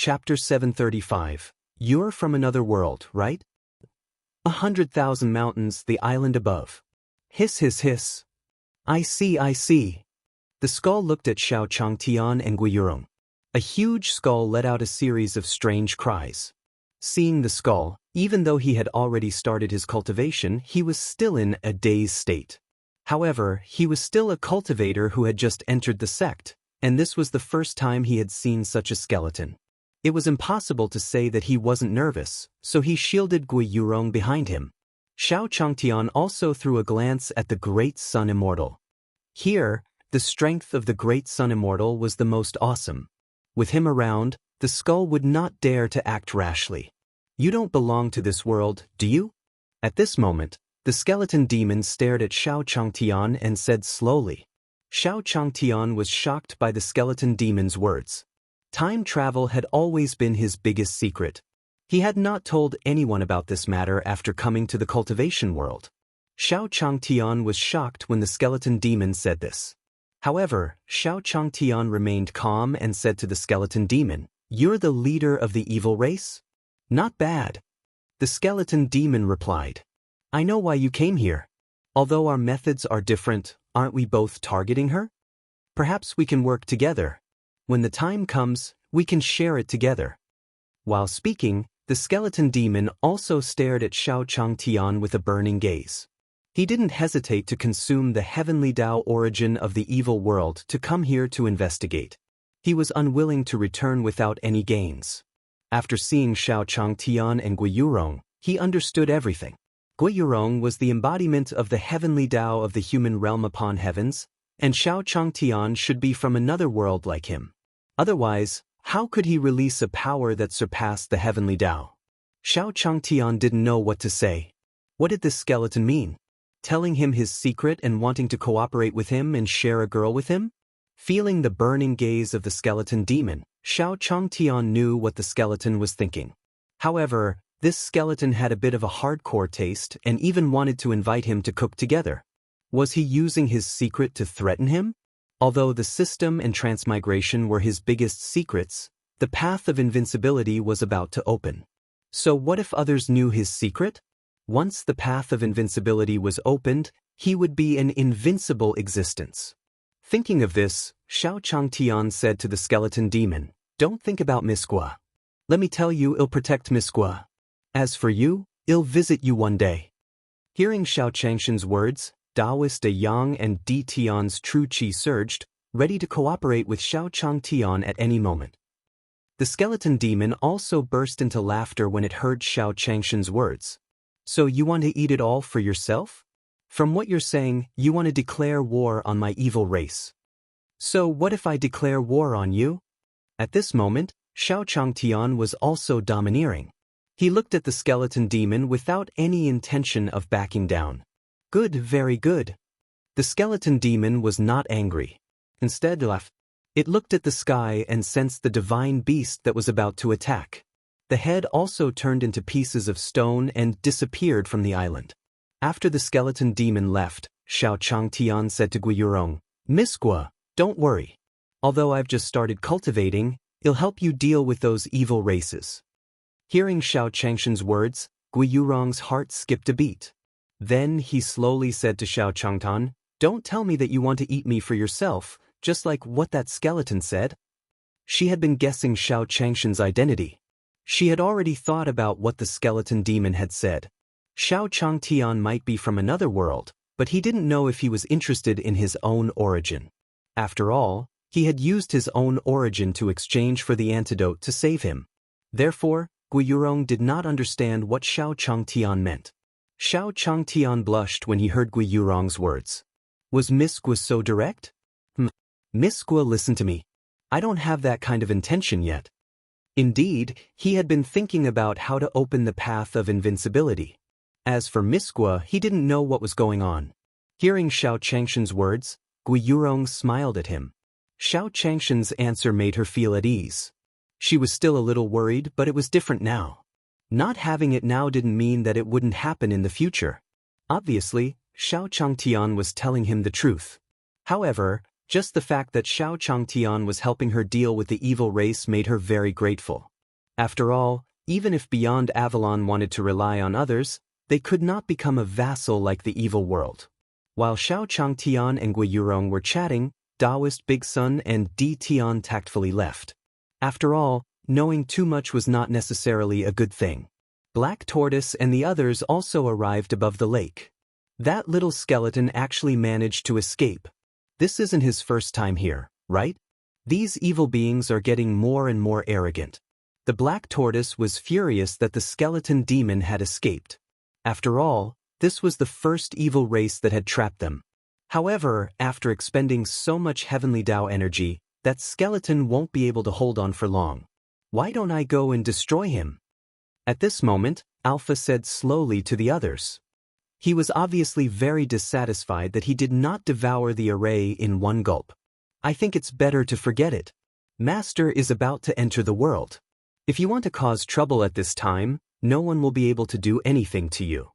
Chapter 735. You're from another world, right? 100,000 mountains, the island above. Hiss hiss hiss. I see, I see. The skull looked at Xiao Changtian and Guiyurong. A huge skull let out a series of strange cries. Seeing the skull, even though he had already started his cultivation, he was still in a dazed state. However, he was still a cultivator who had just entered the sect, and this was the first time he had seen such a skeleton. It was impossible to say that he wasn't nervous, so he shielded Guiyurong behind him. Xiao Changtian also threw a glance at the Great Sun Immortal. Here, the strength of the Great Sun Immortal was the most awesome. With him around, the skull would not dare to act rashly. You don't belong to this world, do you? At this moment, the skeleton demon stared at Xiao Changtian and said slowly. Xiao Changtian was shocked by the skeleton demon's words. Time travel had always been his biggest secret. He had not told anyone about this matter after coming to the cultivation world. Xiao Changtian was shocked when the skeleton demon said this. However, Xiao Changtian remained calm and said to the skeleton demon, "You're the leader of the evil race? Not bad." The skeleton demon replied, "I know why you came here. Although our methods are different, aren't we both targeting her? Perhaps we can work together. When the time comes, we can share it together." While speaking, the skeleton demon also stared at Xiao Changtian with a burning gaze. He didn't hesitate to consume the heavenly Tao origin of the evil world to come here to investigate. He was unwilling to return without any gains. After seeing Xiao Changtian and Guiyurong, he understood everything. Guiyurong was the embodiment of the heavenly Tao of the human realm upon heavens, and Xiao Changtian should be from another world like him. Otherwise, how could he release a power that surpassed the heavenly Tao? Xiao Changtian didn't know what to say. What did this skeleton mean? Telling him his secret and wanting to cooperate with him and share a girl with him? Feeling the burning gaze of the skeleton demon, Xiao Changtian knew what the skeleton was thinking. However, this skeleton had a bit of a hardcore taste and even wanted to invite him to cook together. Was he using his secret to threaten him? Although the system and transmigration were his biggest secrets, the path of invincibility was about to open. So what if others knew his secret? Once the path of invincibility was opened, he would be an invincible existence. Thinking of this, Xiao Changtian said to the skeleton demon, "Don't think about Miss Gua. Let me tell you, I'll protect Miss Gua. As for you, I'll visit you one day." Hearing Xiao Changshan's words, Taoist De Yang and Di Tian's true qi surged, ready to cooperate with Xiao Changtian at any moment. The skeleton demon also burst into laughter when it heard Xiao Changshan's words. "So you want to eat it all for yourself? From what you're saying, you want to declare war on my evil race. So what if I declare war on you?" At this moment, Xiao Changtian was also domineering. He looked at the skeleton demon without any intention of backing down. "Good, very good." The skeleton demon was not angry. Instead, laughed. It looked at the sky and sensed the divine beast that was about to attack. The head also turned into pieces of stone and disappeared from the island. After the skeleton demon left, Xiao Changtian said to Guiyurong, "Miss Gua, don't worry. Although I've just started cultivating, it'll help you deal with those evil races." Hearing Xiao Changshan's words, Guiyurong's heart skipped a beat. Then he slowly said to Xiao Changtian, "Don't tell me that you want to eat me for yourself, just like what that skeleton said." She had been guessing Xiao Changshan's identity. She had already thought about what the skeleton demon had said. Xiao Changtian might be from another world, but he didn't know if he was interested in his own origin. After all, he had used his own origin to exchange for the antidote to save him. Therefore, Guiyurong did not understand what Xiao Changtian meant. Xiao Changtian blushed when he heard Guiyurong's words. Was Miss Gua so direct? Miss Gua, listen to me. I don't have that kind of intention yet. Indeed, he had been thinking about how to open the path of invincibility. As for Miss Gua, he didn't know what was going on. Hearing Xiao Changshan's words, Guiyurong smiled at him. Xiao Changshan's answer made her feel at ease. She was still a little worried, but it was different now. Not having it now didn't mean that it wouldn't happen in the future. Obviously, Xiao Changtian was telling him the truth. However, just the fact that Xiao Changtian was helping her deal with the evil race made her very grateful. After all, even if Beyond Avalon wanted to rely on others, they could not become a vassal like the evil world. While Xiao Changtian and Gui Yurong were chatting, Taoist Big Sun and Di Tian tactfully left. After all, knowing too much was not necessarily a good thing. Black Tortoise and the others also arrived above the lake. That little skeleton actually managed to escape. This isn't his first time here, right? These evil beings are getting more and more arrogant. The Black Tortoise was furious that the skeleton demon had escaped. After all, this was the first evil race that had trapped them. However, after expending so much heavenly Tao energy, that skeleton won't be able to hold on for long. Why don't I go and destroy him? At this moment, Alpha said slowly to the others. He was obviously very dissatisfied that he did not devour the array in one gulp. I think it's better to forget it. Master is about to enter the world. If you want to cause trouble at this time, no one will be able to do anything to you.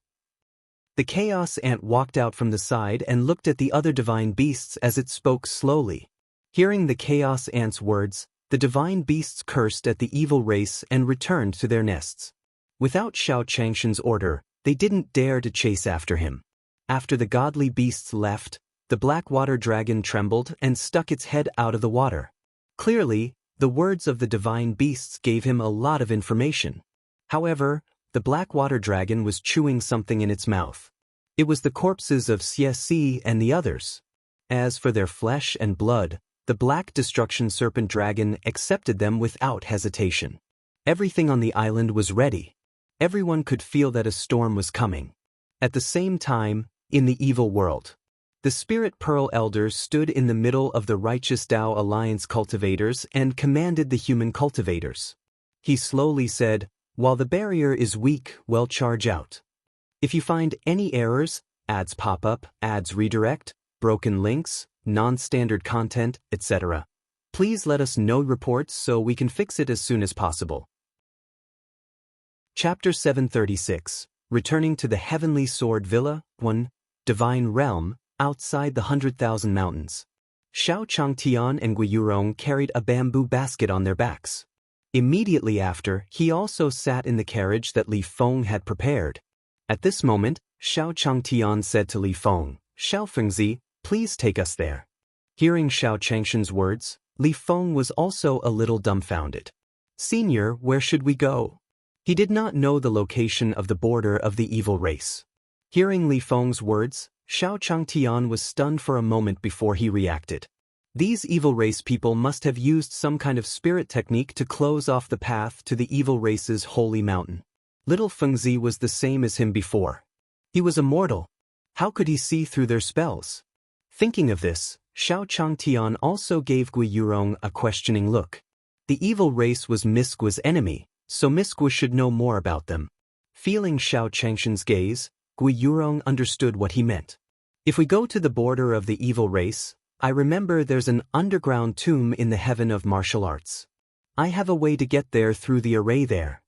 The Chaos Ant walked out from the side and looked at the other divine beasts as it spoke slowly. Hearing the Chaos Ant's words, the divine beasts cursed at the evil race and returned to their nests. Without Xiao Changshan's order, they didn't dare to chase after him. After the godly beasts left, the black water dragon trembled and stuck its head out of the water. Clearly, the words of the divine beasts gave him a lot of information. However, the black water dragon was chewing something in its mouth. It was the corpses of Xie and the others. As for their flesh and blood, the black destruction serpent dragon accepted them without hesitation. Everything on the island was ready. Everyone could feel that a storm was coming. At the same time, in the evil world, the Spirit Pearl Elders stood in the middle of the Righteous Tao Alliance cultivators and commanded the human cultivators. He slowly said, "While the barrier is weak, well, charge out. If you find any errors, ads pop up, ads redirect, broken links, non-standard content, etc., please let us know reports so we can fix it as soon as possible." Chapter 736, Returning to the Heavenly Sword Villa, 1, Divine Realm, outside the 100,000 Mountains. Xiao Changtian and Gui Yurong carried a bamboo basket on their backs. Immediately after, he also sat in the carriage that Li Feng had prepared. At this moment, Xiao Changtian said to Li Feng, "Xiao Fengzi, please take us there." Hearing Xiao Changshan's words, Li Feng was also a little dumbfounded. "Senior, where should we go?" He did not know the location of the border of the evil race. Hearing Li Feng's words, Xiao Changtian was stunned for a moment before he reacted. These evil race people must have used some kind of spirit technique to close off the path to the evil race's holy mountain. Little Fengzi was the same as him before. He was a mortal. How could he see through their spells? Thinking of this, Xiao Changtian also gave Gui Yurong a questioning look. The evil race was Miss Gui's enemy, so Miss Gui should know more about them. Feeling Xiao Changshan's gaze, Gui Yurong understood what he meant. If we go to the border of the evil race, I remember there's an underground tomb in the heaven of martial arts. I have a way to get there through the array there.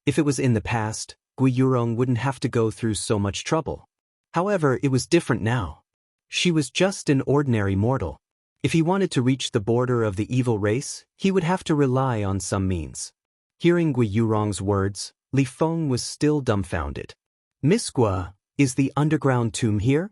If it was in the past, Gui Yurong wouldn't have to go through so much trouble. However, it was different now. She was just an ordinary mortal. If he wanted to reach the border of the evil race, he would have to rely on some means. Hearing Gui Yurong's words, Li Feng was still dumbfounded. "Miss Gui, is the underground tomb here?"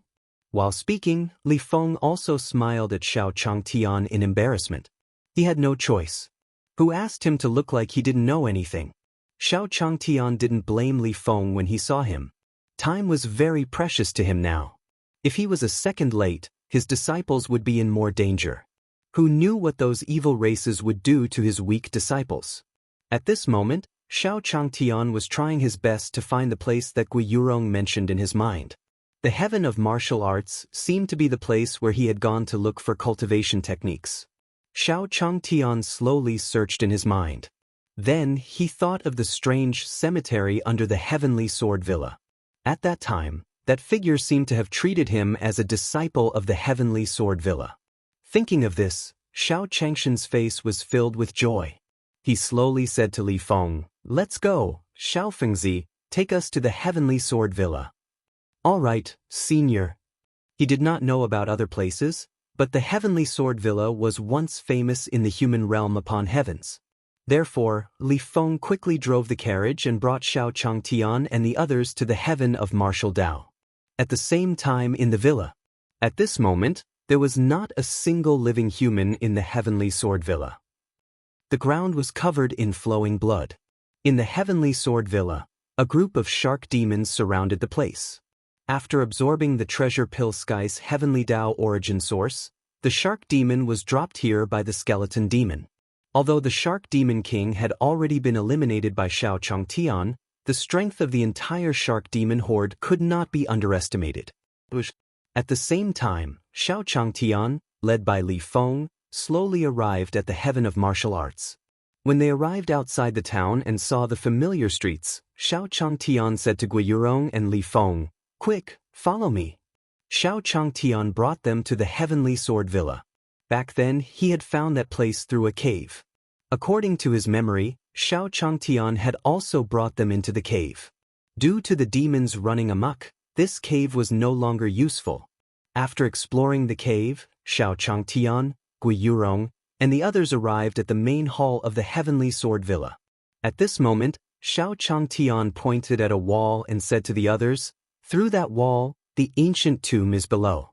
While speaking, Li Feng also smiled at Xiao Changtian in embarrassment. He had no choice. Who asked him to look like he didn't know anything? Xiao Changtian didn't blame Li Feng when he saw him. Time was very precious to him now. If he was a second late, his disciples would be in more danger. Who knew what those evil races would do to his weak disciples? At this moment, Xiao Changtian was trying his best to find the place that Gui Yurong mentioned in his mind. The heaven of martial arts seemed to be the place where he had gone to look for cultivation techniques. Xiao Changtian slowly searched in his mind. Then he thought of the strange cemetery under the Heavenly Sword Villa. At that time, that figure seemed to have treated him as a disciple of the Heavenly Sword Villa. Thinking of this, Xiao Changshan's face was filled with joy. He slowly said to Li Feng, "Let's go, Xiao Fengzi, take us to the Heavenly Sword Villa." "All right, senior." He did not know about other places, but the Heavenly Sword Villa was once famous in the human realm upon heavens. Therefore, Li Feng quickly drove the carriage and brought Xiao Changtian and the others to the heaven of martial Dao. At the same time in the villa. At this moment, there was not a single living human in the Heavenly Sword Villa. The ground was covered in flowing blood. In the Heavenly Sword Villa, a group of shark demons surrounded the place. After absorbing the treasure pill Sky's Heavenly Dao origin source, the shark demon was dropped here by the skeleton demon. Although the shark demon king had already been eliminated by Xiao Changtian, the strength of the entire shark demon horde could not be underestimated. At the same time, Xiao Changtian, led by Li Feng, slowly arrived at the heaven of martial arts. When they arrived outside the town and saw the familiar streets, Xiao Changtian said to Guiyurong and Li Feng, "Quick, follow me." Xiao Changtian brought them to the Heavenly Sword Villa. Back then, he had found that place through a cave. According to his memory, Xiao Changtian had also brought them into the cave. Due to the demons running amok, this cave was no longer useful. After exploring the cave, Xiao Changtian, Guiyurong, and the others arrived at the main hall of the Heavenly Sword Villa. At this moment, Xiao Changtian pointed at a wall and said to the others, "Through that wall, the ancient tomb is below."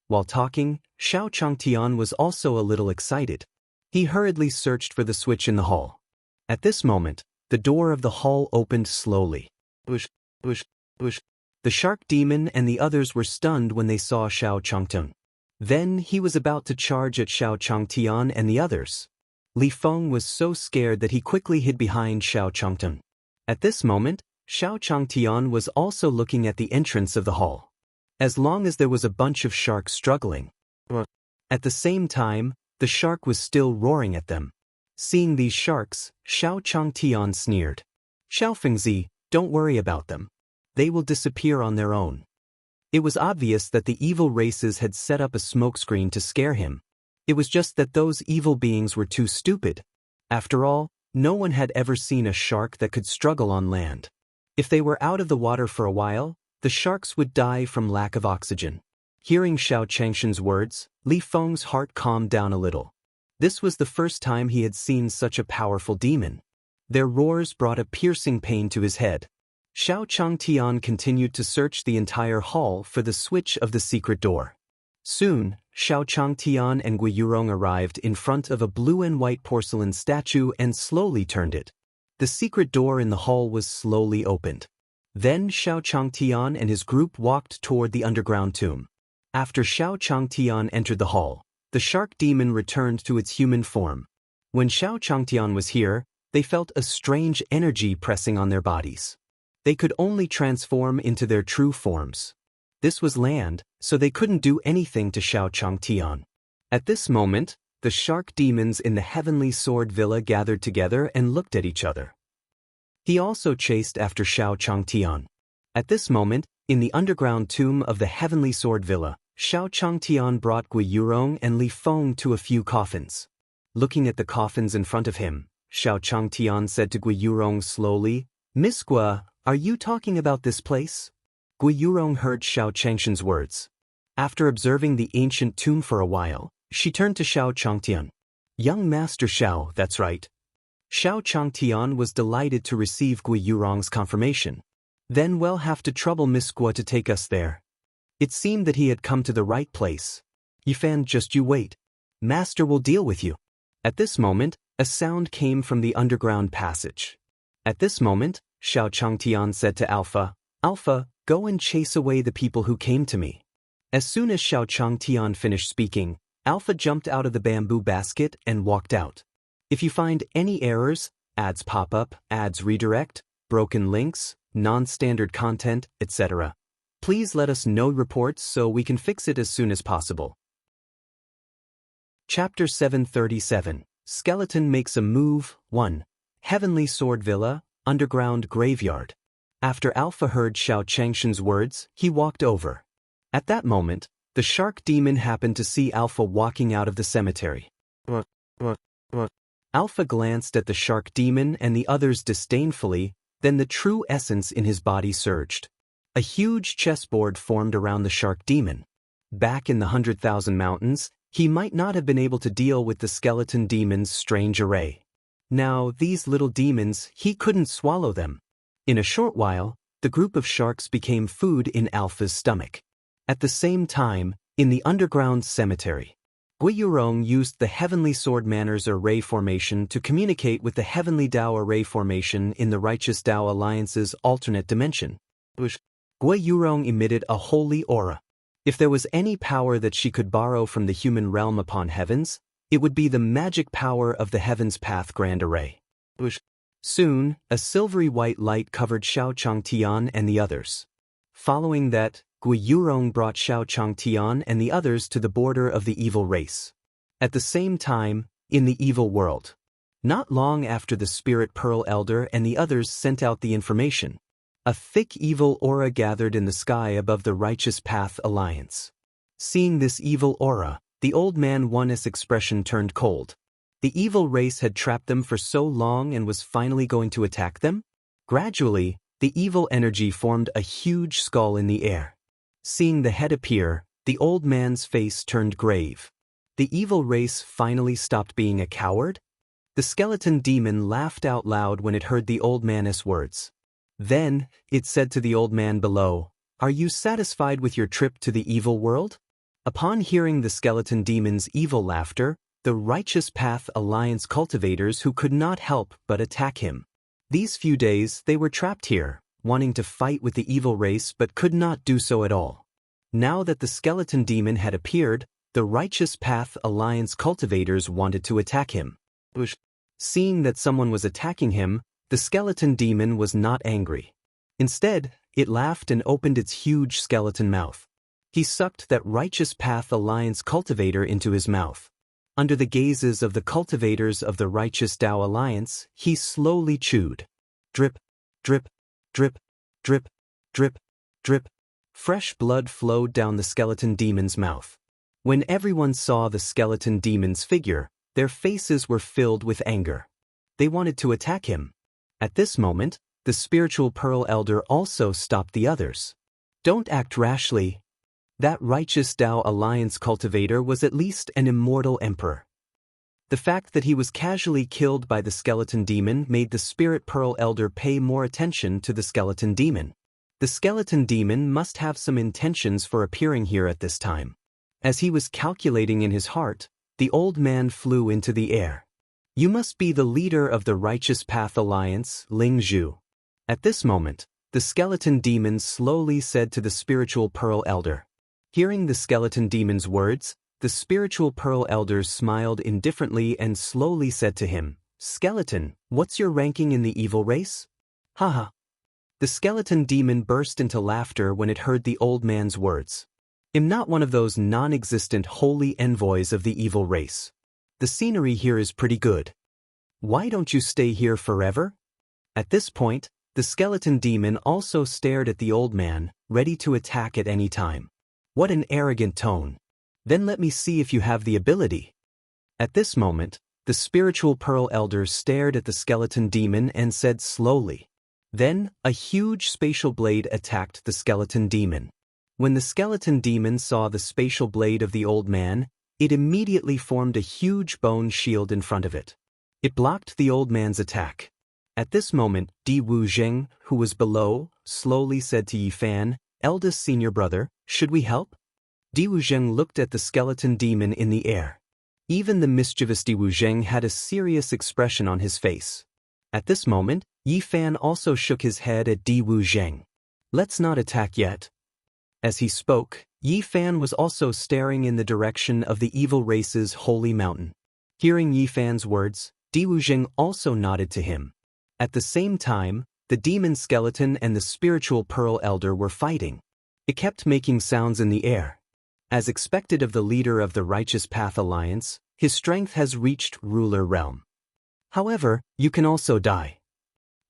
While talking, Xiao Changtian was also a little excited. He hurriedly searched for the switch in the hall. At this moment, the door of the hall opened slowly. Bush, bush, bush. The shark demon and the others were stunned when they saw Xiao Changtian. Then he was about to charge at Xiao Changtian and the others. Li Feng was so scared that he quickly hid behind Xiao Changtian. At this moment, Xiao Changtian was also looking at the entrance of the hall. As long as there was a bunch of sharks struggling. At the same time, the shark was still roaring at them. Seeing these sharks, Xiao Changtian sneered. "Xiaofengzi, don't worry about them. They will disappear on their own." It was obvious that the evil races had set up a smokescreen to scare him. It was just that those evil beings were too stupid. After all, no one had ever seen a shark that could struggle on land. If they were out of the water for a while, the sharks would die from lack of oxygen. Hearing Xiao Changshan's words, Li Feng's heart calmed down a little. This was the first time he had seen such a powerful demon. Their roars brought a piercing pain to his head. Xiao Changtian continued to search the entire hall for the switch of the secret door. Soon, Xiao Changtian and Guiyurong arrived in front of a blue and white porcelain statue and slowly turned it. The secret door in the hall was slowly opened. Then Xiao Changtian and his group walked toward the underground tomb. After Xiao Changtian entered the hall, the shark demon returned to its human form. When Xiao Changtian was here, they felt a strange energy pressing on their bodies. They could only transform into their true forms. This was land, so they couldn't do anything to Xiao Changtian. At this moment, the shark demons in the Heavenly Sword Villa gathered together and looked at each other. He also chased after Xiao Changtian. At this moment, in the underground tomb of the Heavenly Sword Villa, Xiao Changtian brought Guiyurong and Li Feng to a few coffins. Looking at the coffins in front of him, Xiao Changtian said to Guiyurong slowly, "Miss Gua, are you talking about this place?" Guiyurong heard Xiao Changshan's words. After observing the ancient tomb for a while, she turned to Xiao Changtian. "Young Master Xiao, that's right." Xiao Changtian was delighted to receive Guiyurong's confirmation. "Then we'll have to trouble Miss Gua to take us there." It seemed that he had come to the right place. "Yifan, just you wait. Master will deal with you." At this moment, a sound came from the underground passage. At this moment, Xiao Changtian said to Alpha, "Alpha, go and chase away the people who came to me." As soon as Xiao Changtian finished speaking, Alpha jumped out of the bamboo basket and walked out. If you find any errors, ads pop up, ads redirect, broken links, non-standard content, etc., please let us know reports so we can fix it as soon as possible. Chapter 737, Skeleton Makes a Move, 1. Heavenly Sword Villa, Underground Graveyard. After Alpha heard Xiao Changshan's words, he walked over. At that moment, the shark demon happened to see Alpha walking out of the cemetery. Alpha glanced at the shark demon and the others disdainfully, then the true essence in his body surged. A huge chessboard formed around the shark demon. Back in the 100,000 Mountains, he might not have been able to deal with the skeleton demon's strange array. Now, these little demons, he couldn't swallow them. In a short while, the group of sharks became food in Alpha's stomach. At the same time, in the underground cemetery, Guiyurong used the Heavenly Sword Manners Array Formation to communicate with the Heavenly Tao Array Formation in the Righteous Tao Alliance's alternate dimension. Guiyurong emitted a holy aura. If there was any power that she could borrow from the human realm upon heavens, it would be the magic power of the Heaven's Path Grand Array. Soon, a silvery white light covered Xiao Changtian and the others. Following that, Guiyurong brought Xiao Changtian and the others to the border of the evil race. At the same time, in the evil world. Not long after the Spirit Pearl Elder and the others sent out the information, a thick evil aura gathered in the sky above the Righteous Path Alliance. Seeing this evil aura, the old man Oneness expression turned cold. The evil race had trapped them for so long and was finally going to attack them? Gradually, the evil energy formed a huge skull in the air. Seeing the head appear, the old man's face turned grave. The evil race finally stopped being a coward? The skeleton demon laughed out loud when it heard the old man's words. Then, it said to the old man below, "Are you satisfied with your trip to the evil world?" Upon hearing the skeleton demon's evil laughter, the Righteous Path Alliance cultivators who could not help but attack him. These few days they were trapped here, wanting to fight with the evil race but could not do so at all. Now that the skeleton demon had appeared, the Righteous Path Alliance cultivators wanted to attack him. Seeing that someone was attacking him, the skeleton demon was not angry. Instead, it laughed and opened its huge skeleton mouth. He sucked that Righteous Path Alliance cultivator into his mouth. Under the gazes of the cultivators of the Righteous Tao Alliance, he slowly chewed. Drip, drip, drip, drip, drip, drip. Fresh blood flowed down the skeleton demon's mouth. When everyone saw the skeleton demon's figure, their faces were filled with anger. They wanted to attack him. At this moment, the spiritual Pearl Elder also stopped the others. Don't act rashly. That Righteous Tao Alliance cultivator was at least an immortal emperor. The fact that he was casually killed by the skeleton demon made the Spirit Pearl Elder pay more attention to the skeleton demon. The skeleton demon must have some intentions for appearing here at this time. As he was calculating in his heart, the old man flew into the air. You must be the leader of the Righteous Path Alliance, Ling Zhu. At this moment, the skeleton demon slowly said to the spiritual Pearl Elder. Hearing the skeleton demon's words, the spiritual Pearl Elder smiled indifferently and slowly said to him, "Skeleton, what's your ranking in the evil race?" Haha. The skeleton demon burst into laughter when it heard the old man's words. I'm not one of those non-existent holy envoys of the evil race. The scenery here is pretty good. Why don't you stay here forever? At this point, the skeleton demon also stared at the old man, ready to attack at any time. What an arrogant tone. Then let me see if you have the ability. At this moment, the spiritual Pearl Elder stared at the skeleton demon and said slowly. Then, a huge spatial blade attacked the skeleton demon. When the skeleton demon saw the spatial blade of the old man, it immediately formed a huge bone shield in front of it. It blocked the old man's attack. At this moment, Di Wuzheng, who was below, slowly said to Yifan, "Eldest senior brother, should we help?" Di Wuzheng looked at the skeleton demon in the air. Even the mischievous Di Wuzheng had a serious expression on his face. At this moment, Yifan also shook his head at Di Wuzheng. "Let's not attack yet." As he spoke, Yifan was also staring in the direction of the evil race's holy mountain. Hearing Yifan's words, Di Wuzheng also nodded to him. At the same time, the demon skeleton and the spiritual Pearl Elder were fighting. It kept making sounds in the air. As expected of the leader of the Righteous Path Alliance, his strength has reached ruler realm. However, you can also die.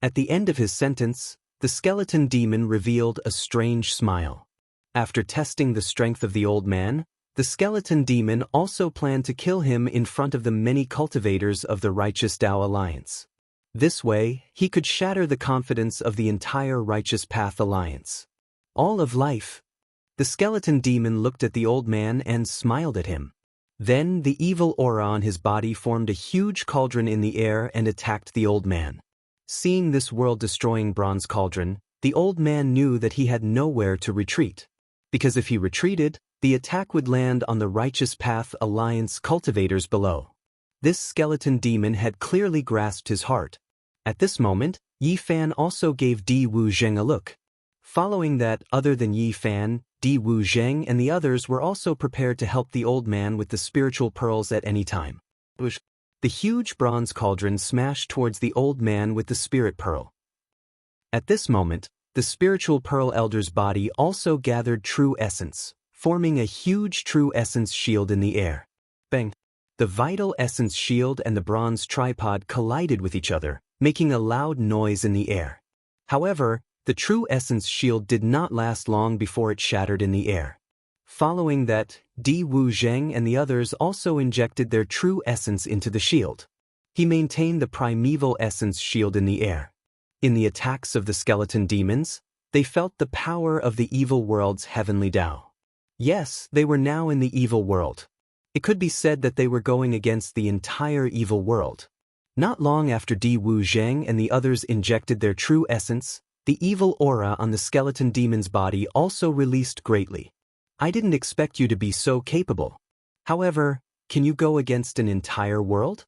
At the end of his sentence, the skeleton demon revealed a strange smile. After testing the strength of the old man, the skeleton demon also planned to kill him in front of the many cultivators of the Righteous Tao Alliance. This way, he could shatter the confidence of the entire Righteous Path Alliance. All of life. The skeleton demon looked at the old man and smiled at him. Then the evil aura on his body formed a huge cauldron in the air and attacked the old man. Seeing this world-destroying bronze cauldron, the old man knew that he had nowhere to retreat. Because if he retreated, the attack would land on the Righteous Path Alliance cultivators below. This skeleton demon had clearly grasped his heart. At this moment, Yi Fan also gave Di Wu Zheng a look. Following that, other than Yi Fan, Di Wu Zheng and the others were also prepared to help the old man with the spiritual pearls at any time. The huge bronze cauldron smashed towards the old man with the spirit pearl. At this moment, the spiritual pearl elder's body also gathered true essence, forming a huge true essence shield in the air. Bang! The vital essence shield and the bronze tripod collided with each other, making a loud noise in the air. However, the true essence shield did not last long before it shattered in the air. Following that, Di Wu Zheng and the others also injected their true essence into the shield. He maintained the primeval essence shield in the air. In the attacks of the skeleton demons, they felt the power of the evil world's heavenly Tao. Yes, they were now in the evil world. It could be said that they were going against the entire evil world. Not long after Di Wu Zheng and the others injected their true essence, the evil aura on the skeleton demon's body also released greatly. I didn't expect you to be so capable. However, can you go against an entire world?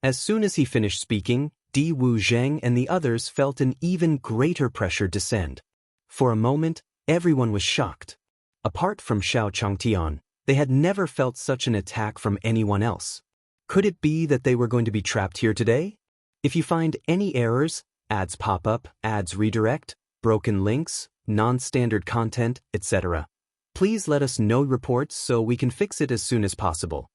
As soon as he finished speaking, Di Wu Zheng and the others felt an even greater pressure descend. For a moment, everyone was shocked. Apart from Xiao Changtian, they had never felt such an attack from anyone else. Could it be that they were going to be trapped here today? If you find any errors, ads pop up, ads redirect, broken links, non-standard content, etc., please let us know reports so we can fix it as soon as possible.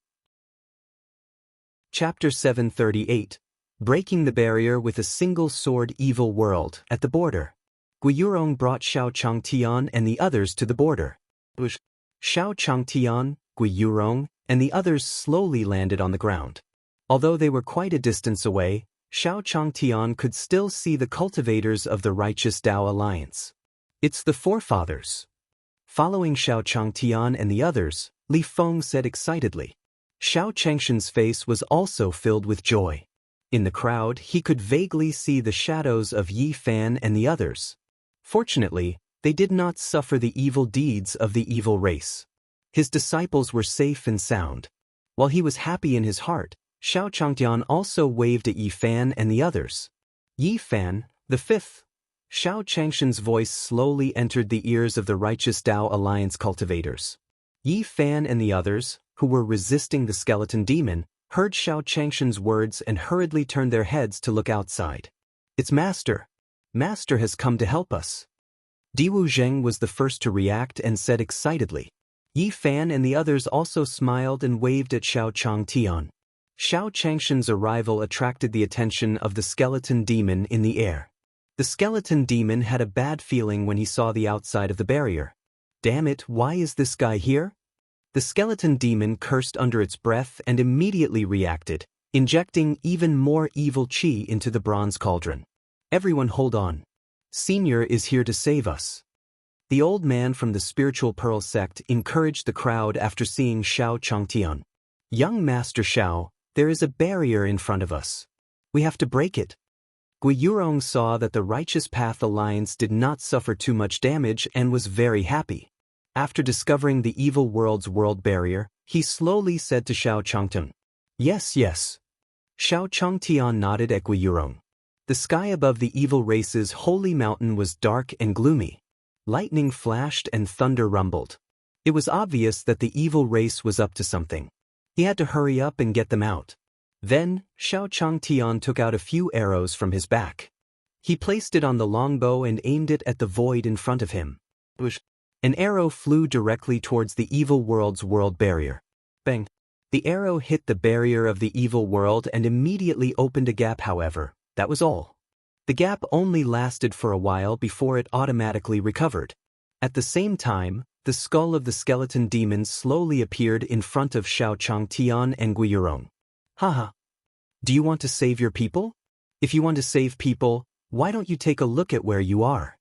Chapter 738. Breaking the barrier with a single sword evil world at the border. Guiyurong brought Xiao Changtian and the others to the border. Xiao Changtian, Guiyurong, and the others slowly landed on the ground. Although they were quite a distance away, Xiao Changtian could still see the cultivators of the Righteous Tao Alliance. It's the forefathers. Following Xiao Changtian and the others, Li Feng said excitedly. Xiao Changshan's face was also filled with joy. In the crowd, he could vaguely see the shadows of Yi Fan and the others. Fortunately, they did not suffer the evil deeds of the evil race. His disciples were safe and sound. While he was happy in his heart, Xiao Changtian also waved at Yi Fan and the others. Yi Fan, the fifth. Xiao Changshan's voice slowly entered the ears of the Righteous Tao Alliance cultivators. Yi Fan and the others, who were resisting the skeleton demon, heard Xiao Changshan's words and hurriedly turned their heads to look outside. It's Master. Master has come to help us. Di Wu Zheng was the first to react and said excitedly. Yi Fan and the others also smiled and waved at Xiao Changtian. Xiao Changshan's arrival attracted the attention of the skeleton demon in the air. The skeleton demon had a bad feeling when he saw the outside of the barrier. Damn it, why is this guy here? The skeleton demon cursed under its breath and immediately reacted, injecting even more evil qi into the bronze cauldron. Everyone hold on. Senior is here to save us. The old man from the Spiritual Pearl sect encouraged the crowd after seeing Xiao Changtian. Young Master Xiao, there is a barrier in front of us. We have to break it. Guiyurong saw that the Righteous Path Alliance did not suffer too much damage and was very happy. After discovering the evil world's world barrier, he slowly said to Xiao Changtian, Yes, yes. Xiao Changtian nodded at Guiyurong. The sky above the evil race's holy mountain was dark and gloomy. Lightning flashed and thunder rumbled. It was obvious that the evil race was up to something. He had to hurry up and get them out. Then, Xiao Changtian took out a few arrows from his back. He placed it on the longbow and aimed it at the void in front of him. An arrow flew directly towards the evil world's world barrier. Bang! The arrow hit the barrier of the evil world and immediately opened a gap. However, that was all. The gap only lasted for a while before it automatically recovered. At the same time, the skull of the skeleton demon slowly appeared in front of Xiao Changtian and Guiyurong. Haha. Do you want to save your people? If you want to save people, why don't you take a look at where you are?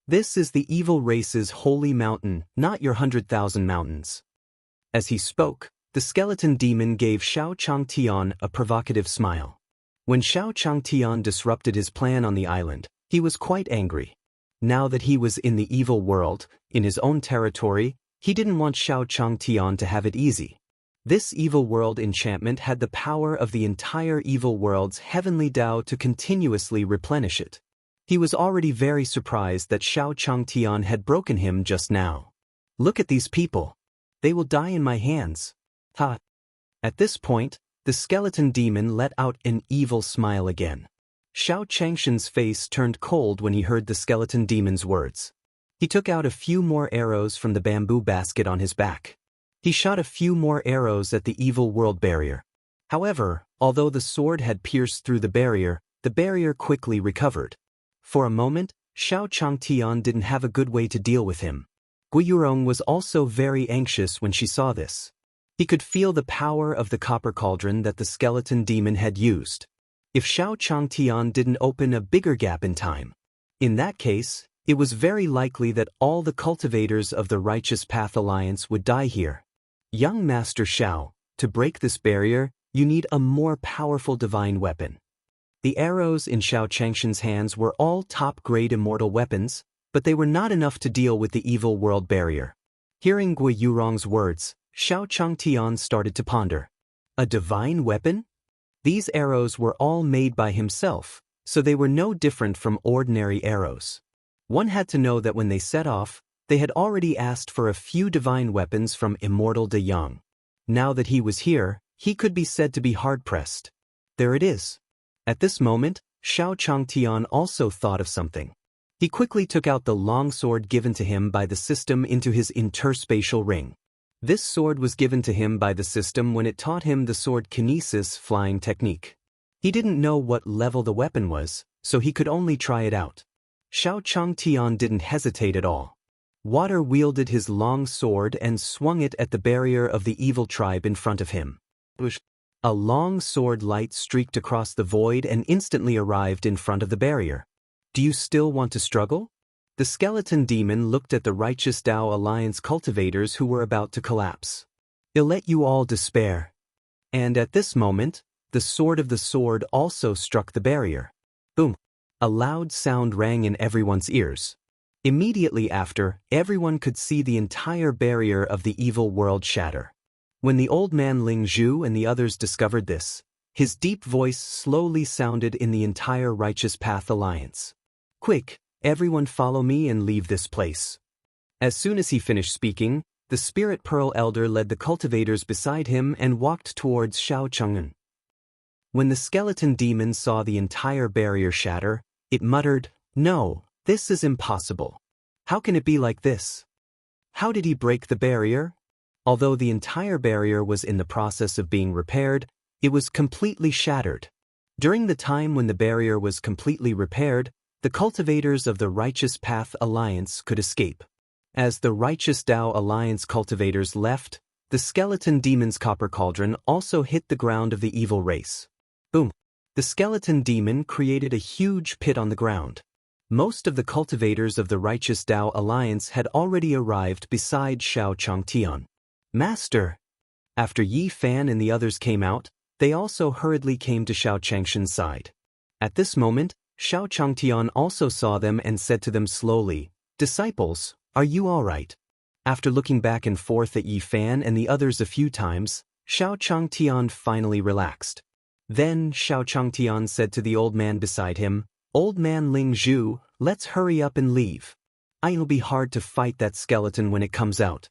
This is the evil race's holy mountain, not your 100,000 mountains. As he spoke, The skeleton demon gave Xiao Changtian a provocative smile. When Xiao Changtian disrupted his plan on the island, he was quite angry. Now that he was in the evil world, in his own territory, he didn't want Xiao Changtian to have it easy. This evil world enchantment had the power of the entire evil world's heavenly Tao to continuously replenish it. He was already very surprised that Xiao Changtian had broken him just now. Look at these people. They will die in my hands. Ha! At this point, the skeleton demon let out an evil smile again. Xiao Changshan's face turned cold when he heard the skeleton demon's words. He took out a few more arrows from the bamboo basket on his back. He shot a few more arrows at the evil world barrier. However, although the sword had pierced through the barrier quickly recovered. For a moment, Xiao Changtian didn't have a good way to deal with him. Guiyurong was also very anxious when she saw this. He could feel the power of the copper cauldron that the skeleton demon had used. If Xiao Changtian didn't open a bigger gap in time, in that case, it was very likely that all the cultivators of the Righteous Path Alliance would die here. Young Master Xiao, to break this barrier, you need a more powerful divine weapon. The arrows in Xiao Changshan's hands were all top-grade immortal weapons, but they were not enough to deal with the evil world barrier. Hearing Gui Yurong's words, Xiao Changtian started to ponder. A divine weapon? These arrows were all made by himself, so they were no different from ordinary arrows. One had to know that when they set off, they had already asked for a few divine weapons from Immortal De Yang. Now that he was here, he could be said to be hard-pressed. There it is. At this moment, Xiao Changtian also thought of something. He quickly took out the long sword given to him by the system into his interspatial ring. This sword was given to him by the system when it taught him the sword kinesis flying technique. He didn't know what level the weapon was, so he could only try it out. Xiao Changtian didn't hesitate at all. Water wielded his long sword and swung it at the barrier of the evil tribe in front of him. A long sword light streaked across the void and instantly arrived in front of the barrier. Do you still want to struggle? The skeleton demon looked at the Righteous Tao Alliance cultivators who were about to collapse. I'll let you all despair. And at this moment, the sword of the sword also struck the barrier. Boom! A loud sound rang in everyone's ears. Immediately after, everyone could see the entire barrier of the evil world shatter. When the old man Ling Zhu and the others discovered this, his deep voice slowly sounded in the entire Righteous Path Alliance. Quick, everyone follow me and leave this place. As soon as he finished speaking, the Spirit Pearl Elder led the cultivators beside him and walked towards Xiao Chang'an. When the skeleton demon saw the entire barrier shatter, it muttered, "No, this is impossible. How can it be like this? How did he break the barrier?" Although the entire barrier was in the process of being repaired, it was completely shattered. During the time when the barrier was completely repaired, the cultivators of the Righteous Path Alliance could escape. As the Righteous Tao Alliance cultivators left, the skeleton demon's copper cauldron also hit the ground of the evil race. Boom! The skeleton demon created a huge pit on the ground. Most of the cultivators of the Righteous Tao Alliance had already arrived beside Xiao Changtian. Master! After Yi Fan and the others came out, they also hurriedly came to Xiao Changshan's side. At this moment, Xiao Changtian also saw them and said to them slowly, "Disciples, are you all right?" After looking back and forth at Yi Fan and the others a few times, Xiao Changtian finally relaxed. Then Xiao Changtian said to the old man beside him, "Old man Ling Zhu, let's hurry up and leave. It'll be hard to fight that skeleton when it comes out."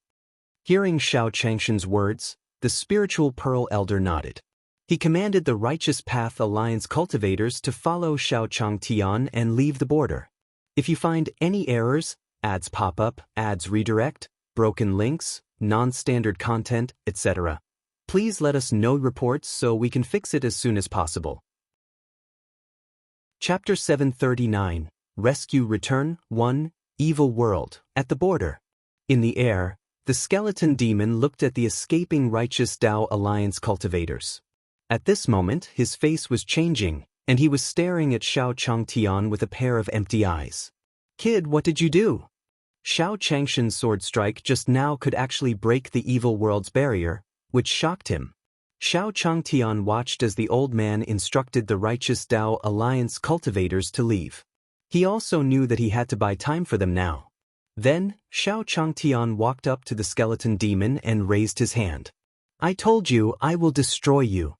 Hearing Xiao Changshan's words, the Spiritual Pearl Elder nodded. He commanded the Righteous Path Alliance cultivators to follow Xiao Changtian and leave the border. If you find any errors, ads pop up, ads redirect, broken links, non-standard content, etc., please let us know reports so we can fix it as soon as possible. Chapter 739, Rescue Return 1, Evil World, at the border. In the air, the skeleton demon looked at the escaping Righteous Tao Alliance cultivators. At this moment, his face was changing, and he was staring at Xiao Changtian with a pair of empty eyes. "Kid, what did you do?" Xiao Changshan's sword strike just now could actually break the evil world's barrier, which shocked him. Xiao Changtian watched as the old man instructed the Righteous Tao Alliance cultivators to leave. He also knew that he had to buy time for them now. Then, Xiao Changtian walked up to the skeleton demon and raised his hand. I told you I will destroy you.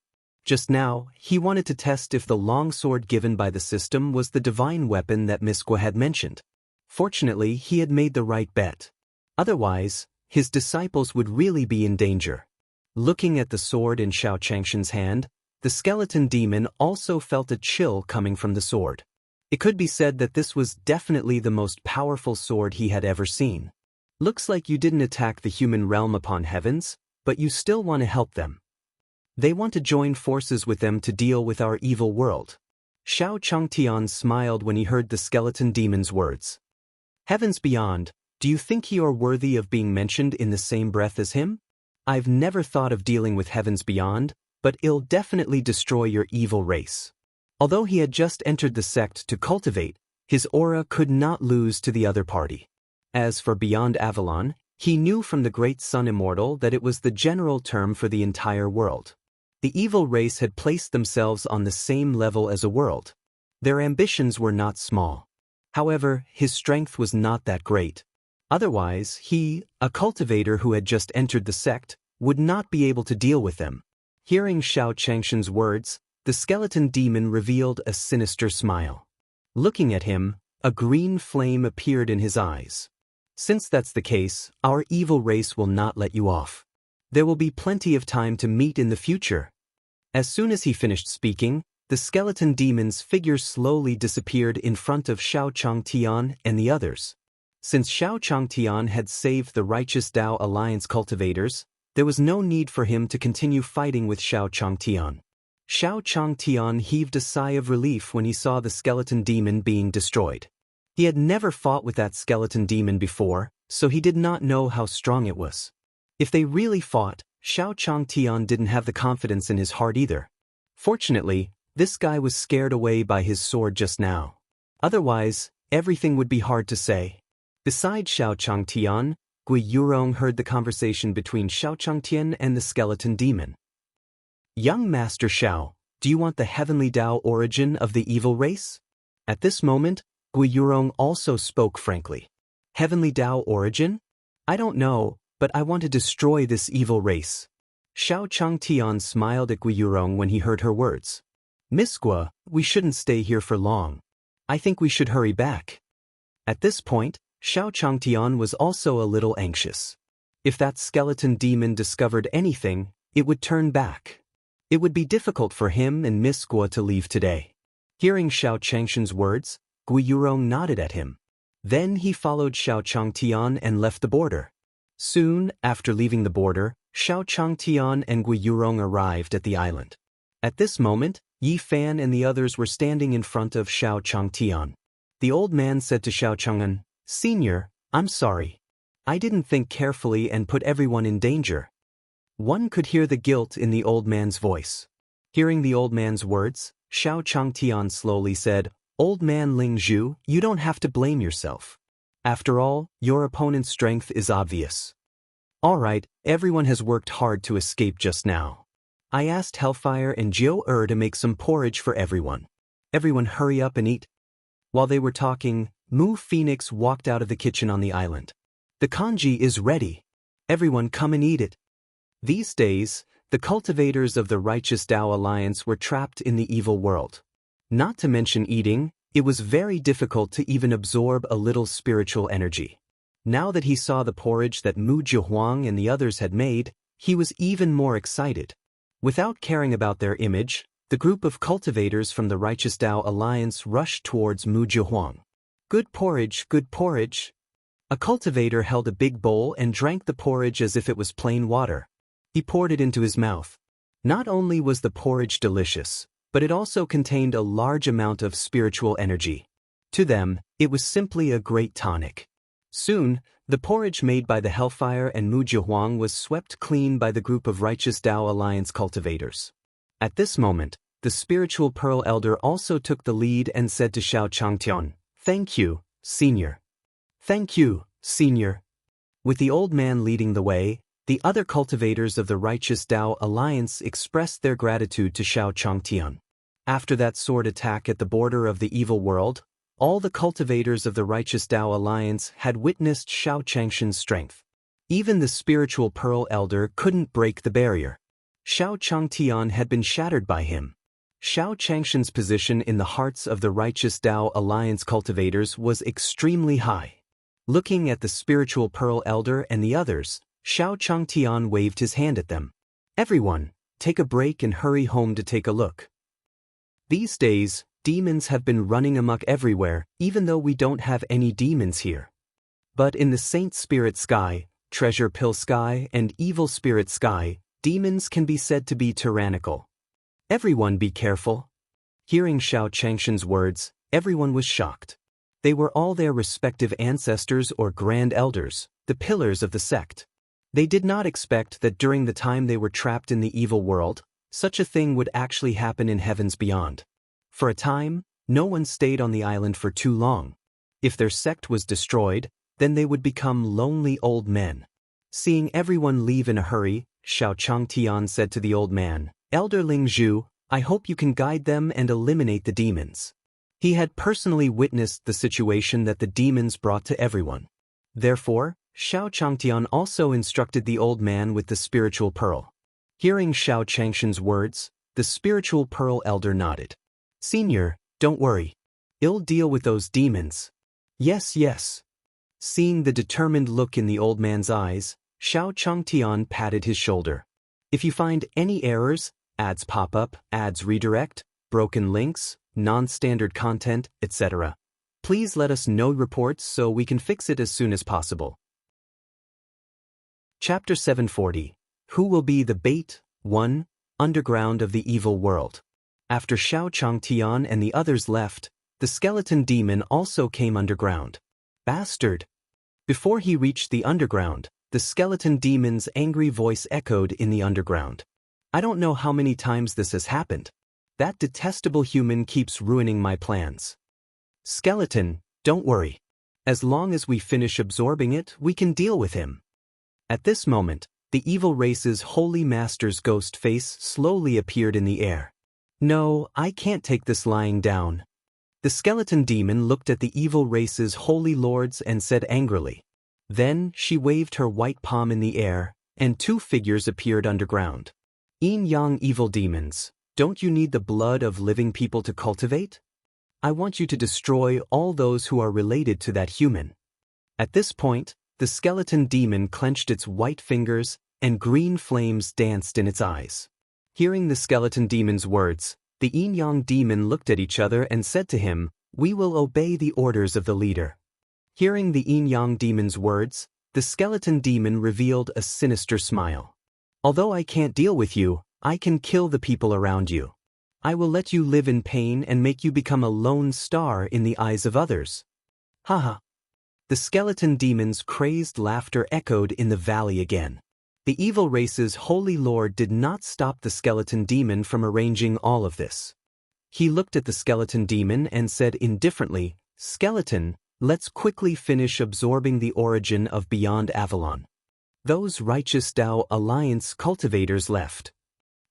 Just now, he wanted to test if the longsword given by the system was the divine weapon that Miss Gua had mentioned. Fortunately, he had made the right bet. Otherwise, his disciples would really be in danger. Looking at the sword in Xiao Changshan's hand, the skeleton demon also felt a chill coming from the sword. It could be said that this was definitely the most powerful sword he had ever seen. Looks like you didn't attack the human realm upon heavens, but you still want to help them. They want to join forces with them to deal with our evil world. Xiao Changtian smiled when he heard the skeleton demon's words. Heavens beyond, do you think you are worthy of being mentioned in the same breath as him? I've never thought of dealing with heavens beyond, but it'll definitely destroy your evil race. Although he had just entered the sect to cultivate, his aura could not lose to the other party. As for Beyond Avalon, he knew from the Great Sun Immortal that it was the general term for the entire world. The evil race had placed themselves on the same level as a world. Their ambitions were not small. However, his strength was not that great. Otherwise, he, a cultivator who had just entered the sect, would not be able to deal with them. Hearing Xiao Changshan's words, the skeleton demon revealed a sinister smile. Looking at him, a green flame appeared in his eyes. Since that's the case, our evil race will not let you off. There will be plenty of time to meet in the future. As soon as he finished speaking, the skeleton demon's figure slowly disappeared in front of Xiao Changtian and the others. Since Xiao Changtian had saved the Righteous Tao Alliance cultivators, there was no need for him to continue fighting with Xiao Changtian. Xiao Changtian heaved a sigh of relief when he saw the skeleton demon being destroyed. He had never fought with that skeleton demon before, so he did not know how strong it was. If they really fought, Xiao Changtian didn't have the confidence in his heart either. Fortunately, this guy was scared away by his sword just now. Otherwise, everything would be hard to say. Beside Xiao Changtian, Gui Yurong heard the conversation between Xiao Changtian and the skeleton demon. Young Master Xiao, do you want the heavenly Tao origin of the evil race? At this moment, Gui Yurong also spoke frankly. Heavenly Tao origin? I don't know, but I want to destroy this evil race. Xiao Changtian smiled at Gui Yurong when he heard her words. Miss Gua, we shouldn't stay here for long. I think we should hurry back. At this point, Xiao Changtian was also a little anxious. If that skeleton demon discovered anything, it would turn back. It would be difficult for him and Miss Gua to leave today. Hearing Xiao Changshan's words, Gui Yurong nodded at him. Then he followed Xiao Changtian and left the border. Soon after leaving the border, Xiao Changtian and Gui Yurong arrived at the island. At this moment, Yi Fan and the others were standing in front of Xiao Changtian. The old man said to Xiao Chang'an, Senior, I'm sorry. I didn't think carefully and put everyone in danger. One could hear the guilt in the old man's voice. Hearing the old man's words, Xiao Changtian slowly said, Old man Ling Zhu, you don't have to blame yourself. After all, your opponent's strength is obvious. All right, everyone has worked hard to escape just now. I asked Hellfire and Jiu to make some porridge for everyone. Everyone hurry up and eat. While they were talking, Mu Phoenix walked out of the kitchen on the island. The kanji is ready. Everyone come and eat it. These days, the cultivators of the Righteous Tao Alliance were trapped in the evil world. Not to mention eating, it was very difficult to even absorb a little spiritual energy. Now that he saw the porridge that Mu Jihuang and the others had made, he was even more excited. Without caring about their image, the group of cultivators from the Righteous Tao Alliance rushed towards Mu Jihuang. Good porridge, good porridge. A cultivator held a big bowl and drank the porridge as if it was plain water. He poured it into his mouth. Not only was the porridge delicious, but it also contained a large amount of spiritual energy. To them, it was simply a great tonic. Soon, the porridge made by the Hellfire and Mu Jihuang was swept clean by the group of Righteous Tao Alliance cultivators. At this moment, the spiritual Pearl Elder also took the lead and said to Xiao Changtian, Thank you, Senior. Thank you, Senior. With the old man leading the way, The other cultivators of the Righteous Tao Alliance expressed their gratitude to Xiao Changtian. After that sword attack at the border of the evil world, all the cultivators of the Righteous Tao Alliance had witnessed Xiao Changshan's strength. Even the spiritual Pearl Elder couldn't break the barrier. Xiao Changtian had been shattered by him. Xiao Changshan's position in the hearts of the Righteous Tao Alliance cultivators was extremely high. Looking at the spiritual Pearl Elder and the others, Xiao Changtian waved his hand at them. Everyone, take a break and hurry home to take a look. These days, demons have been running amok everywhere, even though we don't have any demons here. But in the Saint Spirit Sky, Treasure Pill Sky, and Evil Spirit Sky, demons can be said to be tyrannical. Everyone be careful. Hearing Xiao Changshan's words, everyone was shocked. They were all their respective ancestors or grand elders, the pillars of the sect. They did not expect that during the time they were trapped in the evil world, such a thing would actually happen in heavens beyond. For a time, no one stayed on the island for too long. If their sect was destroyed, then they would become lonely old men. Seeing everyone leave in a hurry, Xiao Changtian said to the old man, "Elder Ling Zhu, I hope you can guide them and eliminate the demons." He had personally witnessed the situation that the demons brought to everyone. Therefore, Xiao Changtian also instructed the old man with the spiritual pearl. Hearing Xiao Changshan's words, the spiritual Pearl Elder nodded. "Senior, don't worry. I'll deal with those demons." "Yes, yes." Seeing the determined look in the old man's eyes, Xiao Changtian patted his shoulder. "If you find any errors, ads pop up, ads redirect, broken links, non-standard content, etc., please let us know reports so we can fix it as soon as possible." Chapter 740. Who will be the bait? 1. Underground of the evil world. After Xiao Changtian and the others left, the skeleton demon also came underground. "Bastard!" Before he reached the underground, the skeleton demon's angry voice echoed in the underground. "I don't know how many times this has happened. That detestable human keeps ruining my plans. Skeleton, don't worry. As long as we finish absorbing it, we can deal with him." At this moment, the evil race's holy master's ghost face slowly appeared in the air. "No, I can't take this lying down." The skeleton demon looked at the evil race's holy lords and said angrily. Then she waved her white palm in the air, and two figures appeared underground. "Yin-yang evil demons, don't you need the blood of living people to cultivate? I want you to destroy all those who are related to that human." At this point, the skeleton demon clenched its white fingers, and green flames danced in its eyes. Hearing the skeleton demon's words, the yin-yang demon looked at each other and said to him, "We will obey the orders of the leader." Hearing the yin-yang demon's words, the skeleton demon revealed a sinister smile. "Although I can't deal with you, I can kill the people around you. I will let you live in pain and make you become a lone star in the eyes of others." Haha. The skeleton demon's crazed laughter echoed in the valley again. The evil race's holy lord did not stop the skeleton demon from arranging all of this. He looked at the skeleton demon and said indifferently, "Skeleton, let's quickly finish absorbing the origin of Beyond Avalon." Those Righteous Tao Alliance cultivators left.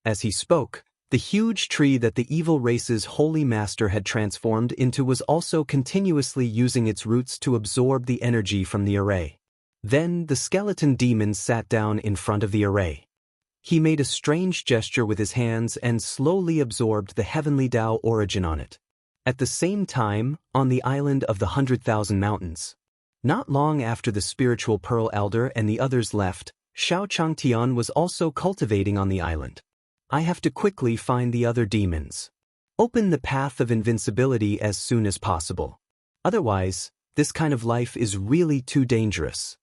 As he spoke, the huge tree that the evil race's holy master had transformed into was also continuously using its roots to absorb the energy from the array. Then the skeleton demon sat down in front of the array. He made a strange gesture with his hands and slowly absorbed the heavenly Tao origin on it. At the same time, on the island of the 100,000 mountains. Not long after the spiritual Pearl Elder and the others left, Xiao Changtian was also cultivating on the island. "I have to quickly find the other demons. Open the path of invincibility as soon as possible. Otherwise, this kind of life is really too dangerous."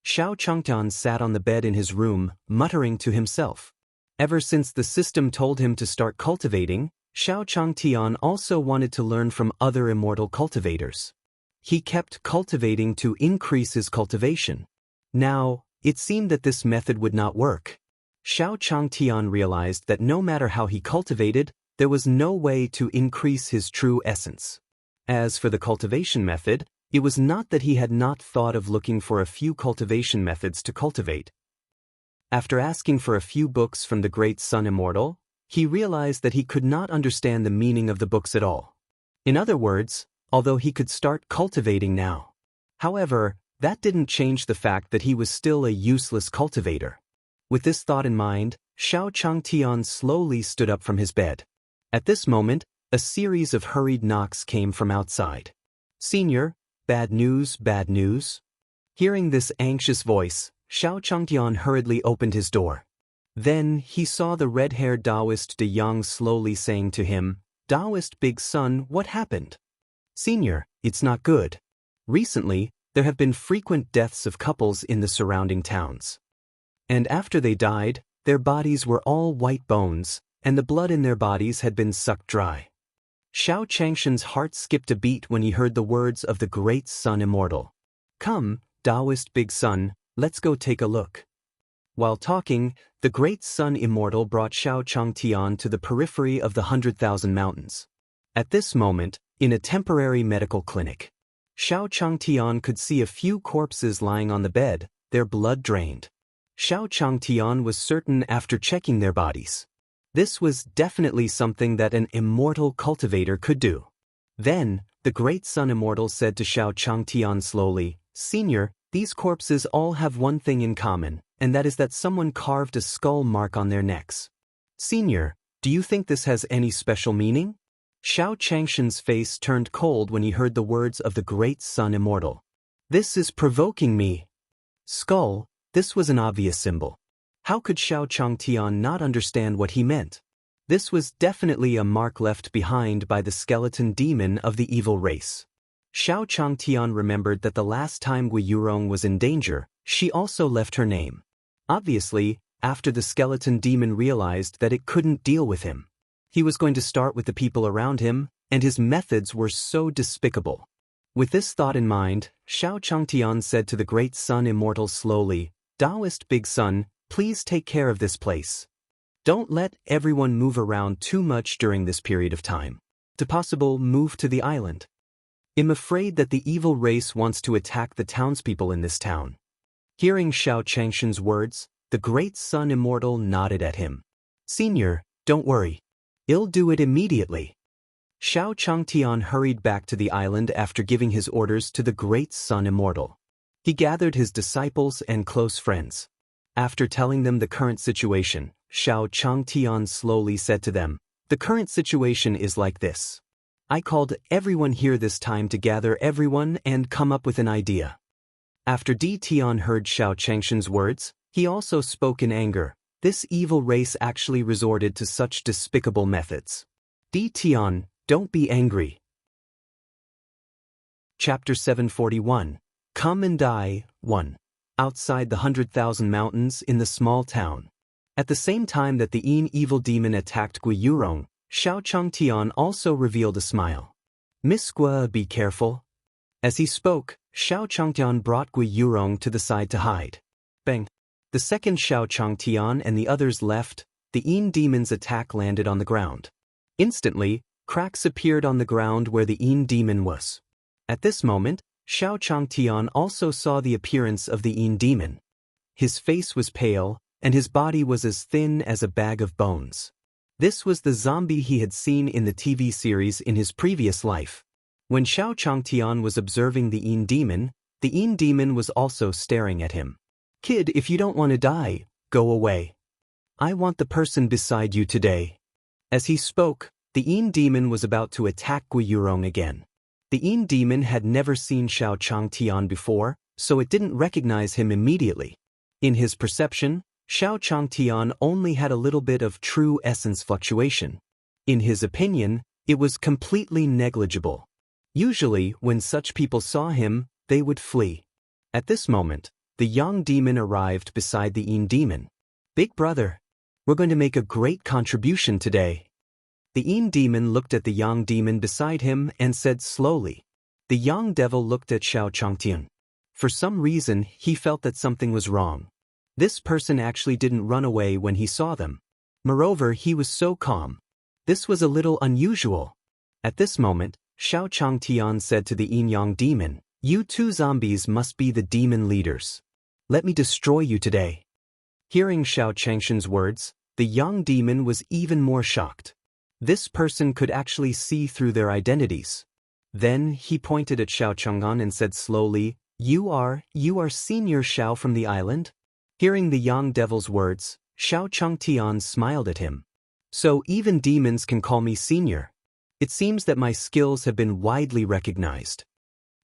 Xiao Changtian sat on the bed in his room, muttering to himself. Ever since the system told him to start cultivating, Xiao Changtian also wanted to learn from other immortal cultivators. He kept cultivating to increase his cultivation. Now, it seemed that this method would not work. Xiao Changtian realized that no matter how he cultivated, there was no way to increase his true essence. As for the cultivation method, it was not that he had not thought of looking for a few cultivation methods to cultivate. After asking for a few books from the great Sun Immortal, he realized that he could not understand the meaning of the books at all. In other words, although he could start cultivating now. However, that didn't change the fact that he was still a useless cultivator. With this thought in mind, Xiao Changtian slowly stood up from his bed. At this moment, a series of hurried knocks came from outside. "Senior, bad news, bad news." Hearing this anxious voice, Xiao Changtian hurriedly opened his door. Then he saw the red-haired Taoist De Yang slowly saying to him, "Taoist Big Son, what happened?" "Senior, it's not good. Recently, there have been frequent deaths of couples in the surrounding towns. And after they died, their bodies were all white bones, and the blood in their bodies had been sucked dry." Xiao Changshan's heart skipped a beat when he heard the words of the great Sun Immortal. "Come, Taoist Big Son, let's go take a look." While talking, the great Sun Immortal brought Xiao Changtian to the periphery of the 100,000 mountains. At this moment, in a temporary medical clinic, Xiao Changtian could see a few corpses lying on the bed, their blood drained. Xiao Changtian was certain after checking their bodies. This was definitely something that an immortal cultivator could do. Then, the great Sun Immortal said to Xiao Changtian slowly, "Senior, these corpses all have one thing in common, and that is that someone carved a skull mark on their necks. Senior, do you think this has any special meaning?" Xiao Changshan's face turned cold when he heard the words of the great Sun Immortal. "This is provoking me." Skull, this was an obvious symbol. How could Xiao Changtian not understand what he meant? This was definitely a mark left behind by the skeleton demon of the evil race. Xiao Changtian remembered that the last time Gui Yurong was in danger, she also left her name. Obviously, after the skeleton demon realized that it couldn't deal with him, he was going to start with the people around him, and his methods were so despicable. With this thought in mind, Xiao Changtian said to the great Sun Immortal slowly, "Taoist Big Sun, please take care of this place. Don't let everyone move around too much during this period of time. To possible move to the island. I'm afraid that the evil race wants to attack the townspeople in this town." Hearing Xiao Changshan's words, the great Sun Immortal nodded at him. "Senior, don't worry. I'll do it immediately." Xiao Changtian hurried back to the island after giving his orders to the great Sun Immortal. He gathered his disciples and close friends. After telling them the current situation, Xiao Changtian slowly said to them, "The current situation is like this. I called everyone here this time to gather everyone and come up with an idea." After Di Tian heard Xiao Changshan's words, he also spoke in anger. This evil race actually resorted to such despicable methods. Di Tian, don't be angry. Chapter 741. Come and Die, 1. Outside the 100,000 mountains in the small town. At the same time that the evil demon attacked Gui Yurong, Xiao Changtian also revealed a smile. "Miss Gui, be careful." As he spoke, Xiao Changtian brought Gui Yurong to the side to hide. Bang! The second Xiao Changtian and the others left, the demon's attack landed on the ground. Instantly, cracks appeared on the ground where the demon was. At this moment, Xiao Changtian also saw the appearance of the demon. His face was pale, and his body was as thin as a bag of bones. This was the zombie he had seen in the TV series in his previous life. When Xiao Changtian was observing the demon was also staring at him. "Kid, if you don't want to die, go away. I want the person beside you today." As he spoke, the demon was about to attack Gui Yurong again. The demon had never seen Xiao Changtian before, so it didn't recognize him immediately. In his perception, Xiao Changtian only had a little bit of true essence fluctuation. In his opinion, it was completely negligible. Usually, when such people saw him, they would flee. At this moment, the young demon arrived beside the demon. "Big brother, we're going to make a great contribution today." The demon looked at the young demon beside him and said slowly. The young devil looked at Xiao Changtian. For some reason, he felt that something was wrong. This person actually didn't run away when he saw them. Moreover, he was so calm. This was a little unusual. At this moment, Xiao Changtian said to the young demon, "You two zombies must be the demon leaders. Let me destroy you today." Hearing Xiao Changshan's words, the young demon was even more shocked. This person could actually see through their identities. Then he pointed at Xiao Chang'an and said slowly, You are Senior Xiao from the island? Hearing the young devil's words, Xiao Changtian smiled at him. So even demons can call me senior. It seems that my skills have been widely recognized.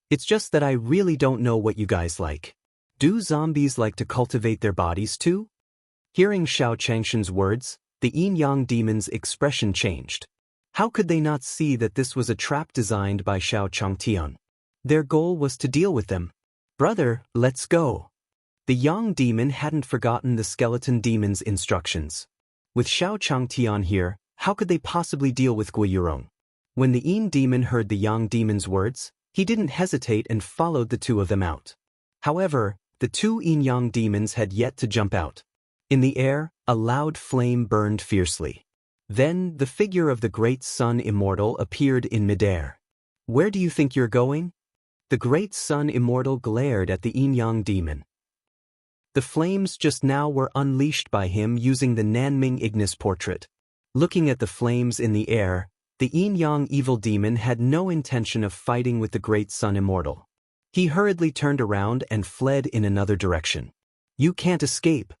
It's just that I really don't know what you guys like. Do zombies like to cultivate their bodies too? Hearing Xiao Changshan's words, the yin-yang demon's expression changed. How could they not see that this was a trap designed by Xiao Changtian? Their goal was to deal with them. Brother, let's go. The yang demon hadn't forgotten the skeleton demon's instructions. With Xiao Changtian here, how could they possibly deal with Guiyurong? When the yin demon heard the yang demon's words, he didn't hesitate and followed the two of them out. However, the two yin-yang demons had yet to jump out. In the air, a loud flame burned fiercely. Then, the figure of the great sun immortal appeared in midair. Where do you think you're going? The great sun immortal glared at the yin-yang demon. The flames just now were unleashed by him using the Nanming Ignis portrait. Looking at the flames in the air, the yin-yang evil demon had no intention of fighting with the great sun immortal. He hurriedly turned around and fled in another direction. You can't escape.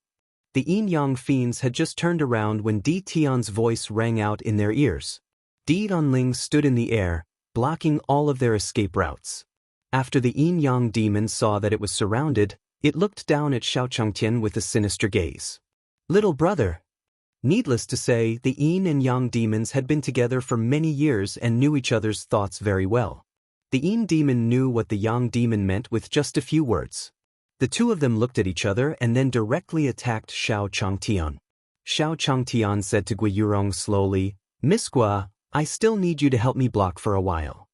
The yin-yang fiends had just turned around when Di Tian's voice rang out in their ears. Di Donling stood in the air, blocking all of their escape routes. After the yin-yang demon saw that it was surrounded, it looked down at Xiao Changtian with a sinister gaze. Little brother. Needless to say, the yin and yang demons had been together for many years and knew each other's thoughts very well. The yin demon knew what the yang demon meant with just a few words. The two of them looked at each other and then directly attacked Xiao Changtian. Xiao Changtian said to Guiyurong slowly, Miss Gua, I still need you to help me block for a while.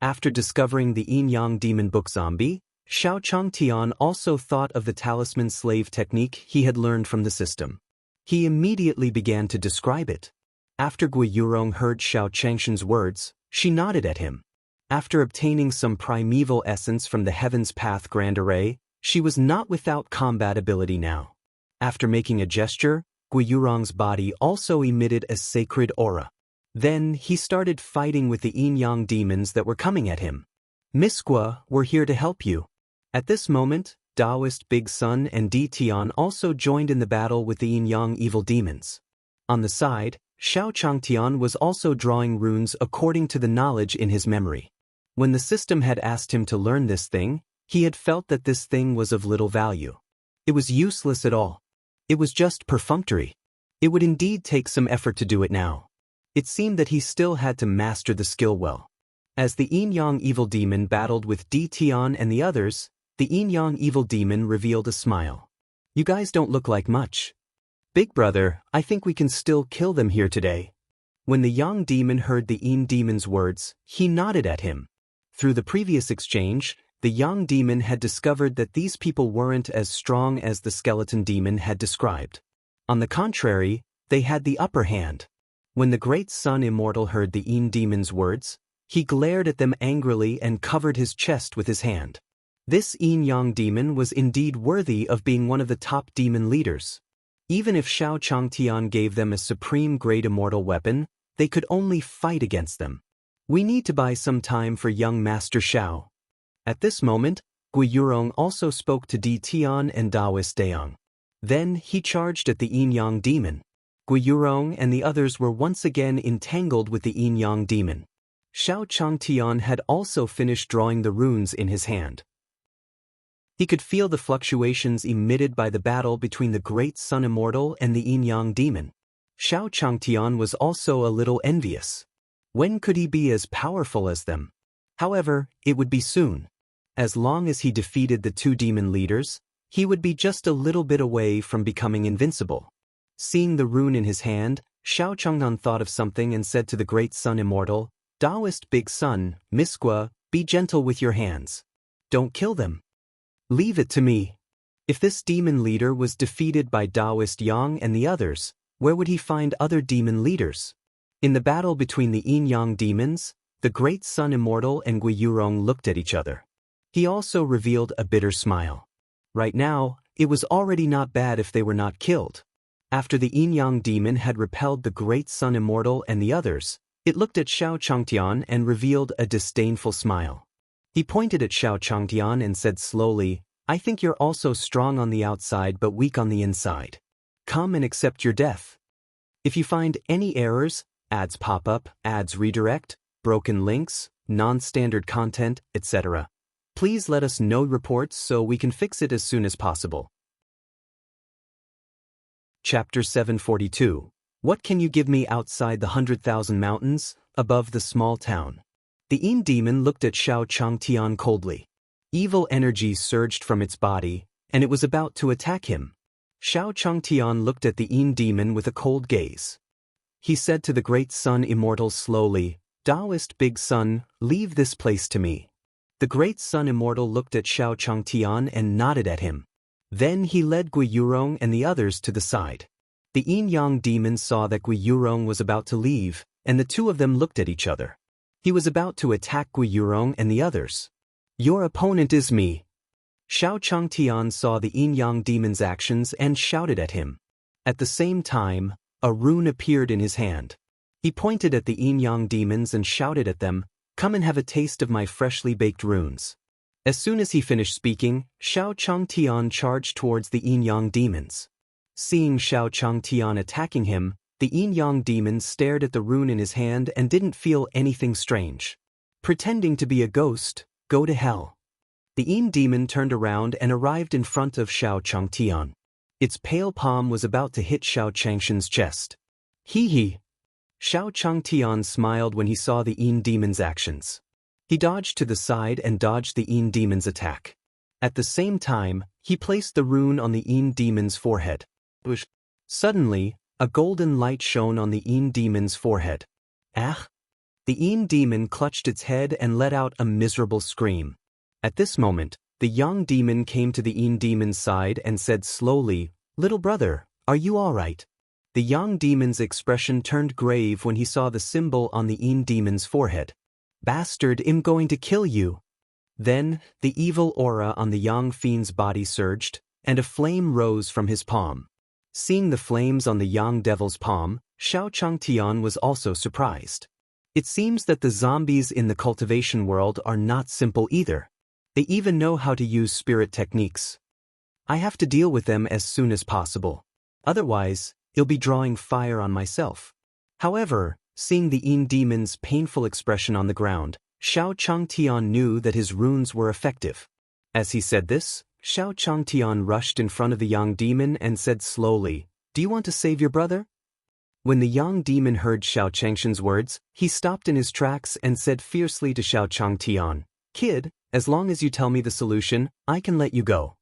After discovering the yin-yang demon book zombie, Xiao Changtian also thought of the talisman slave technique he had learned from the system. He immediately began to describe it. After Guiyurong heard Xiao Changshan's words, she nodded at him. After obtaining some primeval essence from the Heaven's Path Grand Array, she was not without combat ability now. After making a gesture, Guiyurong's body also emitted a sacred aura. Then he started fighting with the yin-yang demons that were coming at him. Miss Gua, we're here to help you. At this moment, Taoist Big Sun and Di Tian also joined in the battle with the yin-yang evil demons. On the side, Xiao Changtian was also drawing runes according to the knowledge in his memory. When the system had asked him to learn this thing, he had felt that this thing was of little value. It was useless at all. It was just perfunctory. It would indeed take some effort to do it now. It seemed that he still had to master the skill well. As the yin-yang evil demon battled with Di Tian and the others, the yin-yang evil demon revealed a smile. You guys don't look like much. Big brother, I think we can still kill them here today. When the yang demon heard the yin demon's words, he nodded at him. Through the previous exchange, the yang demon had discovered that these people weren't as strong as the skeleton demon had described. On the contrary, they had the upper hand. When the great sun immortal heard the yin demon's words, he glared at them angrily and covered his chest with his hand. This yin-yang demon was indeed worthy of being one of the top demon leaders. Even if Xiao Changtian gave them a supreme grade immortal weapon, they could only fight against them. We need to buy some time for young Master Xiao. At this moment, Guiyurong also spoke to Di Tian and Taoist Deong. Then he charged at the yin-yang demon. Guiyurong and the others were once again entangled with the yin-yang demon. Xiao Changtian had also finished drawing the runes in his hand. He could feel the fluctuations emitted by the battle between the great sun immortal and the yin-yang demon. Xiao Changtian was also a little envious. When could he be as powerful as them? However, it would be soon. As long as he defeated the two demon leaders, he would be just a little bit away from becoming invincible. Seeing the rune in his hand, Xiao Changnan thought of something and said to the great sun immortal, Taoist Big Sun, Miss Gua, be gentle with your hands. Don't kill them. Leave it to me. If this demon leader was defeated by Taoist Yang and the others, where would he find other demon leaders? In the battle between the yin-yang demons, the great sun immortal and Guiyurong looked at each other. He also revealed a bitter smile. Right now, It was already not bad if they were not killed. After the yin-yang demon had repelled the great sun immortal and the others, it looked at Xiao Changtian and revealed a disdainful smile. He pointed at Xiao Changtian and said slowly, I think you're also strong on the outside but weak on the inside. Come and accept your death. If you find any errors, ads pop up, ads redirect, broken links, non-standard content, etc., please let us know reports so we can fix it as soon as possible. Chapter 742. What can you give me outside the 100,000 mountains, above the small town? The Yin demon looked at Xiao Changtian coldly. Evil energy surged from its body, and it was about to attack him. Xiao Changtian looked at the Yin demon with a cold gaze. He said to the great sun immortal slowly, Taoist big sun, leave this place to me. The great sun immortal looked at Xiao Changtian and nodded at him. Then he led Gui Yurong and the others to the side. The yin-yang demon saw that Gui Yurong was about to leave, and the two of them looked at each other. He was about to attack Gui Yurong and the others. Your opponent is me. Xiao Changtian saw the yin-yang demon's actions and shouted at him. At the same time, a rune appeared in his hand. He pointed at the yin-yang demons and shouted at them, Come and have a taste of my freshly baked runes. As soon as he finished speaking, Xiao Changtian charged towards the yin-yang demons. Seeing Xiao Changtian attacking him, the yin-yang demon stared at the rune in his hand and didn't feel anything strange. Pretending to be a ghost, go to hell. The yin demon turned around and arrived in front of Xiao Changtian. Its pale palm was about to hit Xiao Changshan's chest. Hee. Xiao Changtian smiled when he saw the yin demon's actions. He dodged to the side and dodged the yin demon's attack. At the same time, he placed the rune on the yin demon's forehead. Suddenly, a golden light shone on the yin demon's forehead. Ah! The yin demon clutched its head and let out a miserable scream. At this moment, the yang demon came to the yin demon's side and said slowly, Little brother, are you all right? The yang demon's expression turned grave when he saw the symbol on the yin demon's forehead. Bastard, I'm going to kill you. Then, the evil aura on the yang fiend's body surged, and a flame rose from his palm. Seeing the flames on the yang devil's palm, Xiao Changtian was also surprised. It seems that the zombies in the cultivation world are not simple either. They even know how to use spirit techniques. I have to deal with them as soon as possible. Otherwise, I'll be drawing fire on myself. However, seeing the yin demon's painful expression on the ground, Xiao Changtian knew that his runes were effective. As he said this, Xiao Changtian rushed in front of the yang demon and said slowly, Do you want to save your brother? When the yang demon heard Xiao Changshan's words, he stopped in his tracks and said fiercely to Xiao Changtian, Kid, as long as you tell me the solution, I can let you go.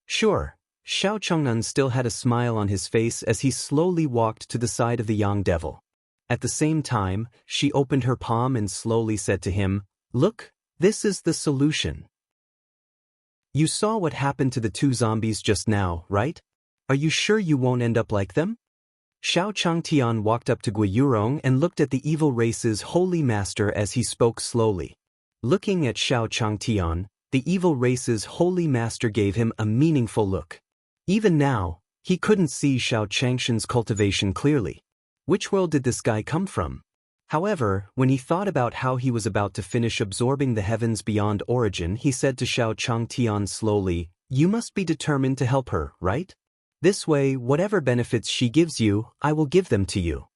Sure. Xiao Changnan still had a smile on his face as he slowly walked to the side of the yang devil. At the same time, she opened her palm and slowly said to him, Look, this is the solution. You saw what happened to the two zombies just now, right? Are you sure you won't end up like them? Xiao Changtian walked up to Gui Yurong and looked at the evil race's holy master as he spoke slowly. Looking at Xiao Changtian, the evil race's holy master gave him a meaningful look. Even now, he couldn't see Xiao Changshan's cultivation clearly. Which world did this guy come from? However, when he thought about how he was about to finish absorbing the heavens beyond origin, he said to Xiao Changtian slowly, You must be determined to help her, right? This way, whatever benefits she gives you, I will give them to you.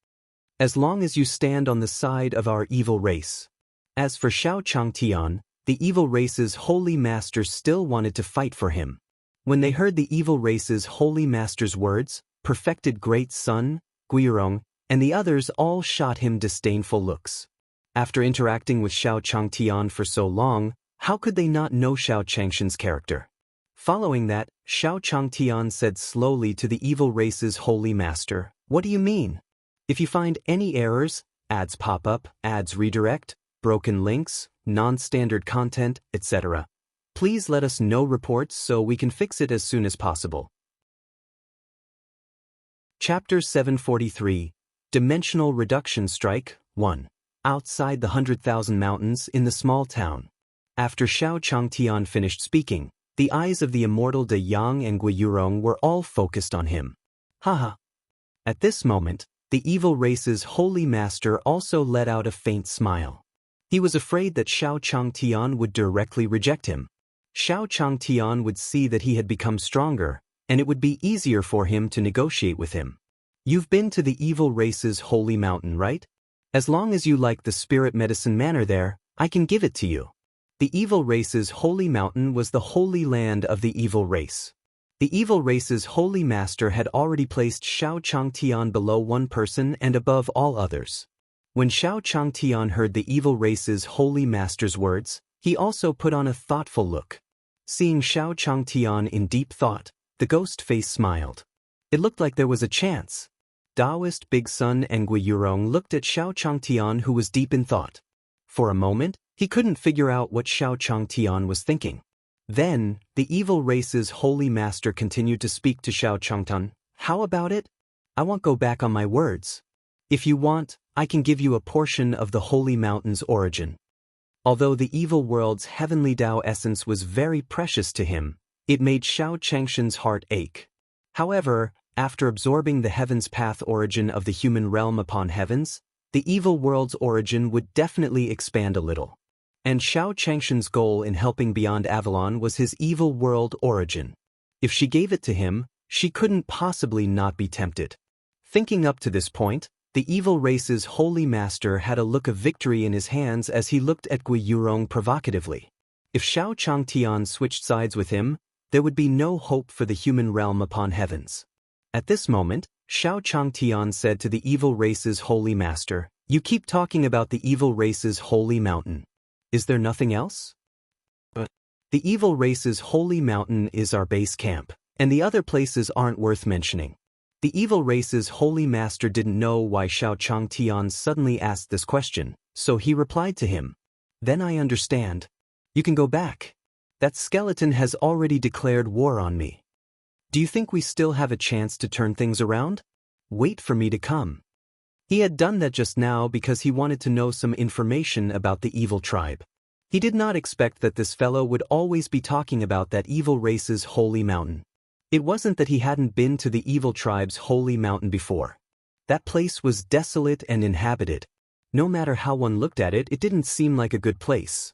As long as you stand on the side of our evil race. As for Xiao Changtian, the evil race's holy master still wanted to fight for him. When they heard the evil race's holy master's words, perfected great sun, Guirong, and the others all shot him disdainful looks. After interacting with Xiao Changtian for so long, how could they not know Xiao Changshan's character? Following that, Xiao Changtian said slowly to the evil race's holy master, What do you mean? If you find any errors, ads pop up, ads redirect, broken links, non-standard content, etc., please let us know reports so we can fix it as soon as possible. Chapter 743. Dimensional Reduction Strike 1. Outside the 100,000 mountains in the small town. After Xiao Changtian finished speaking, The eyes of the immortal De Yang and Gui Yurong were all focused on him. Haha. At this moment, the evil race's holy master also let out a faint smile. He was afraid that Xiao Changtian would directly reject him. Xiao Changtian would see that he had become stronger, and it would be easier for him to negotiate with him. You've been to the evil race's holy mountain, right? As long as you like the spirit medicine manor there, I can give it to you. The evil race's holy mountain was the holy land of the evil race. The evil race's holy master had already placed Xiao Changtian below one person and above all others. When Xiao Changtian heard the evil race's holy master's words, he also put on a thoughtful look. Seeing Xiao Changtian in deep thought, the ghost face smiled. It looked like there was a chance. Taoist Big Sun and Gui Yurong looked at Xiao Changtian, who was deep in thought. For a moment, he couldn't figure out what Xiao Changtian was thinking. Then, the evil race's holy master continued to speak to Xiao Changtian. How about it? I won't go back on my words. If you want, I can give you a portion of the holy mountain's origin. Although the evil world's heavenly Tao essence was very precious to him, it made Xiao Changshan's heart ache. However, after absorbing the heaven's path origin of the human realm upon heavens, the evil world's origin would definitely expand a little. And Xiao Changshan's goal in helping beyond Avalon was his evil world origin. If she gave it to him, she couldn't possibly not be tempted. Thinking up to this point, the evil race's holy master had a look of victory in his hands as he looked at Gui Yurong provocatively. If Xiao Changtian switched sides with him, there would be no hope for the human realm upon heavens. At this moment, Xiao Changtian said to the evil race's holy master, "You keep talking about the evil race's holy mountain. Is there nothing else?" "But the evil race's holy mountain is our base camp, and the other places aren't worth mentioning." The evil race's holy master didn't know why Xiao Changtian suddenly asked this question, so he replied to him, "Then I understand. You can go back. That skeleton has already declared war on me. Do you think we still have a chance to turn things around? Wait for me to come." He had done that just now because he wanted to know some information about the evil tribe. He did not expect that this fellow would always be talking about that evil race's holy mountain. It wasn't that he hadn't been to the evil tribe's holy mountain before. That place was desolate and inhabited. No matter how one looked at it, it didn't seem like a good place.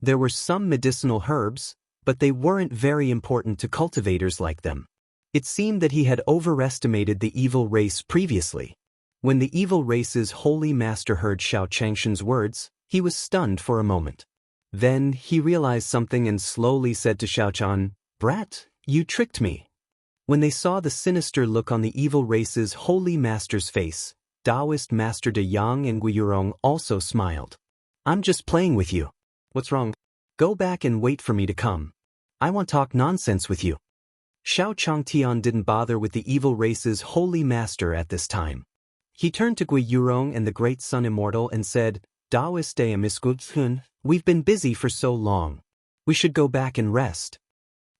There were some medicinal herbs, but they weren't very important to cultivators like them. It seemed that he had overestimated the evil race previously. When the evil race's holy master heard Xiao Changshan's words, he was stunned for a moment. Then he realized something and slowly said to Xiao Chan, "Brat, you tricked me." When they saw the sinister look on the evil race's holy master's face, Taoist Master De Yang and Gui Yurong also smiled. "I'm just playing with you. What's wrong? Go back and wait for me to come. I won't talk nonsense with you." Xiao Changtian didn't bother with the evil race's holy master at this time. He turned to Gui Yurong and the Great Sun Immortal and said, "Taoist De Amisgutsun, we've been busy for so long. We should go back and rest."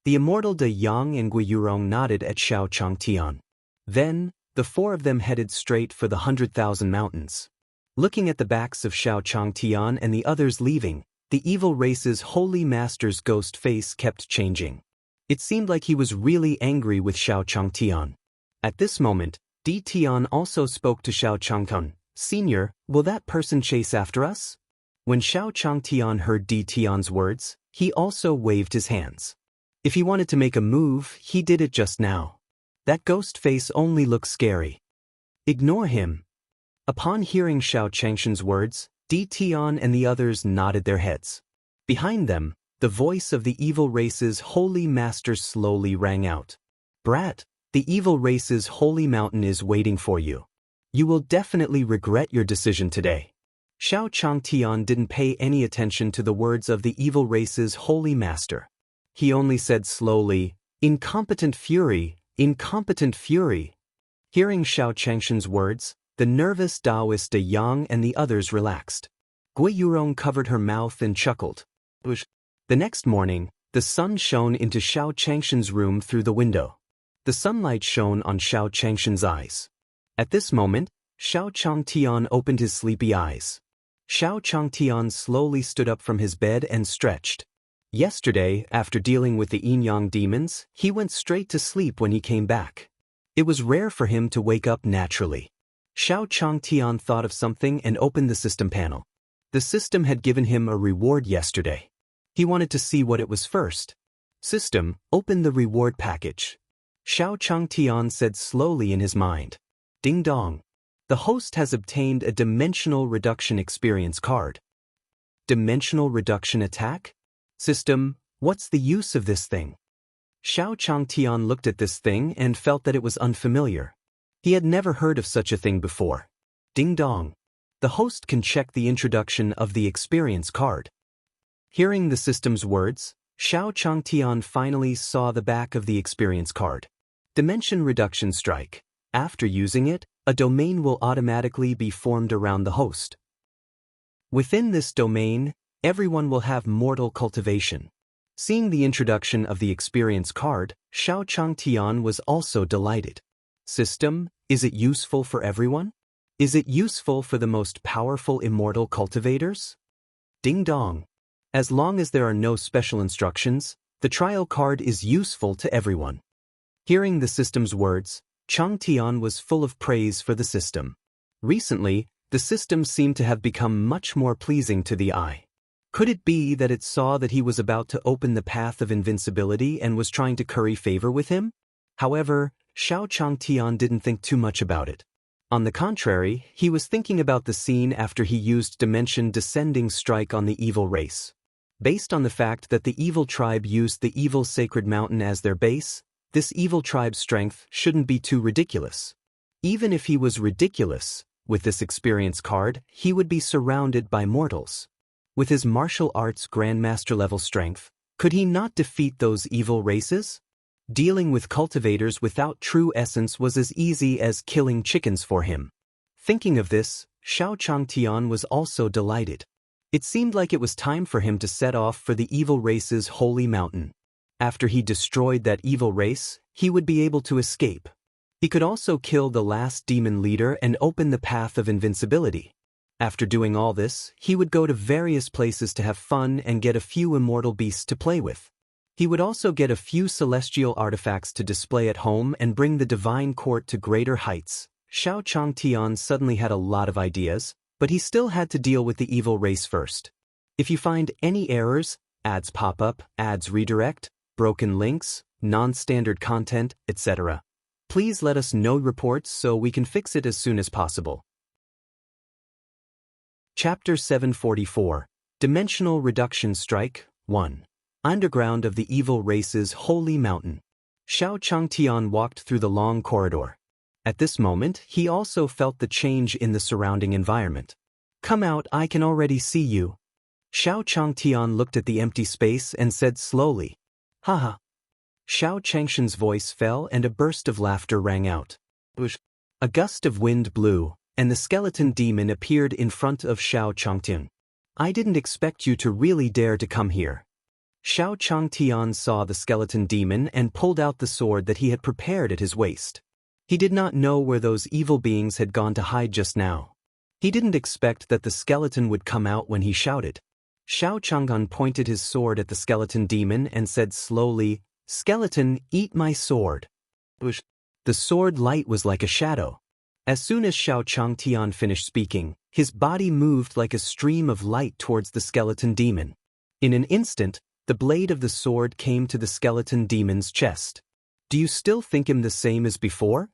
The immortal De Yang and Gui Yurong nodded at Xiao Changtian. Then, the four of them headed straight for the 100,000 mountains. Looking at the backs of Xiao Changtian and the others leaving, the evil race's holy master's ghost face kept changing. It seemed like he was really angry with Xiao Changtian. At this moment, Di Tian also spoke to Xiao Changtian, "Senior, will that person chase after us?" When Xiao Changtian heard Di Tian's words, he also waved his hands. If he wanted to make a move, he did it just now. That ghost face only looked scary. "Ignore him." Upon hearing Xiao Changshan's words, Di Tian and the others nodded their heads. Behind them, the voice of the evil race's holy master slowly rang out. "Brat, the evil race's holy mountain is waiting for you. You will definitely regret your decision today." Xiao Changtian didn't pay any attention to the words of the evil race's holy master. He only said slowly, "Incompetent fury, incompetent fury." Hearing Xiao Changshan's words, the nervous Taoist De Yang and the others relaxed. Gui Yurong covered her mouth and chuckled. The next morning, the sun shone into Xiao Changshan's room through the window. The sunlight shone on Xiao Changshan's eyes. At this moment, Xiao Changtian opened his sleepy eyes. Xiao Changtian slowly stood up from his bed and stretched. Yesterday, after dealing with the yin-yang demons, he went straight to sleep when he came back. It was rare for him to wake up naturally. Xiao Changtian thought of something and opened the system panel. The system had given him a reward yesterday. He wanted to see what it was first. System, open the reward package. Xiao Changtian said slowly in his mind. Ding dong. The host has obtained a dimensional reduction experience card. Dimensional reduction attack? System, what's the use of this thing? Xiao Changtian looked at this thing and felt that it was unfamiliar. He had never heard of such a thing before. Ding dong. The host can check the introduction of the experience card. Hearing the system's words, Xiao Changtian finally saw the back of the experience card. Dimension Reduction Strike. After using it, a domain will automatically be formed around the host. Within this domain, everyone will have mortal cultivation. Seeing the introduction of the experience card, Xiao Changtian was also delighted. System, is it useful for everyone? Is it useful for the most powerful immortal cultivators? Ding dong. As long as there are no special instructions, the trial card is useful to everyone. Hearing the system's words, Changtian was full of praise for the system. Recently, the system seemed to have become much more pleasing to the eye. Could it be that it saw that he was about to open the path of invincibility and was trying to curry favor with him? However, Xiao Changtian didn't think too much about it. On the contrary, he was thinking about the scene after he used Dimension Descending Strike on the evil race. Based on the fact that the evil tribe used the evil sacred mountain as their base, this evil tribe's strength shouldn't be too ridiculous. Even if he was ridiculous, with this experience card, he would be surrounded by mortals. With his martial arts grandmaster level strength, could he not defeat those evil races? Dealing with cultivators without true essence was as easy as killing chickens for him. Thinking of this, Xiao Changtian was also delighted. It seemed like it was time for him to set off for the evil race's holy mountain. After he destroyed that evil race, he would be able to escape. He could also kill the last demon leader and open the path of invincibility. After doing all this, he would go to various places to have fun and get a few immortal beasts to play with. He would also get a few celestial artifacts to display at home and bring the divine court to greater heights. Xiao Changtian suddenly had a lot of ideas, but he still had to deal with the evil race first. If you find any errors, ads pop up, ads redirect, broken links, non-standard content, etc., please let us know reports so we can fix it as soon as possible. Chapter 744, Dimensional Reduction Strike, 1. Underground of the evil race's holy mountain. Xiao Changtian walked through the long corridor. At this moment, he also felt the change in the surrounding environment. Come out, I can already see you. Xiao Changtian looked at the empty space and said slowly, Haha. Xiao Changshan's voice fell and a burst of laughter rang out. A gust of wind blew, and the skeleton demon appeared in front of Xiao Changtian. I didn't expect you to really dare to come here. Xiao Changtian saw the skeleton demon and pulled out the sword that he had prepared at his waist. He did not know where those evil beings had gone to hide just now. He didn't expect that the skeleton would come out when he shouted. Xiao Chang'an pointed his sword at the skeleton demon and said slowly, Skeleton, eat my sword. The sword light was like a shadow. As soon as Xiao Changtian finished speaking, his body moved like a stream of light towards the skeleton demon. In an instant, the blade of the sword came to the skeleton demon's chest. Do you still think him the same as before?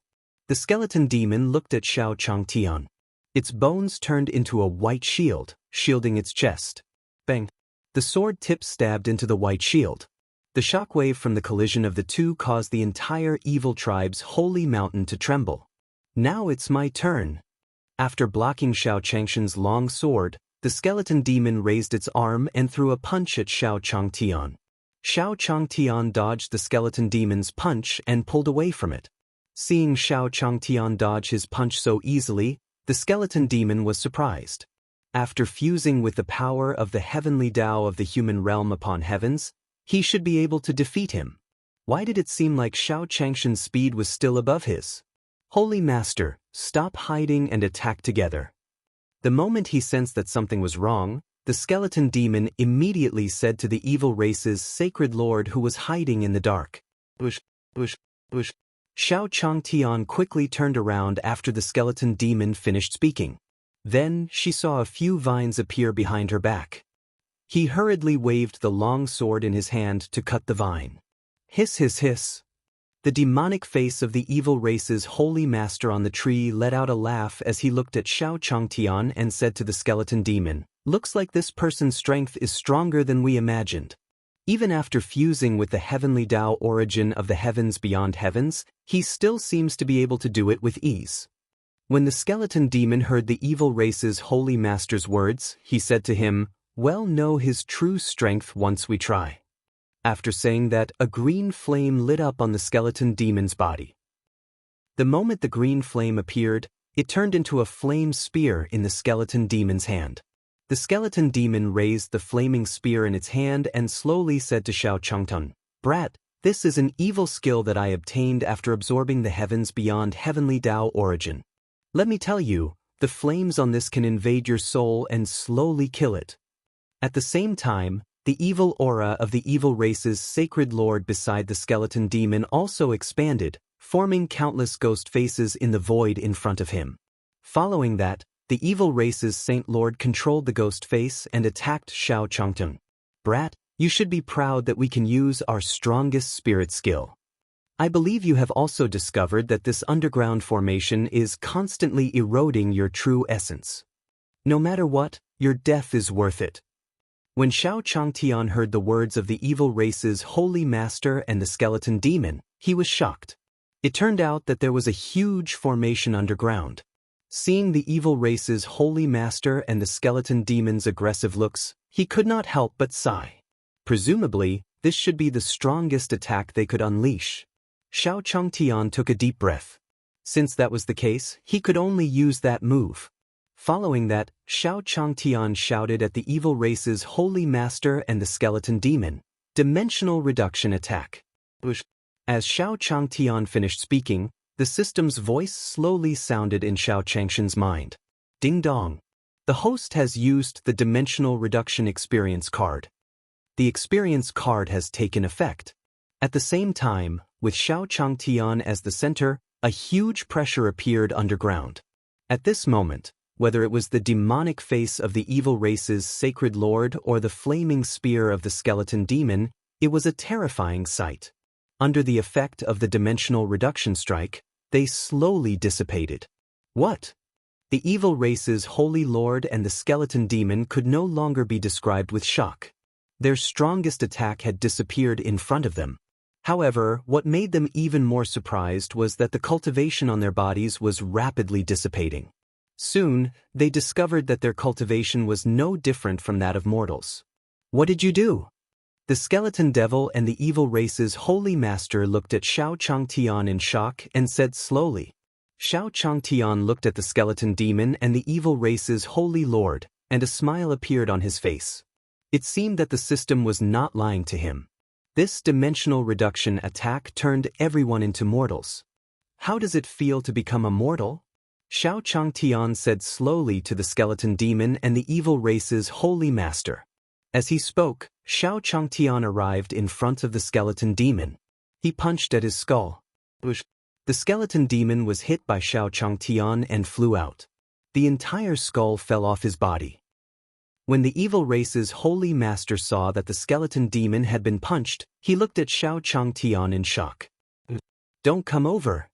The skeleton demon looked at Xiao Changtian. Its bones turned into a white shield, shielding its chest. Bang! The sword tip stabbed into the white shield. The shockwave from the collision of the two caused the entire evil tribe's holy mountain to tremble. Now it's my turn. After blocking Xiao Changshan's long sword, the skeleton demon raised its arm and threw a punch at Xiao Changtian. Xiao Changtian dodged the skeleton demon's punch and pulled away from it. Seeing Xiao Changtian dodge his punch so easily, the skeleton demon was surprised. After fusing with the power of the heavenly Tao of the human realm upon heavens, he should be able to defeat him. Why did it seem like Xiao Changshan's speed was still above his? Holy Master, stop hiding and attack together. The moment he sensed that something was wrong, the skeleton demon immediately said to the evil race's sacred lord who was hiding in the dark. Bush, bush, bush. Xiao Changtian quickly turned around after the skeleton demon finished speaking. Then she saw a few vines appear behind her back. He hurriedly waved the long sword in his hand to cut the vine. Hiss hiss hiss. The demonic face of the evil race's holy master on the tree let out a laugh as he looked at Xiao Changtian and said to the skeleton demon, "Looks like this person's strength is stronger than we imagined." Even after fusing with the heavenly Tao origin of the heavens beyond heavens, he still seems to be able to do it with ease. When the skeleton demon heard the evil race's holy master's words, he said to him, "We'll know his true strength once we try." After saying that, a green flame lit up on the skeleton demon's body. The moment the green flame appeared, it turned into a flame spear in the skeleton demon's hand. The skeleton demon raised the flaming spear in its hand and slowly said to Xiao Changtian, "Brat, this is an evil skill that I obtained after absorbing the heavens beyond heavenly Tao origin. Let me tell you, the flames on this can invade your soul and slowly kill it." At the same time, the evil aura of the evil race's sacred lord beside the skeleton demon also expanded, forming countless ghost faces in the void in front of him. Following that, the evil race's saint lord controlled the ghost face and attacked Xiao Changtian. "Brat, you should be proud that we can use our strongest spirit skill. I believe you have also discovered that this underground formation is constantly eroding your true essence. No matter what, your death is worth it." When Xiao Changtian heard the words of the evil race's holy master and the skeleton demon, he was shocked. It turned out that there was a huge formation underground. Seeing the evil race's holy master and the skeleton demon's aggressive looks, he could not help but sigh. Presumably, this should be the strongest attack they could unleash. Xiao Changtian took a deep breath. Since that was the case, he could only use that move. Following that, Xiao Changtian shouted at the evil race's holy master and the skeleton demon, "Dimensional reduction attack." As Xiao Changtian finished speaking, the system's voice slowly sounded in Xiao Changtian's mind. Ding dong. The host has used the dimensional reduction experience card. The experience card has taken effect. At the same time, with Xiao Changtian as the center, a huge pressure appeared underground. At this moment, whether it was the demonic face of the evil race's sacred lord or the flaming spear of the skeleton demon, it was a terrifying sight. Under the effect of the dimensional reduction strike, they slowly dissipated. What? The evil race's holy lord and the skeleton demon could no longer be described with shock. Their strongest attack had disappeared in front of them. However, what made them even more surprised was that the cultivation on their bodies was rapidly dissipating. Soon, they discovered that their cultivation was no different from that of mortals. "What did you do?" The skeleton devil and the evil race's holy master looked at Xiao Changtian in shock and said slowly. Xiao Changtian looked at the skeleton demon and the evil race's holy lord, and a smile appeared on his face. It seemed that the system was not lying to him. This dimensional reduction attack turned everyone into mortals. "How does it feel to become a mortal?" Xiao Changtian said slowly to the skeleton demon and the evil race's holy master. As he spoke, Xiao Changtian arrived in front of the skeleton demon. He punched at his skull. The skeleton demon was hit by Xiao Changtian and flew out. The entire skull fell off his body. When the evil race's holy master saw that the skeleton demon had been punched, he looked at Xiao Changtian in shock. "Don't come over."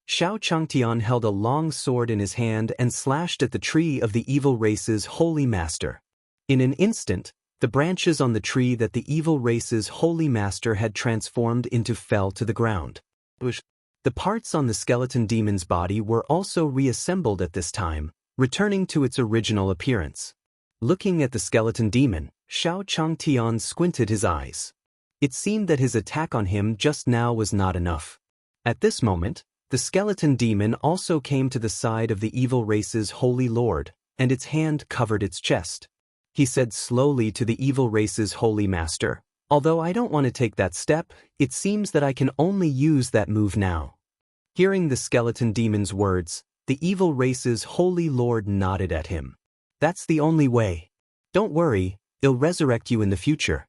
Xiao Changtian held a long sword in his hand and slashed at the tree of the evil race's holy master. In an instant, the branches on the tree that the evil race's holy master had transformed into fell to the ground. The parts on the skeleton demon's body were also reassembled at this time, returning to its original appearance. Looking at the skeleton demon, Xiao Changtian squinted his eyes. It seemed that his attack on him just now was not enough. At this moment, the skeleton demon also came to the side of the evil race's holy lord, and its hand covered its chest. He said slowly to the evil race's holy master, "Although I don't want to take that step, it seems that I can only use that move now." Hearing the skeleton demon's words, the evil race's holy lord nodded at him. "That's the only way. Don't worry, I'll resurrect you in the future.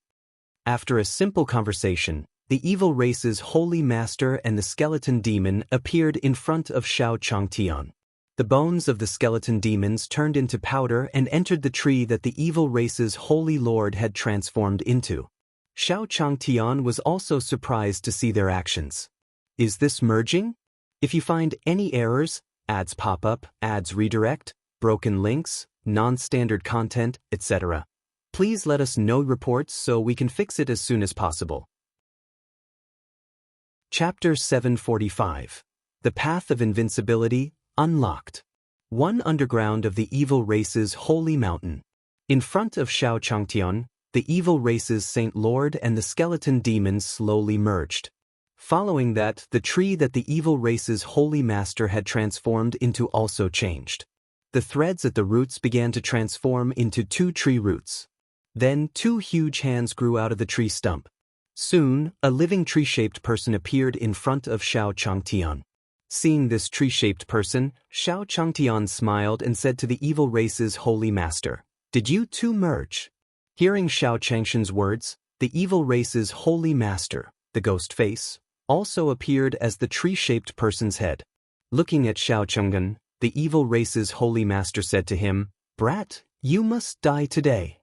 After a simple conversation, the evil race's holy master and the skeleton demon appeared in front of Xiao Changtian. The bones of the skeleton demons turned into powder and entered the tree that the evil race's holy lord had transformed into. Xiao Changtian was also surprised to see their actions. Is this merging? If you find any errors, ads pop up, ads redirect, broken links, non-standard content, etc., please let us know reports so we can fix it as soon as possible. Chapter 745. The Path of Invincibility, Unlocked. One underground of the evil race's holy mountain. In front of Xiao Changtian, the evil race's Saint Lord and the skeleton demons slowly merged. Following that, the tree that the evil race's holy master had transformed into also changed. The threads at the roots began to transform into 2 tree roots. Then 2 huge hands grew out of the tree stump. Soon, a living tree-shaped person appeared in front of Xiao Changtian. Seeing this tree-shaped person, Xiao Changtian smiled and said to the evil race's holy master, "Did you two merge?" Hearing Xiao Changshan's words, the evil race's holy master, the ghost face, also appeared as the tree-shaped person's head. Looking at Xiao Chang'an, the evil race's holy master said to him, "Brat, you must die today."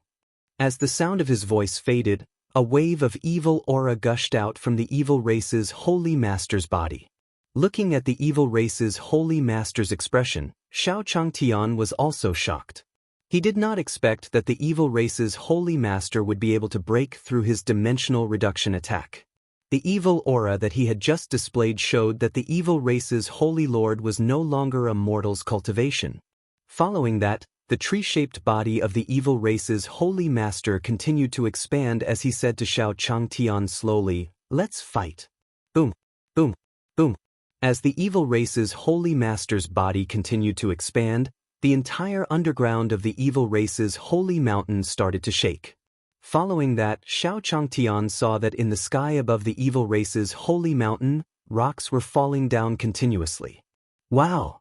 As the sound of his voice faded, a wave of evil aura gushed out from the evil race's holy master's body. Looking at the evil race's holy master's expression, Xiao Changtian was also shocked. He did not expect that the evil race's holy master would be able to break through his dimensional reduction attack. The evil aura that he had just displayed showed that the evil race's holy lord was no longer a mortal's cultivation. Following that, the tree-shaped body of the evil race's holy master continued to expand as he said to Xiao Changtian slowly, "Let's fight." Boom, boom, boom. As the evil race's holy master's body continued to expand, the entire underground of the evil race's holy mountain started to shake. Following that, Xiao Changtian saw that in the sky above the evil race's holy mountain, rocks were falling down continuously. "Wow!"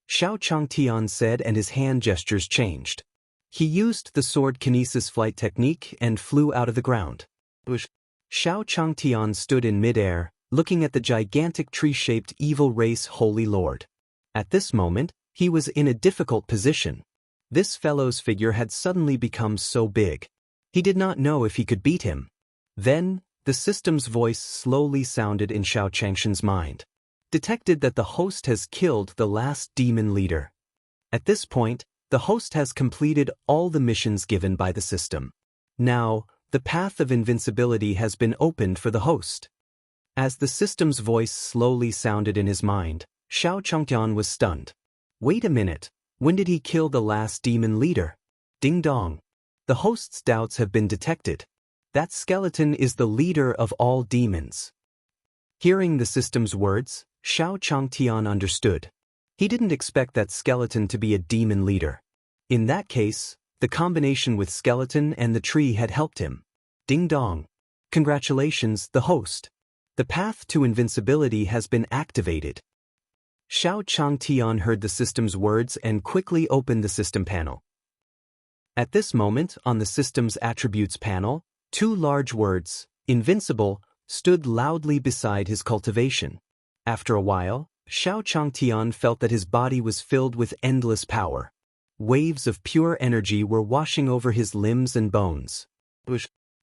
Xiao Changtian said, and his hand gestures changed. He used the sword kinesis flight technique and flew out of the ground. Xiao Changtian stood in midair, looking at the gigantic tree-shaped evil race holy lord. At this moment, he was in a difficult position. This fellow's figure had suddenly become so big. He did not know if he could beat him. Then, the system's voice slowly sounded in Xiao Changshan's mind. Detected that the host has killed the last demon leader. At this point, the host has completed all the missions given by the system. Now, the path of invincibility has been opened for the host. As the system's voice slowly sounded in his mind, Xiao Changtian was stunned. Wait a minute, when did he kill the last demon leader? Ding dong. The host's doubts have been detected. That skeleton is the leader of all demons. Hearing the system's words, Xiao Changtian understood. He didn't expect that skeleton to be a demon leader. In that case, the combination with skeleton and the tree had helped him. Ding dong. Congratulations, the host. The path to invincibility has been activated. Xiao Changtian heard the system's words and quickly opened the system panel. At this moment, on the system's attributes panel, 2 large words, invincible, stood loudly beside his cultivation. After a while, Xiao Changtian felt that his body was filled with endless power. Waves of pure energy were washing over his limbs and bones.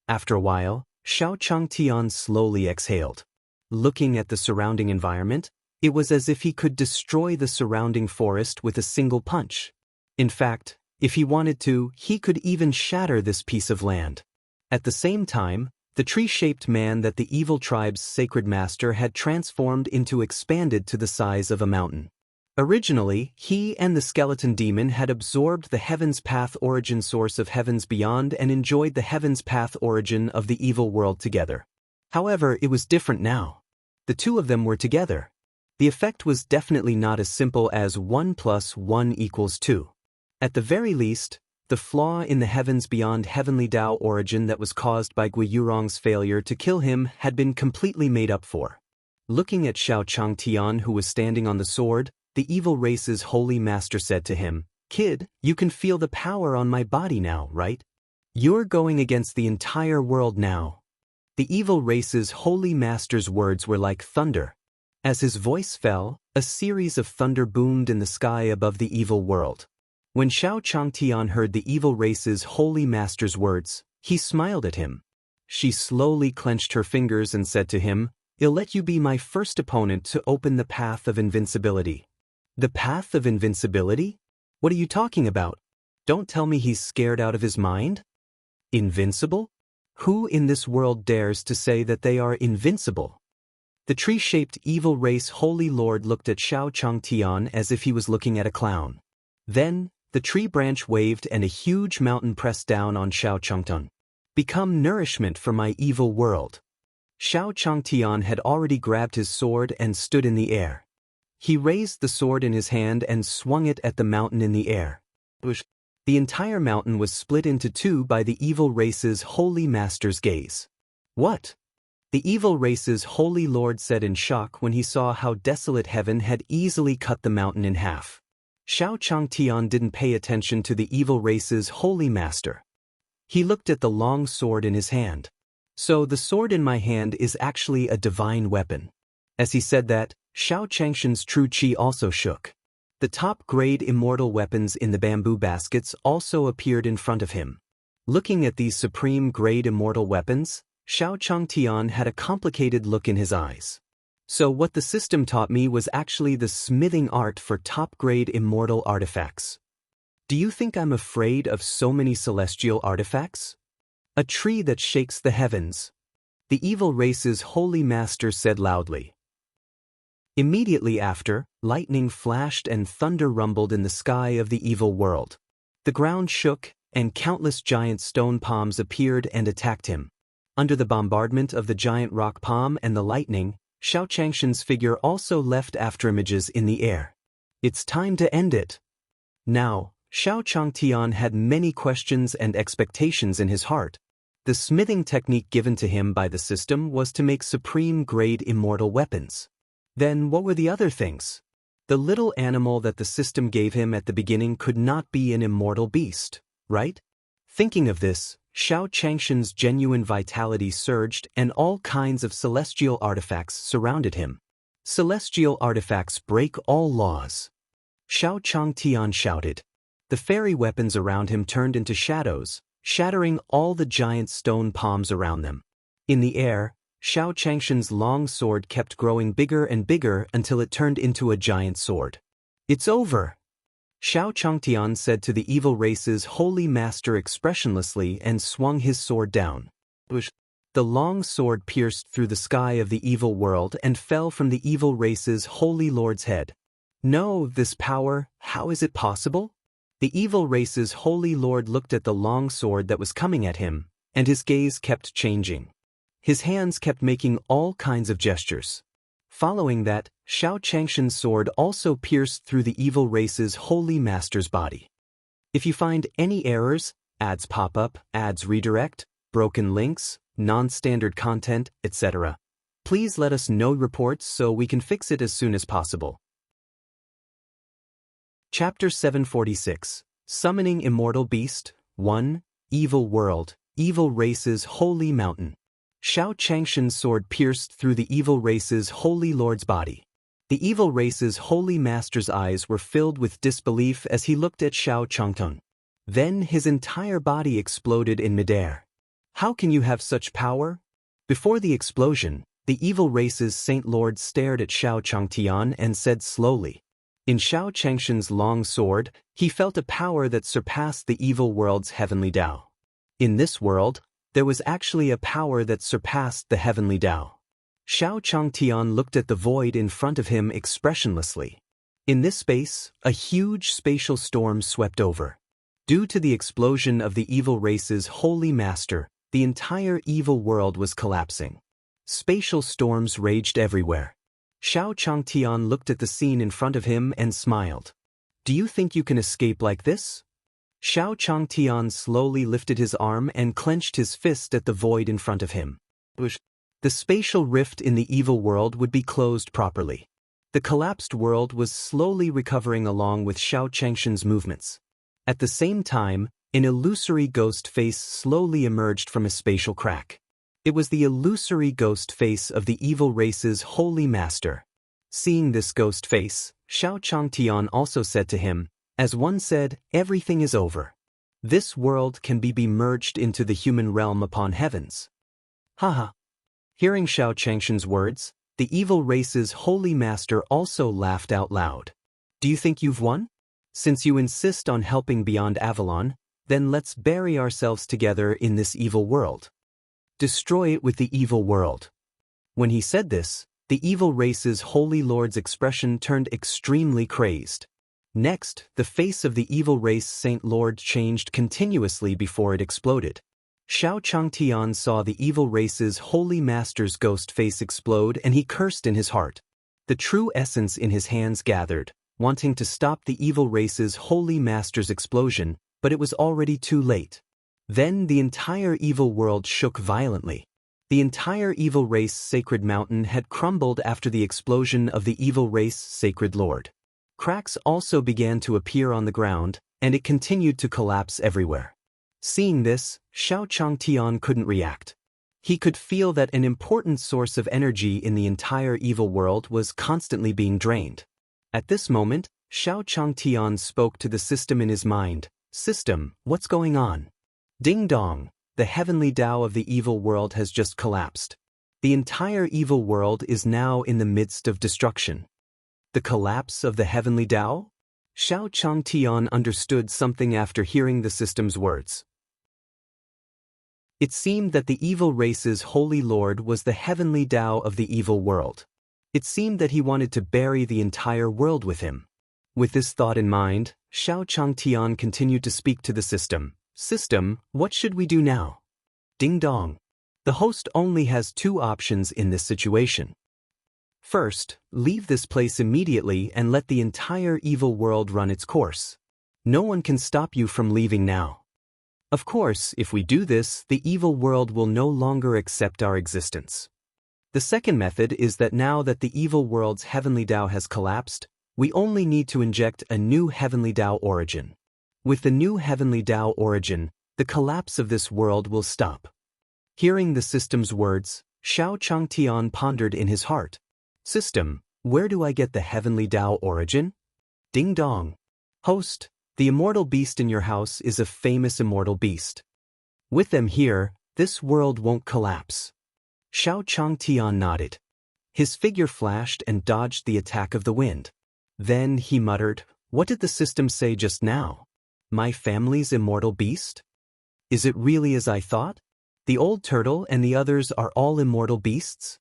After a while, Xiao Changtian slowly exhaled. Looking at the surrounding environment, it was as if he could destroy the surrounding forest with a single punch. In fact, if he wanted to, he could even shatter this piece of land. At the same time, the tree-shaped man that the evil tribe's sacred master had transformed into expanded to the size of a mountain. Originally, he and the skeleton demon had absorbed the Heaven's Path origin source of Heavens Beyond and enjoyed the Heaven's Path origin of the evil world together. However, it was different now. The 2 of them were together. The effect was definitely not as simple as 1 + 1 = 2. At the very least, the flaw in the Heavens Beyond Heavenly Tao origin that was caused by Gui Yurong's failure to kill him had been completely made up for. Looking at Xiao Changtian, who was standing on the sword, the evil race's holy master said to him, "Kid, you can feel the power on my body now, right?" You're going against the entire world now. The evil race's holy master's words were like thunder. As his voice fell, a series of thunder boomed in the sky above the evil world. When Xiao Changtian heard the evil race's holy master's words, he smiled at him. She slowly clenched her fingers and said to him, "I'll let you be my first opponent to open the path of invincibility." The path of invincibility? What are you talking about? Don't tell me he's scared out of his mind? Invincible? Who in this world dares to say that they are invincible? The tree-shaped evil race holy lord looked at Xiao Changtian as if he was looking at a clown. Then, the tree branch waved and a huge mountain pressed down on Xiao Changtian. "Become nourishment for my evil world." Xiao Changtian had already grabbed his sword and stood in the air. He raised the sword in his hand and swung it at the mountain in the air. The entire mountain was split into two by the evil race's holy master's gaze. "What?" the evil race's holy lord said in shock when he saw how desolate heaven had easily cut the mountain in half. Xiao Changtian didn't pay attention to the evil race's holy master. He looked at the long sword in his hand. "So the sword in my hand is actually a divine weapon." As he said that, Xiao Changshan's true qi also shook. The top-grade immortal weapons in the bamboo baskets also appeared in front of him. Looking at these supreme-grade immortal weapons, Xiao Changtian had a complicated look in his eyes. So what the system taught me was actually the smithing art for top-grade immortal artifacts. Do you think I'm afraid of so many celestial artifacts? A tree that shakes the heavens. The evil race's holy master said loudly. Immediately after, lightning flashed and thunder rumbled in the sky of the evil world. The ground shook, and countless giant stone palms appeared and attacked him. Under the bombardment of the giant rock palm and the lightning, Xiao Changshan's figure also left afterimages in the air. It's time to end it. Now, Xiao Changtian had many questions and expectations in his heart. The smithing technique given to him by the system was to make supreme-grade immortal weapons. Then what were the other things? The little animal that the system gave him at the beginning could not be an immortal beast, right? Thinking of this, Xiao Changshan's genuine vitality surged and all kinds of celestial artifacts surrounded him. Celestial artifacts break all laws. Xiao Changtian shouted. The fairy weapons around him turned into shadows, shattering all the giant stone palms around them. In the air, Xiao Changshan's long sword kept growing bigger and bigger until it turned into a giant sword. "It's over," Xiao Changtian said to the evil race's holy master expressionlessly and swung his sword down. The long sword pierced through the sky of the evil world and fell from the evil race's holy lord's head. "No, this power, how is it possible?" The evil race's holy lord looked at the long sword that was coming at him, and his gaze kept changing. His hands kept making all kinds of gestures. Following that, Xiao Changshan's sword also pierced through the evil race's holy master's body. If you find any errors, ads pop up, ads redirect, broken links, non-standard content, etc., please let us know reports so we can fix it as soon as possible. Chapter 746, Summoning Immortal Beast, 1, Evil World, Evil Race's Holy Mountain. Xiao Changshan's sword pierced through the evil race's holy lord's body. The evil race's holy master's eyes were filled with disbelief as he looked at Xiao Changtian. Then his entire body exploded in midair. "How can you have such power?" Before the explosion, the evil race's saint lord stared at Xiao Changtian and said slowly. In Xiao Changshan's long sword, he felt a power that surpassed the evil world's heavenly Tao. In this world, there was actually a power that surpassed the heavenly Tao. Xiao Changtian looked at the void in front of him expressionlessly. In this space, a huge spatial storm swept over. Due to the explosion of the evil race's holy master, the entire evil world was collapsing. Spatial storms raged everywhere. Xiao Changtian looked at the scene in front of him and smiled. "Do you think you can escape like this?" Xiao Changtian slowly lifted his arm and clenched his fist at the void in front of him. The spatial rift in the evil world would be closed properly. The collapsed world was slowly recovering along with Xiao Changshan's movements. At the same time, An illusory ghost face slowly emerged from a spatial crack. It was the illusory ghost face of the evil race's holy master. Seeing this ghost face, Xiao Changtian also said to him, as one said, everything is over. This world can be merged into the human realm upon heavens. Haha. Hearing Xiao Changshan's words, the evil race's holy master also laughed out loud. Do you think you've won? Since you insist on helping beyond Avalon, then let's bury ourselves together in this evil world. Destroy it with the evil world. When he said this, the evil race's holy lord's expression turned extremely crazed. Next, the face of the evil race Saint Lord changed continuously before it exploded. Xiao Changtian saw the evil race's holy master's ghost face explode and he cursed in his heart. The true essence in his hands gathered, wanting to stop the evil race's holy master's explosion, but it was already too late. Then the entire evil world shook violently. The entire evil race sacred mountain had crumbled after the explosion of the evil race sacred lord. Cracks also began to appear on the ground, and it continued to collapse everywhere. Seeing this, Xiao Changtian couldn't react. He could feel that an important source of energy in the entire evil world was constantly being drained. At this moment, Xiao Changtian spoke to the system in his mind. System, what's going on? Ding dong, the heavenly Tao of the evil world has just collapsed. The entire evil world is now in the midst of destruction. The collapse of the heavenly Tao? Xiao Changtian understood something after hearing the system's words. It seemed that the evil race's holy lord was the heavenly Tao of the evil world. It seemed that he wanted to bury the entire world with him. With this thought in mind, Xiao Changtian continued to speak to the system. System, what should we do now? Ding dong. The host only has two options in this situation. First, leave this place immediately and let the entire evil world run its course. No one can stop you from leaving now. Of course, if we do this, the evil world will no longer accept our existence. The second method is that now that the evil world's heavenly Tao has collapsed, we only need to inject a new heavenly Tao origin. With the new heavenly Tao origin, the collapse of this world will stop. Hearing the system's words, Xiao Changtian pondered in his heart. System, where do I get the heavenly Tao origin? Ding dong. Host, the immortal beast in your house is a famous immortal beast. With them here, this world won't collapse. Xiao Changtian nodded. His figure flashed and dodged the attack of the wind. Then he muttered, what did the system say just now? My family's immortal beast? Is it really as I thought? The old turtle and the others are all immortal beasts?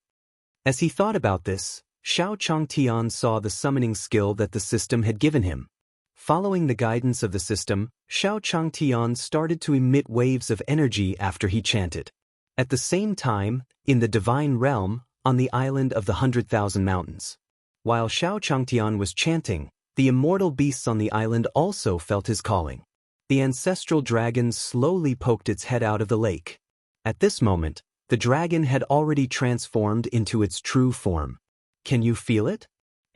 As he thought about this, Xiao Changtian saw the summoning skill that the system had given him. Following the guidance of the system, Xiao Changtian started to emit waves of energy after he chanted. At the same time, in the divine realm, on the island of the 100,000 mountains. While Xiao Changtian was chanting, the immortal beasts on the island also felt his calling. The ancestral dragon slowly poked its head out of the lake. At this moment, the dragon had already transformed into its true form. Can you feel it?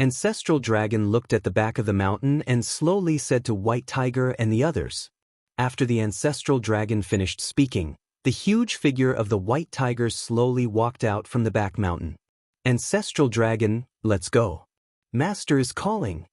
Ancestral dragon looked at the back of the mountain and slowly said to White Tiger and the others. After the ancestral dragon finished speaking, the huge figure of the White Tiger slowly walked out from the back mountain. Ancestral dragon, let's go. Master is calling.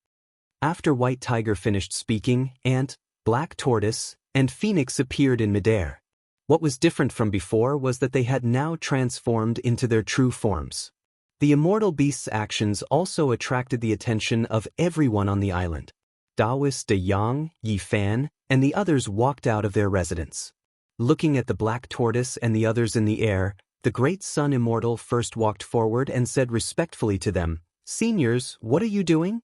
After White Tiger finished speaking, Ant, Black Tortoise, and Phoenix appeared in midair. What was different from before was that they had now transformed into their true forms. The immortal beast's actions also attracted the attention of everyone on the island. Taoist De Yang, Yi Fan, and the others walked out of their residence. Looking at the Black Tortoise and the others in the air, the Great Sun Immortal first walked forward and said respectfully to them, Seniors, what are you doing?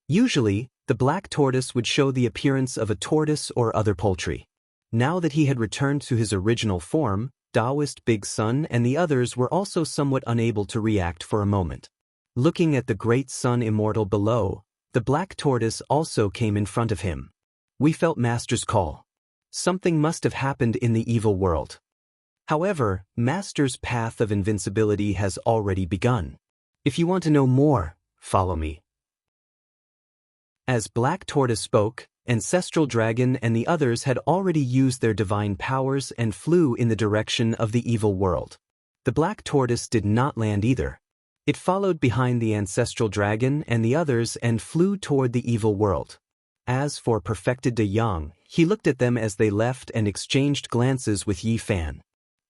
Usually, the Black Tortoise would show the appearance of a tortoise or other poultry. Now that he had returned to his original form, Taoist Big Sun and the others were also somewhat unable to react for a moment. Looking at the Great Sun Immortal below, the Black Tortoise also came in front of him. We felt Master's call. Something must have happened in the evil world. However, Master's path of invincibility has already begun. If you want to know more, follow me. As Black Tortoise spoke, Ancestral Dragon and the others had already used their divine powers and flew in the direction of the evil world. The Black Tortoise did not land either. It followed behind the Ancestral Dragon and the others and flew toward the evil world. As for Perfected De Yang, he looked at them as they left and exchanged glances with Yi Fan.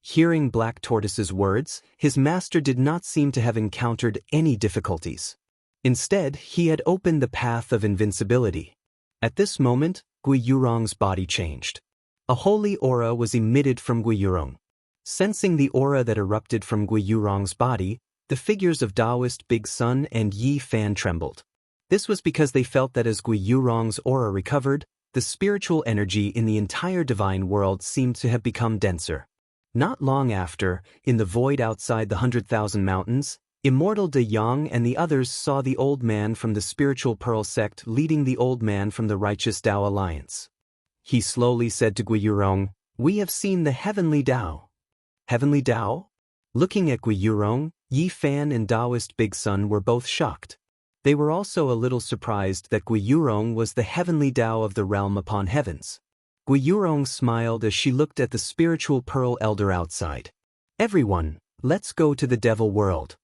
Hearing Black Tortoise's words, his master did not seem to have encountered any difficulties. Instead, he had opened the path of invincibility. At this moment, Gui Yurong's body changed. A holy aura was emitted from Gui Yurong. Sensing the aura that erupted from Gui Yurong's body, the figures of Taoist Big Sun and Yi Fan trembled. This was because they felt that as Gui Yurong's aura recovered, the spiritual energy in the entire divine world seemed to have become denser. Not long after, in the void outside the 100,000 mountains, Immortal De Yang and the others saw the old man from the Spiritual Pearl sect leading the old man from the Righteous Tao Alliance. He slowly said to Gui Yurong, "We have seen the Heavenly Tao." Heavenly Tao? Looking at Gui Yurong, Yi Fan and Taoist Big Sun were both shocked. They were also a little surprised that Gui Yurong was the Heavenly Tao of the realm upon heavens. Gui Yurong smiled as she looked at the Spiritual Pearl Elder outside. "Everyone, let's go to the Devil World.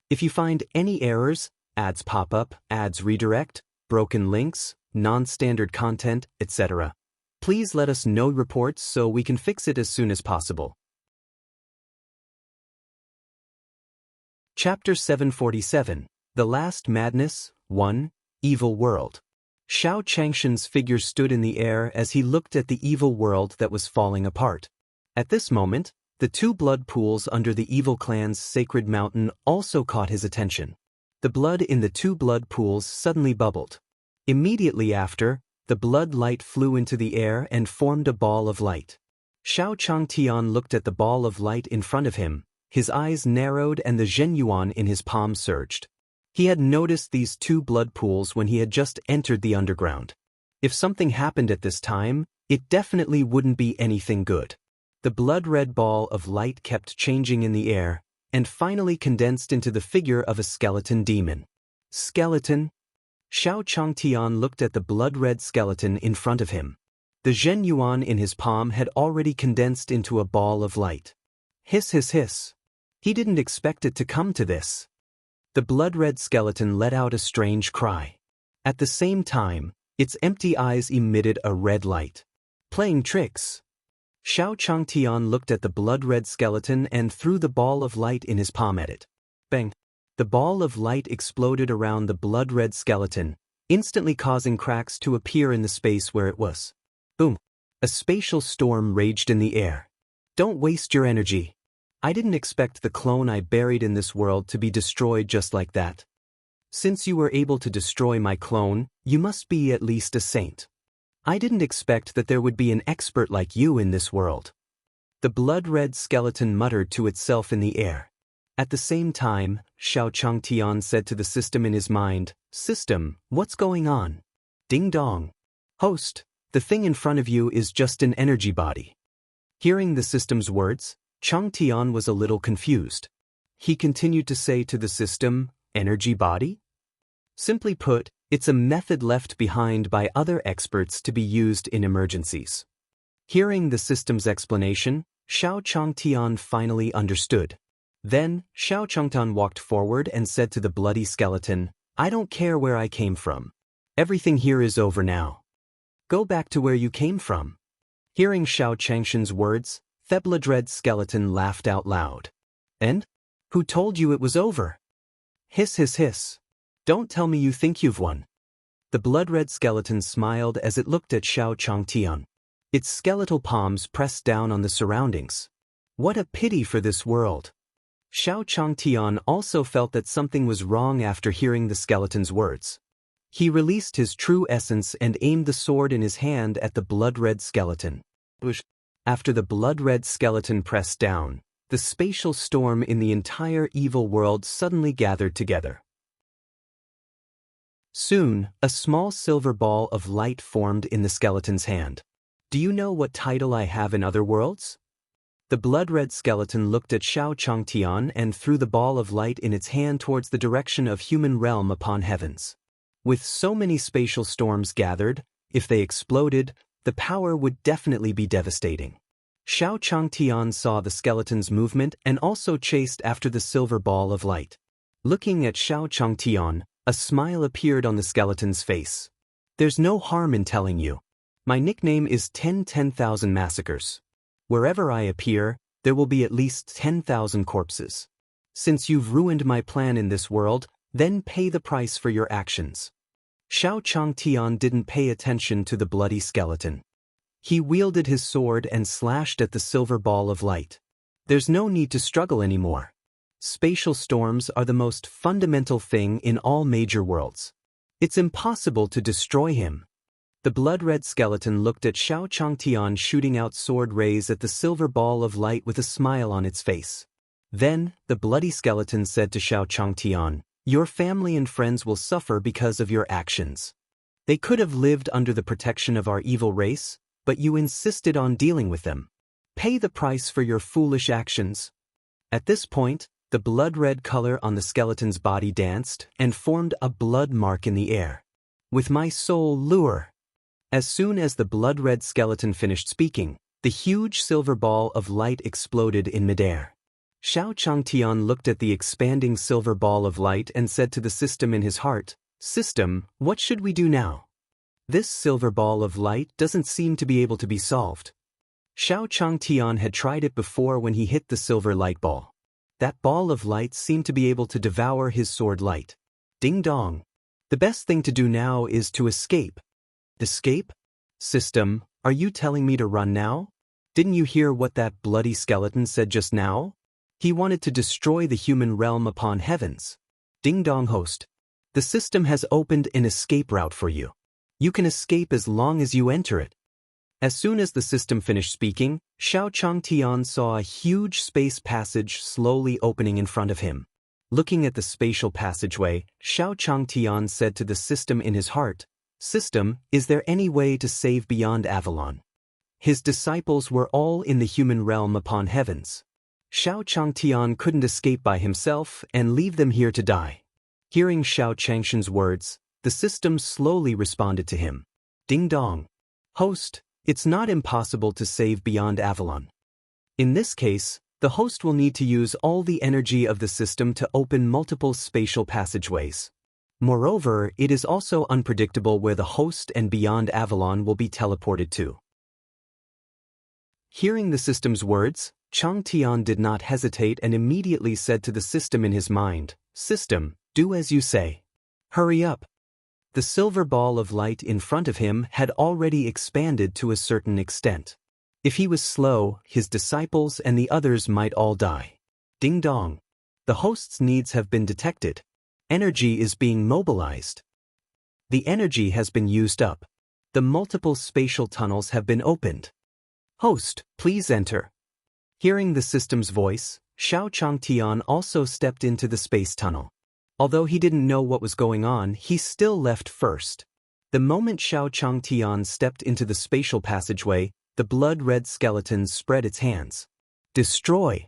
If you find any errors, ads pop up, ads redirect, broken links, non-standard content, etc., please let us know reports so we can fix it as soon as possible." Chapter 747, The Last Madness, 1, Evil World. Shao Changshan's figure stood in the air as he looked at the evil world that was falling apart. At this moment, the two blood pools under the evil clan's sacred mountain also caught his attention. The blood in the two blood pools suddenly bubbled. Immediately after, the blood light flew into the air and formed a ball of light. Shao Changtian looked at the ball of light in front of him, his eyes narrowed and the Zhenyuan in his palm surged. He had noticed these two blood pools when he had just entered the underground. If something happened at this time, it definitely wouldn't be anything good. The blood-red ball of light kept changing in the air, and finally condensed into the figure of a skeleton demon. Skeleton? Shao Changtian looked at the blood-red skeleton in front of him. The Zhenyuan in his palm had already condensed into a ball of light. Hiss hiss hiss. He didn't expect it to come to this. The blood-red skeleton let out a strange cry. At the same time, its empty eyes emitted a red light. Playing tricks. Shao Changtian looked at the blood-red skeleton and threw the ball of light in his palm at it. Bang! The ball of light exploded around the blood-red skeleton, instantly causing cracks to appear in the space where it was. Boom! A spatial storm raged in the air. Don't waste your energy. I didn't expect the clone I buried in this world to be destroyed just like that. Since you were able to destroy my clone, you must be at least a saint. I didn't expect that there would be an expert like you in this world. The blood-red skeleton muttered to itself in the air. At the same time, Shao Changtian said to the system in his mind, "System, what's going on?" Ding dong. Host, the thing in front of you is just an energy body. Hearing the system's words, Changtian was a little confused. He continued to say to the system, "Energy body?" Simply put, it's a method left behind by other experts to be used in emergencies. Hearing the system's explanation, Shao Changtian finally understood. Then, Shao Changtian walked forward and said to the bloody skeleton, "I don't care where I came from. Everything here is over now. Go back to where you came from." Hearing Shao Changshan's words, the blood-red skeleton laughed out loud. "And? Who told you it was over?" Hiss hiss hiss. "Don't tell me you think you've won." The blood-red skeleton smiled as it looked at Shao Changtian. Its skeletal palms pressed down on the surroundings. What a pity for this world. Shao Changtian also felt that something was wrong after hearing the skeleton's words. He released his true essence and aimed the sword in his hand at the blood-red skeleton. After the blood-red skeleton pressed down, the spatial storm in the entire evil world suddenly gathered together. Soon, a small silver ball of light formed in the skeleton's hand. "Do you know what title I have in other worlds?" The blood-red skeleton looked at Shao Changtian and threw the ball of light in its hand towards the direction of human realm upon heavens. With so many spatial storms gathered, If they exploded, the power would definitely be devastating. Xiao Changtian saw the skeleton's movement and also chased after the silver ball of light. Looking at Xiao Changtian, a smile appeared on the skeleton's face. There's no harm in telling you. My nickname is 10,000 Massacres. Wherever I appear, there will be at least 10,000 corpses. Since you've ruined my plan in this world, then pay the price for your actions. Xiao Changtian didn't pay attention to the bloody skeleton. He wielded his sword and slashed at the silver ball of light. There's no need to struggle anymore. Spatial storms are the most fundamental thing in all major worlds. It's impossible to destroy him. The blood-red skeleton looked at Xiao Changtian shooting out sword rays at the silver ball of light with a smile on its face. Then, the bloody skeleton said to Xiao Changtian, "Your family and friends will suffer because of your actions. They could have lived under the protection of our evil race, but you insisted on dealing with them. Pay the price for your foolish actions." At this point, the blood-red color on the skeleton's body danced and formed a blood mark in the air. "With my soul lure." As soon as the blood-red skeleton finished speaking, the huge silver ball of light exploded in midair. Xiao Changtian looked at the expanding silver ball of light and said to the system in his heart, "System, what should we do now? This silver ball of light doesn't seem to be able to be solved." Xiao Changtian had tried it before when he hit the silver light ball. That ball of light seemed to be able to devour his sword light. Ding dong. The best thing to do now is to escape. Escape? System, are you telling me to run now? Didn't you hear what that bloody skeleton said just now? He wanted to destroy the human realm upon heavens. Ding dong host. The system has opened an escape route for you. You can escape as long as you enter it. As soon as the system finished speaking, Xiao Changtian saw a huge space passage slowly opening in front of him. Looking at the spatial passageway, Xiao Changtian said to the system in his heart, "System, is there any way to save beyond Avalon?" His disciples were all in the human realm upon heavens. Xiao Changtian couldn't escape by himself and leave them here to die. Hearing Xiao Changshan's words, the system slowly responded to him. Ding dong. Host, it's not impossible to save beyond Avalon. In this case, the host will need to use all the energy of the system to open multiple spatial passageways. Moreover, it is also unpredictable where the host and beyond Avalon will be teleported to. Hearing the system's words, Changtian did not hesitate and immediately said to the system in his mind, "System, do as you say. Hurry up." The silver ball of light in front of him had already expanded to a certain extent. If he was slow, his disciples and the others might all die. Ding dong. The host's needs have been detected. Energy is being mobilized. The energy has been used up. The multiple spatial tunnels have been opened. Host, please enter. Hearing the system's voice, Xiao Changtian also stepped into the space tunnel. Although he didn't know what was going on, he still left first. The moment Xiao Changtian stepped into the spatial passageway, the blood-red skeleton spread its hands. Destroy!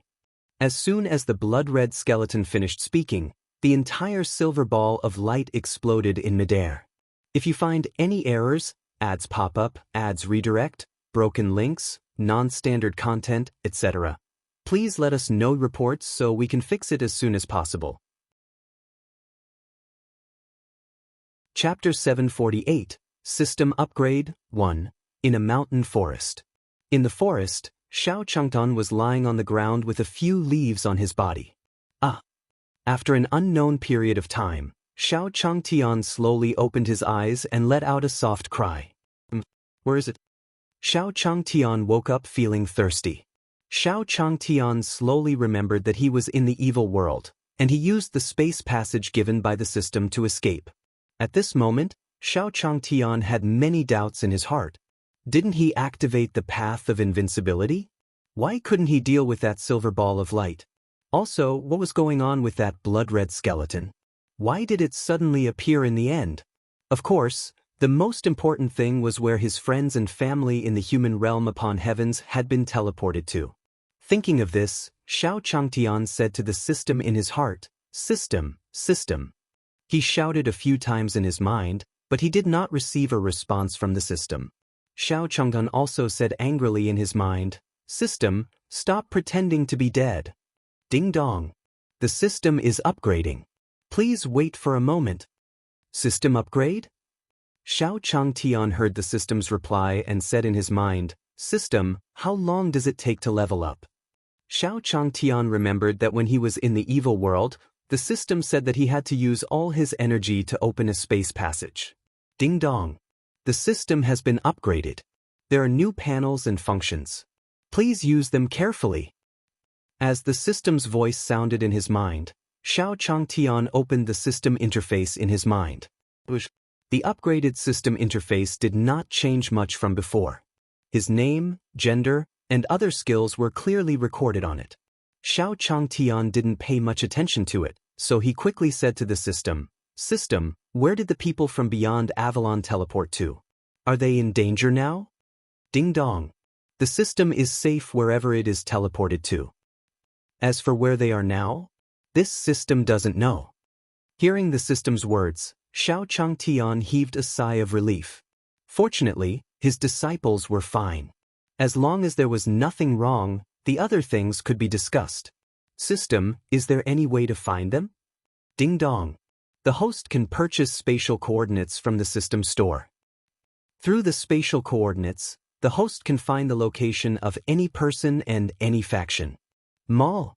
As soon as the blood-red skeleton finished speaking, the entire silver ball of light exploded in midair. If you find any errors, ads pop up, ads redirect, broken links, non-standard content, etc., please let us know reports so we can fix it as soon as possible. Chapter 748, System Upgrade 1, in a mountain forest. In the forest, Xiao Changtian was lying on the ground with a few leaves on his body. After an unknown period of time, Xiao Changtian slowly opened his eyes and let out a soft cry. Where is it? Xiao Changtian woke up feeling thirsty. Xiao Changtian slowly remembered that he was in the evil world, and he used the space passage given by the system to escape. At this moment, Xiao Changtian had many doubts in his heart. Didn't he activate the path of invincibility? Why couldn't he deal with that silver ball of light? Also, what was going on with that blood-red skeleton? Why did it suddenly appear in the end? Of course, the most important thing was where his friends and family in the human realm upon heavens had been teleported to. Thinking of this, Xiao Changtian said to the system in his heart, "System, system." He shouted a few times in his mind, But he did not receive a response from the system. Xiao Chang'an also said angrily in his mind, "System, stop pretending to be dead." Ding dong. The system is upgrading. Please wait for a moment. System upgrade? Xiao Changtian heard the system's reply and said in his mind, "System, how long does it take to level up?" Xiao Changtian remembered that when he was in the evil world, the system said that he had to use all his energy to open a space passage. Ding dong. The system has been upgraded. There are new panels and functions. Please use them carefully. As the system's voice sounded in his mind, Xiao Changtian opened the system interface in his mind. The upgraded system interface did not change much from before. His name, gender, and other skills were clearly recorded on it. Xiao Changtian didn't pay much attention to it, so he quickly said to the system, "System, where did the people from beyond Avalon teleport to? Are they in danger now?" Ding dong. The system is safe wherever it is teleported to. As for where they are now, this system doesn't know. Hearing the system's words, Xiao Changtian heaved a sigh of relief. Fortunately, his disciples were fine. As long as there was nothing wrong, the other things could be discussed. System, is there any way to find them? Ding dong. The host can purchase spatial coordinates from the system store. Through the spatial coordinates, the host can find the location of any person and any faction. Mall.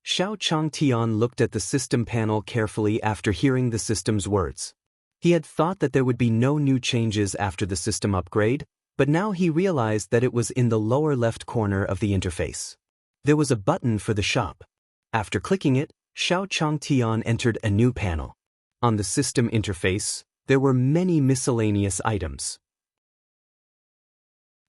Xiao Changtian looked at the system panel carefully after hearing the system's words. He had thought that there would be no new changes after the system upgrade, but now he realized that it was in the lower left corner of the interface. There was a button for the shop. After clicking it, Xiao Changtian entered a new panel. On the system interface, there were many miscellaneous items.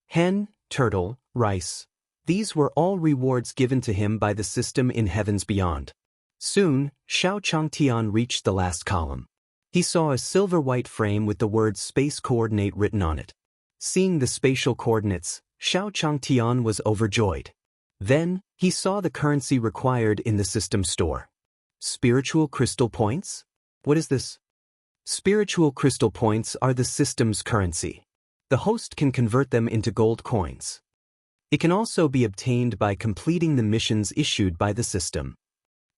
Hen, turtle, rice. These were all rewards given to him by the system in heavens beyond. Soon, Xiao Changtian reached the last column. He saw a silver-white frame with the word space coordinate written on it. Seeing the spatial coordinates, Xiao Changtian was overjoyed. Then, he saw the currency required in the system store. Spiritual crystal points? What is this? Spiritual crystal points are the system's currency. The host can convert them into gold coins. It can also be obtained by completing the missions issued by the system.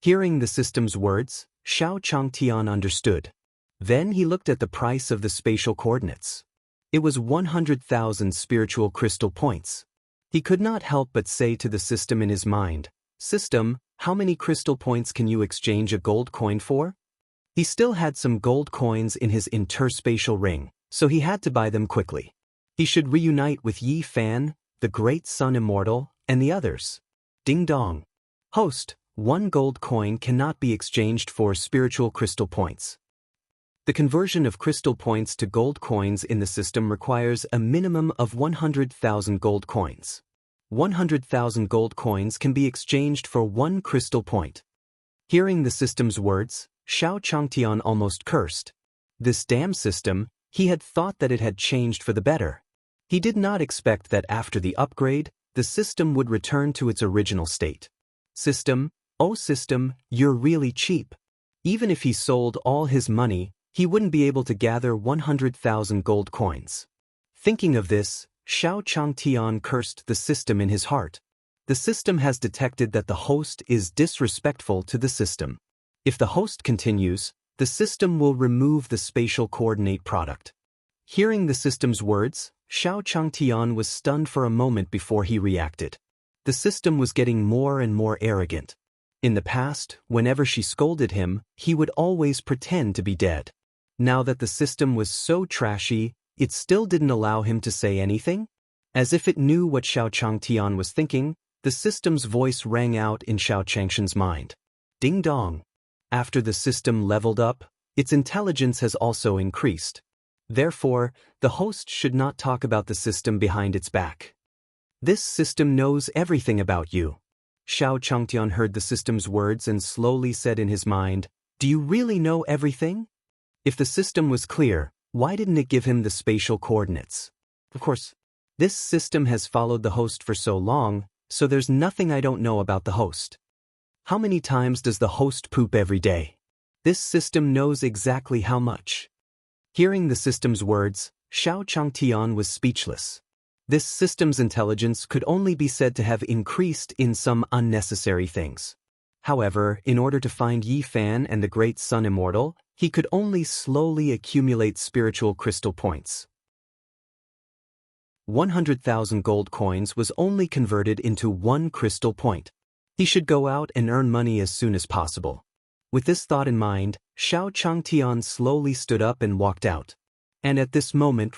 Hearing the system's words, Xiao Changtian understood. Then he looked at the price of the spatial coordinates. It was 100,000 spiritual crystal points. He could not help but say to the system in his mind, "System, how many crystal points can you exchange a gold coin for?" He still had some gold coins in his interspatial ring, so he had to buy them quickly. He should reunite with Yi Fan, the Great Sun Immortal, and the others. Ding dong. Host, 1 gold coin cannot be exchanged for spiritual crystal points. The conversion of crystal points to gold coins in the system requires a minimum of 100,000 gold coins. 100,000 gold coins can be exchanged for 1 crystal point. Hearing the system's words, Xiao Changtian almost cursed. This damn system, he had thought that it had changed for the better. He did not expect that after the upgrade, the system would return to its original state. System, oh system, you're really cheap. Even if he sold all his money, he wouldn't be able to gather 100,000 gold coins. Thinking of this, Xiao Changtian cursed the system in his heart. The system has detected that the host is disrespectful to the system. If the host continues, the system will remove the spatial coordinate product. Hearing the system's words, Xiao Changtian was stunned for a moment before he reacted. The system was getting more and more arrogant. In the past, whenever she scolded him, he would always pretend to be dead. Now that the system was so trashy, it still didn't allow him to say anything? As if it knew what Xiao Changtian was thinking, the system's voice rang out in Xiao Changshan's mind. Ding dong. After the system leveled up, its intelligence has also increased. Therefore, the host should not talk about the system behind its back. This system knows everything about you. Xiao Changtian heard the system's words and slowly said in his mind, "Do you really know everything?" If the system was clear, why didn't it give him the spatial coordinates? Of course, this system has followed the host for so long, so there's nothing I don't know about the host. How many times does the host poop every day? This system knows exactly how much. Hearing the system's words, Xiao Changtian was speechless. This system's intelligence could only be said to have increased in some unnecessary things. However, in order to find Yi Fan and the Great Sun immortal, he could only slowly accumulate spiritual crystal points. 100,000 gold coins was only converted into 1 crystal point. He should go out and earn money as soon as possible. With this thought in mind, Xiao Changtian slowly stood up and walked out. And at this moment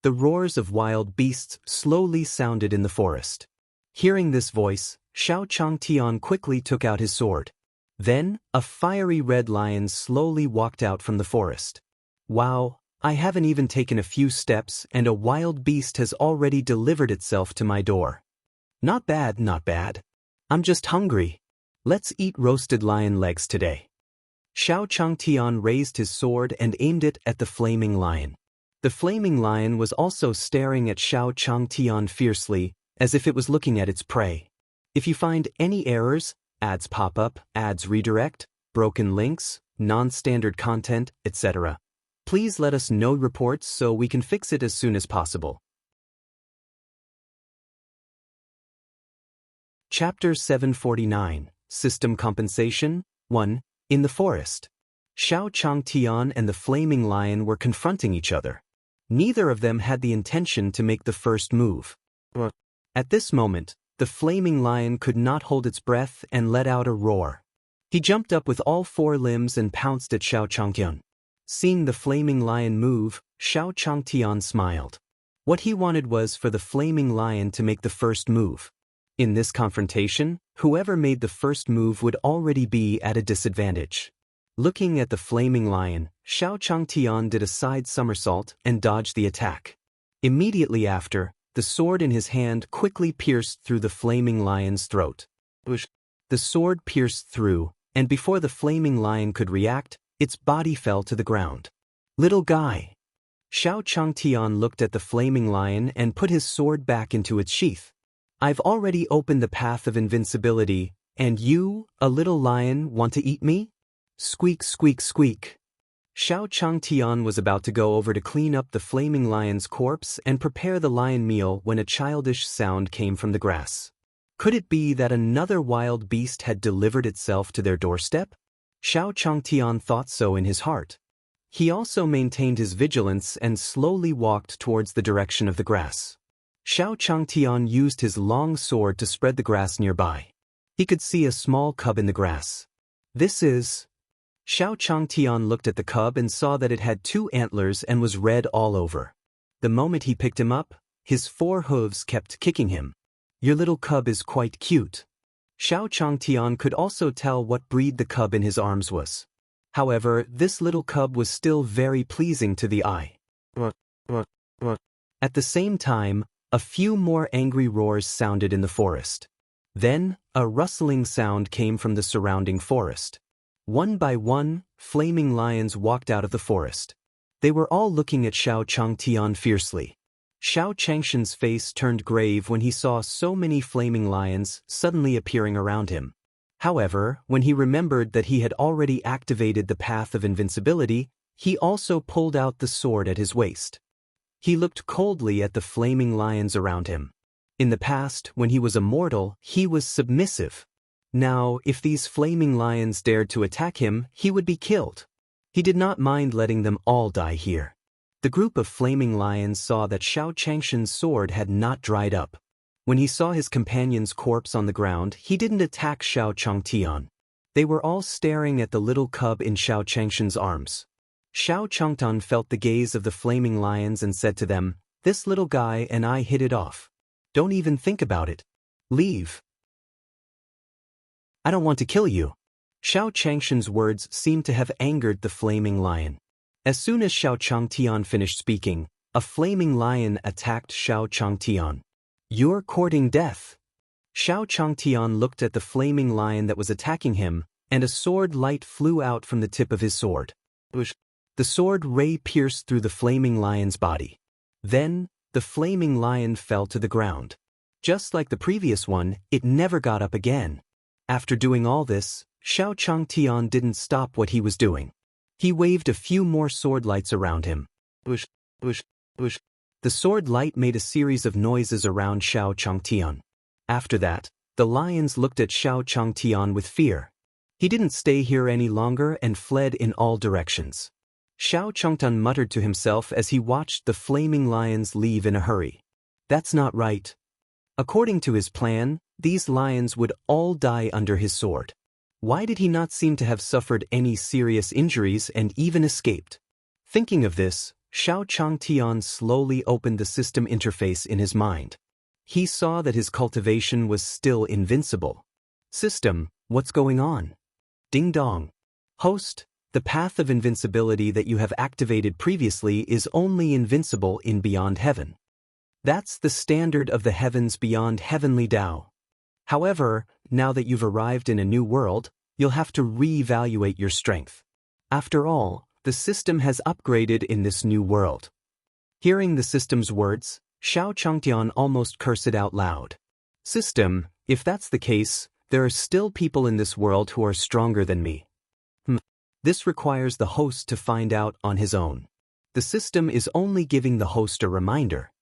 the roars of wild beasts slowly sounded in the forest. Hearing this voice, Xiao Changtian quickly took out his sword. Then, a fiery red lion slowly walked out from the forest. Wow, I haven't even taken a few steps and a wild beast has already delivered itself to my door. Not bad, not bad. I'm just hungry. Let's eat roasted lion legs today. Xiao Changtian raised his sword and aimed it at the flaming lion. The flaming lion was also staring at Xiao Changtian fiercely, as if it was looking at its prey. If you find any errors, ads pop up, ads redirect, broken links, non-standard content, etc., please let us know reports so we can fix it as soon as possible. Chapter 749, System Compensation, 1. In the forest. Xiao Changtian and the flaming lion were confronting each other. Neither of them had the intention to make the first move. At this moment, the flaming lion could not hold its breath and let out a roar. He jumped up with all 4 limbs and pounced at Xiao Changtian. Seeing the flaming lion move, Xiao Changtian smiled. What he wanted was for the flaming lion to make the first move. In this confrontation, whoever made the first move would already be at a disadvantage. Looking at the flaming lion, Xiao Changtian did a side somersault and dodged the attack. Immediately after, the sword in his hand quickly pierced through the flaming lion's throat. The sword pierced through, and before the flaming lion could react, its body fell to the ground. Little guy. Xiao Changtian looked at the flaming lion and put his sword back into its sheath. I've already opened the path of invincibility, and you, a little lion, want to eat me? Squeak, squeak, squeak. Xiao Changtian was about to go over to clean up the flaming lion's corpse and prepare the lion meal when a childish sound came from the grass. Could it be that another wild beast had delivered itself to their doorstep? Xiao Changtian thought so in his heart. He also maintained his vigilance and slowly walked towards the direction of the grass. Xiao Changtian used his long sword to spread the grass nearby. He could see a small cub in the grass. This is... Xiao Changtian looked at the cub and saw that it had 2 antlers and was red all over. The moment he picked him up, his 4 hooves kept kicking him. Your little cub is quite cute. Xiao Changtian could also tell what breed the cub in his arms was. However, this little cub was still very pleasing to the eye. At the same time, a few more angry roars sounded in the forest. Then, a rustling sound came from the surrounding forest. One by one, flaming lions walked out of the forest. They were all looking at Xiao Changtian fiercely. Xiao Changshan's face turned grave when he saw so many flaming lions suddenly appearing around him. However, when he remembered that he had already activated the path of invincibility, he also pulled out the sword at his waist. He looked coldly at the flaming lions around him. In the past, when he was a mortal, he was submissive. Now, if these flaming lions dared to attack him, he would be killed. He did not mind letting them all die here. The group of flaming lions saw that Xiao Changshan's sword had not dried up. When he saw his companion's corpse on the ground, he didn't attack Xiao Changtian. They were all staring at the little cub in Xiao Changshan's arms. Xiao Changtian felt the gaze of the flaming lions and said to them, "This little guy and I hit it off. Don't even think about it. Leave. I don't want to kill you." Xiao Changshan's words seemed to have angered the flaming lion. As soon as Xiao Changtian finished speaking, a flaming lion attacked Xiao Changtian. "You're courting death." Xiao Changtian looked at the flaming lion that was attacking him, and a sword light flew out from the tip of his sword. The sword ray pierced through the flaming lion's body. Then, the flaming lion fell to the ground. Just like the previous one, it never got up again. After doing all this, Xiao Changtian didn't stop what he was doing. He waved a few more sword lights around him. Bush, bush, bush. The sword light made a series of noises around Xiao Changtian. After that, the lions looked at Xiao Changtian with fear. He didn't stay here any longer and fled in all directions. Xiao Changtian muttered to himself as he watched the flaming lions leave in a hurry. That's not right. According to his plan, these lions would all die under his sword. Why did he not seem to have suffered any serious injuries and even escaped? Thinking of this, Xiao Changtian slowly opened the system interface in his mind. He saw that his cultivation was still invincible. System, what's going on? Ding dong. Host, the path of invincibility that you have activated previously is only invincible in Beyond Heaven. That's the standard of the heavens beyond heavenly Tao. However, now that you've arrived in a new world, you'll have to re-evaluate your strength. After all, the system has upgraded in this new world. Hearing the system's words, Xiao Changtian almost cursed out loud. System, if that's the case, there are still people in this world who are stronger than me. This requires the host to find out on his own. The system is only giving the host a reminder.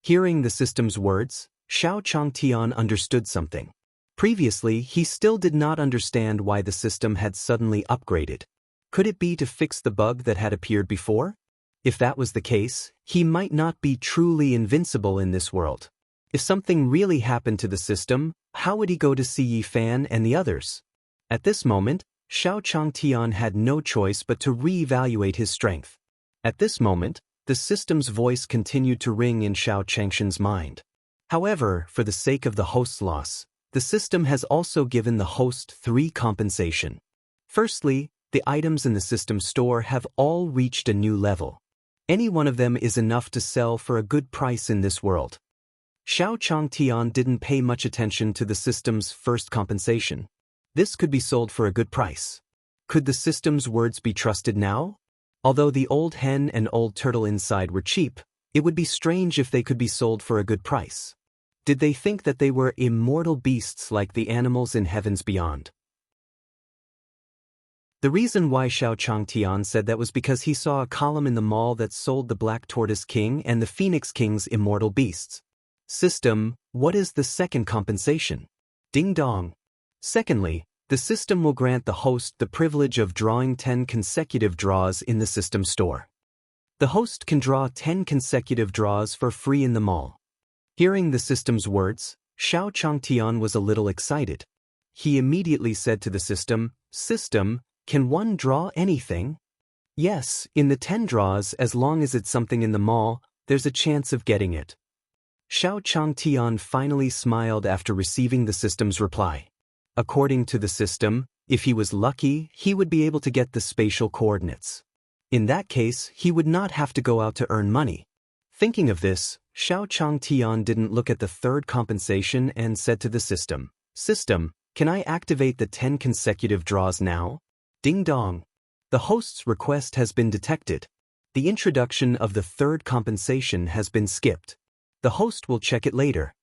Hearing the system's words, Xiao Changtian understood something. Previously, he still did not understand why the system had suddenly upgraded. Could it be to fix the bug that had appeared before? If that was the case, he might not be truly invincible in this world. If something really happened to the system, how would he go to see Yi Fan and the others? At this moment, Xiao Changtian had no choice but to re-evaluate his strength. At this moment, the system's voice continued to ring in Xiao Changshan's mind. However, for the sake of the host's loss, the system has also given the host 3 compensation. Firstly, the items in the system store have all reached a new level. Any one of them is enough to sell for a good price in this world. Xiao Changtian didn't pay much attention to the system's first compensation. This could be sold for a good price. Could the system's words be trusted now? Although the old hen and old turtle inside were cheap, it would be strange if they could be sold for a good price. Did they think that they were immortal beasts like the animals in heavens beyond? The reason why Xiao Changtian said that was because he saw a column in the mall that sold the Black Tortoise King and the Phoenix King's immortal beasts. System, what is the second compensation? Ding dong. Secondly, the system will grant the host the privilege of drawing 10 consecutive draws in the system store. The host can draw 10 consecutive draws for free in the mall. Hearing the system's words, Xiao Changtian was a little excited. He immediately said to the system, System, can one draw anything? Yes, in the 10 draws, as long as it's something in the mall, there's a chance of getting it. Xiao Changtian finally smiled after receiving the system's reply. According to the system, if he was lucky, he would be able to get the spatial coordinates. In that case, he would not have to go out to earn money. Thinking of this, Xiao Changtian didn't look at the third compensation and said to the system, System, can I activate the 10 consecutive draws now? Ding dong. The host's request has been detected. The introduction of the third compensation has been skipped. The host will check it later.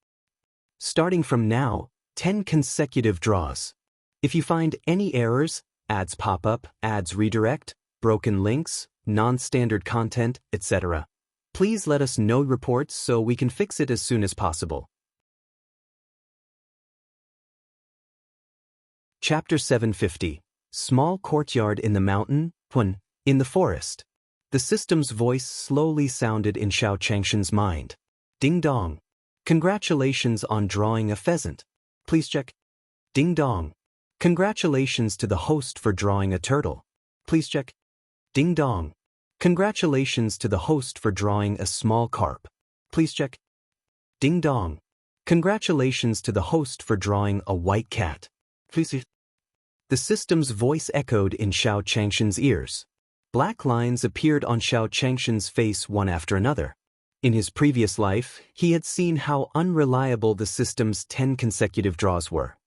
Starting from now, 10 consecutive draws. If you find any errors, ads pop up, ads redirect, broken links, non-standard content, etc., please let us know reports so we can fix it as soon as possible. Chapter 750. Small courtyard in the mountain, in the forest. The system's voice slowly sounded in Xiao Changshan's mind. Ding dong. Congratulations on drawing a pheasant. Please check. Ding dong. Congratulations to the host for drawing a turtle. Please check. Ding dong. Congratulations to the host for drawing a small carp. Please check. Ding dong. Congratulations to the host for drawing a white cat. Please check. The system's voice echoed in Xiao Changshan's ears. Black lines appeared on Xiao Changshan's face one after another. In his previous life, he had seen how unreliable the system's 10 consecutive draws were.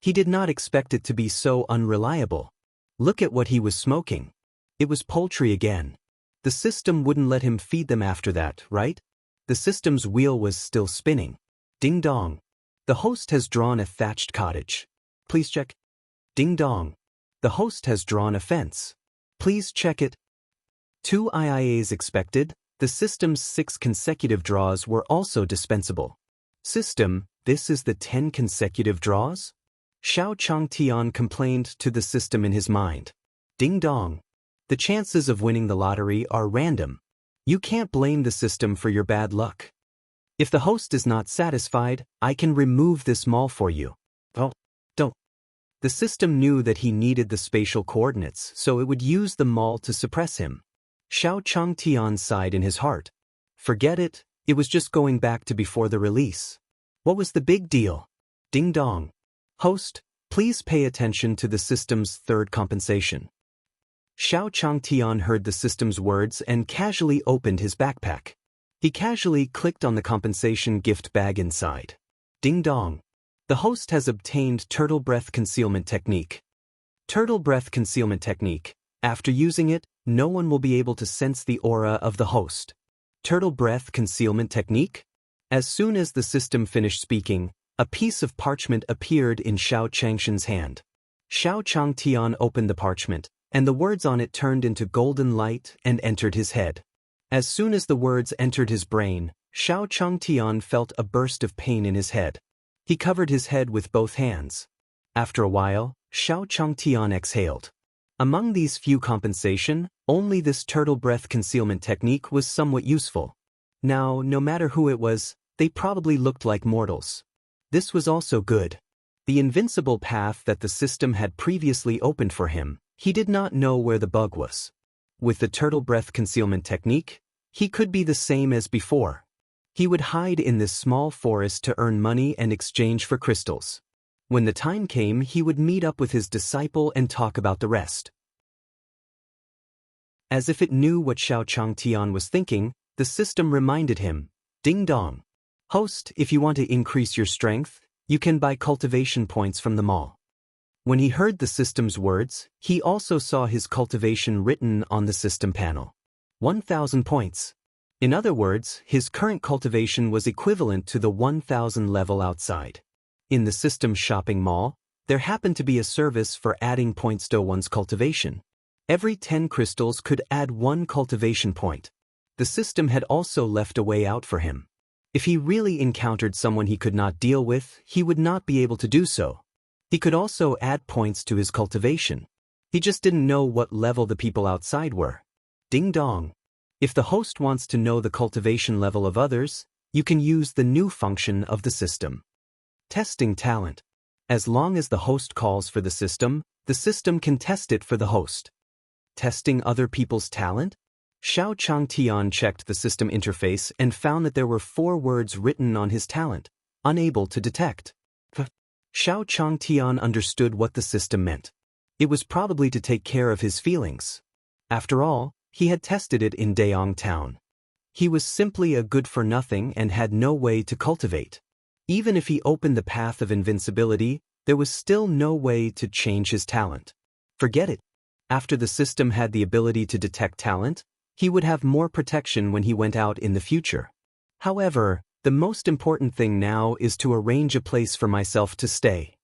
He did not expect it to be so unreliable. Look at what he was smoking. It was poultry again. The system wouldn't let him feed them after that, right? The system's wheel was still spinning. Ding dong. The host has drawn a thatched cottage. Please check. Ding dong. The host has drawn a fence. Please check it. 2 IIAs expected. The system's 6 consecutive draws were also dispensable. System, this is the 10 consecutive draws? Xiao Changtian complained to the system in his mind. Ding dong. The chances of winning the lottery are random. You can't blame the system for your bad luck. If the host is not satisfied, I can remove this mall for you. Oh, don't. The system knew that he needed the spatial coordinates, so it would use the mall to suppress him. Xiao Changtian sighed in his heart. Forget it, it was just going back to before the release. What was the big deal? Ding dong. Host, please pay attention to the system's third compensation. Xiao Changtian heard the system's words and casually opened his backpack. He casually clicked on the compensation gift bag inside. Ding dong. The host has obtained Turtle Breath Concealment Technique. Turtle Breath Concealment Technique. After using it, no one will be able to sense the aura of the host. Turtle Breath Concealment Technique? As soon as the system finished speaking, a piece of parchment appeared in Xiao Changshan's hand. Xiao Changtian opened the parchment, and the words on it turned into golden light and entered his head. As soon as the words entered his brain, Xiao Changtian felt a burst of pain in his head. He covered his head with both hands. After a while, Xiao Changtian exhaled. Among these few compensation, only this turtle breath concealment technique was somewhat useful. Now, no matter who it was, they probably looked like mortals. This was also good. The invincible path that the system had previously opened for him, he did not know where the bug was. With the turtle breath concealment technique, he could be the same as before. He would hide in this small forest to earn money and exchange for crystals. When the time came, he would meet up with his disciple and talk about the rest. As if it knew what Xiao Changtian was thinking, the system reminded him, Ding dong. Host, if you want to increase your strength, you can buy cultivation points from the mall. When he heard the system's words, he also saw his cultivation written on the system panel. 1,000 points. In other words, his current cultivation was equivalent to the 1,000 level outside. In the system shopping mall, there happened to be a service for adding points to one's cultivation. Every 10 crystals could add 1 cultivation point. The system had also left a way out for him. If he really encountered someone he could not deal with, he would not be able to do so. He could also add points to his cultivation. He just didn't know what level the people outside were. Ding dong. If the host wants to know the cultivation level of others, you can use the new function of the system. Testing talent. As long as the host calls for the system can test it for the host. Testing other people's talent? Xiao Changtian checked the system interface and found that there were 4 words written on his talent, unable to detect. Xiao Changtian understood what the system meant. It was probably to take care of his feelings. After all, he had tested it in Daong town. He was simply a good-for-nothing and had no way to cultivate. Even if he opened the path of invincibility, there was still no way to change his talent. Forget it. After the system had the ability to detect talent, he would have more protection when he went out in the future. However, the most important thing now is to arrange a place for myself to stay.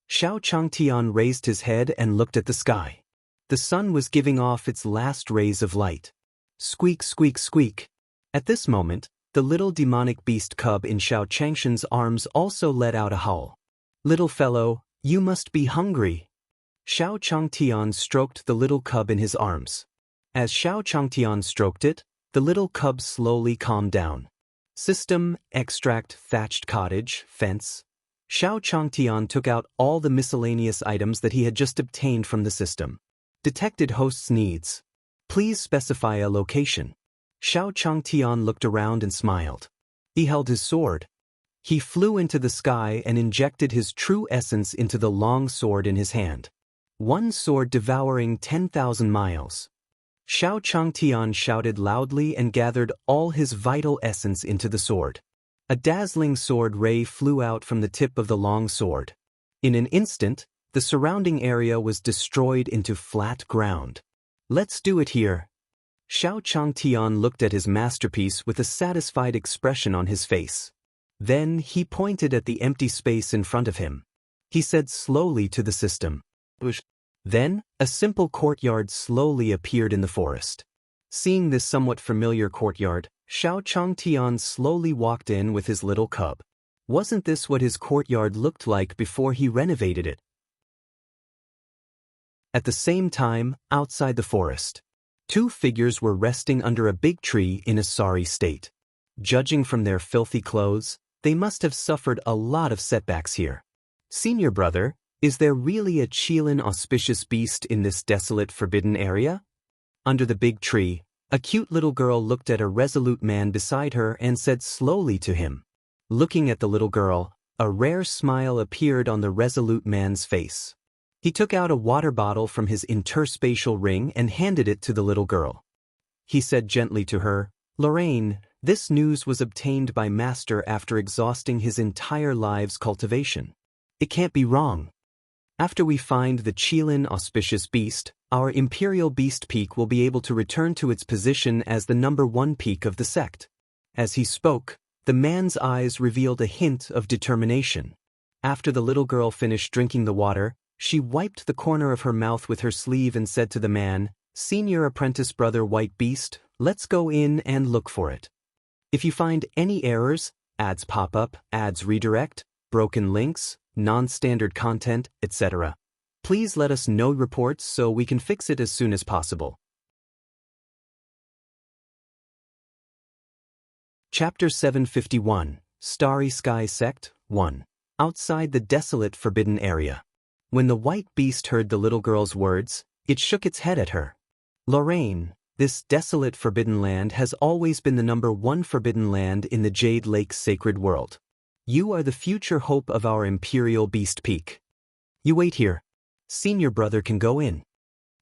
Xiao Changtian raised his head and looked at the sky. The sun was giving off its last rays of light. Squeak, squeak, squeak. At this moment, the little demonic beast cub in Xiao Changshan's arms also let out a howl. Little fellow, you must be hungry. Xiao Changtian stroked the little cub in his arms. As Xiao Changtian stroked it, the little cub slowly calmed down. System, extract, thatched cottage, fence. Xiao Changtian took out all the miscellaneous items that he had just obtained from the system. Detected host's needs. Please specify a location. Xiao Changtian looked around and smiled. He held his sword. He flew into the sky and injected his true essence into the long sword in his hand. One sword devouring 10,000 miles. Xiao Changtian shouted loudly and gathered all his vital essence into the sword. A dazzling sword ray flew out from the tip of the long sword. In an instant, the surrounding area was destroyed into flat ground. Let's do it here. Xiao Changtian looked at his masterpiece with a satisfied expression on his face. Then he pointed at the empty space in front of him. He said slowly to the system, Then, a simple courtyard slowly appeared in the forest. Seeing this somewhat familiar courtyard, Xiao Changtian slowly walked in with his little cub. Wasn't this what his courtyard looked like before he renovated it? At the same time, outside the forest, two figures were resting under a big tree in a sorry state. Judging from their filthy clothes, they must have suffered a lot of setbacks here. Senior brother, is there really a Qilin auspicious beast in this desolate forbidden area? Under the big tree, a cute little girl looked at a resolute man beside her and said slowly to him. Looking at the little girl, a rare smile appeared on the resolute man's face. He took out a water bottle from his interspatial ring and handed it to the little girl. He said gently to her, "Lorraine, this news was obtained by Master after exhausting his entire life's cultivation. It can't be wrong. After we find the Qilin auspicious beast, our imperial beast peak will be able to return to its position as the number one peak of the sect." As he spoke, the man's eyes revealed a hint of determination. After the little girl finished drinking the water, she wiped the corner of her mouth with her sleeve and said to the man, "Senior apprentice brother White Beast, let's go in and look for it. If you find any errors, ads pop up, ads redirect, broken links, non-standard content, etc., please let us know reports so we can fix it as soon as possible." Chapter 751, Starry Sky Sect, 1. Outside the desolate forbidden area. When the white beast heard the little girl's words, it shook its head at her. "Lorraine, this desolate forbidden land has always been the number one forbidden land in the Jade Lake's sacred world. You are the future hope of our imperial beast peak. You wait here. Senior brother can go in.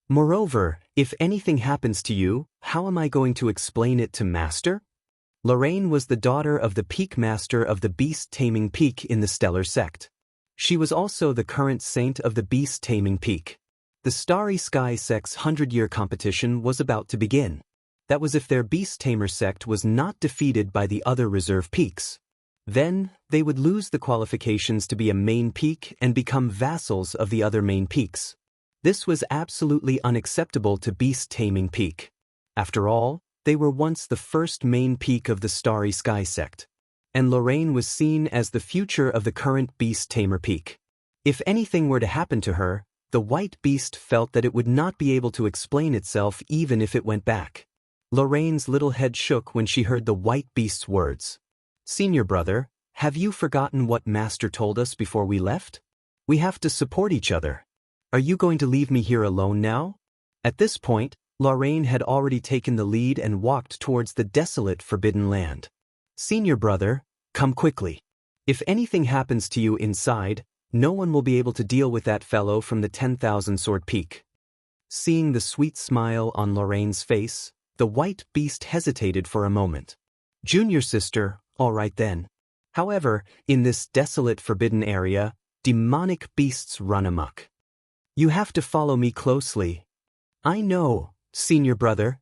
Moreover, if anything happens to you, how am I going to explain it to Master?" Lorraine was the daughter of the peak master of the beast-taming peak in the Stellar Sect. She was also the current saint of the beast-taming peak. The Starry Sky Sect's 100-year competition was about to begin. That was if their beast-tamer sect was not defeated by the other reserve peaks. Then, they would lose the qualifications to be a main peak and become vassals of the other main peaks. This was absolutely unacceptable to beast-taming peak. After all, they were once the first main peak of the Starry Sky Sect, and Lorraine was seen as the future of the current beast-tamer peak. If anything were to happen to her, the white beast felt that it would not be able to explain itself even if it went back. Lorraine's little head shook when she heard the white beast's words. "Senior brother, have you forgotten what Master told us before we left? We have to support each other. Are you going to leave me here alone now?" At this point, Lorraine had already taken the lead and walked towards the desolate forbidden land. "Senior brother, come quickly. If anything happens to you inside, no one will be able to deal with that fellow from the 10,000 Sword Peak." Seeing the sweet smile on Lorraine's face, the white beast hesitated for a moment. "Junior sister, all right then. However, in this desolate forbidden area, demonic beasts run amok. You have to follow me closely." "I know, senior brother,"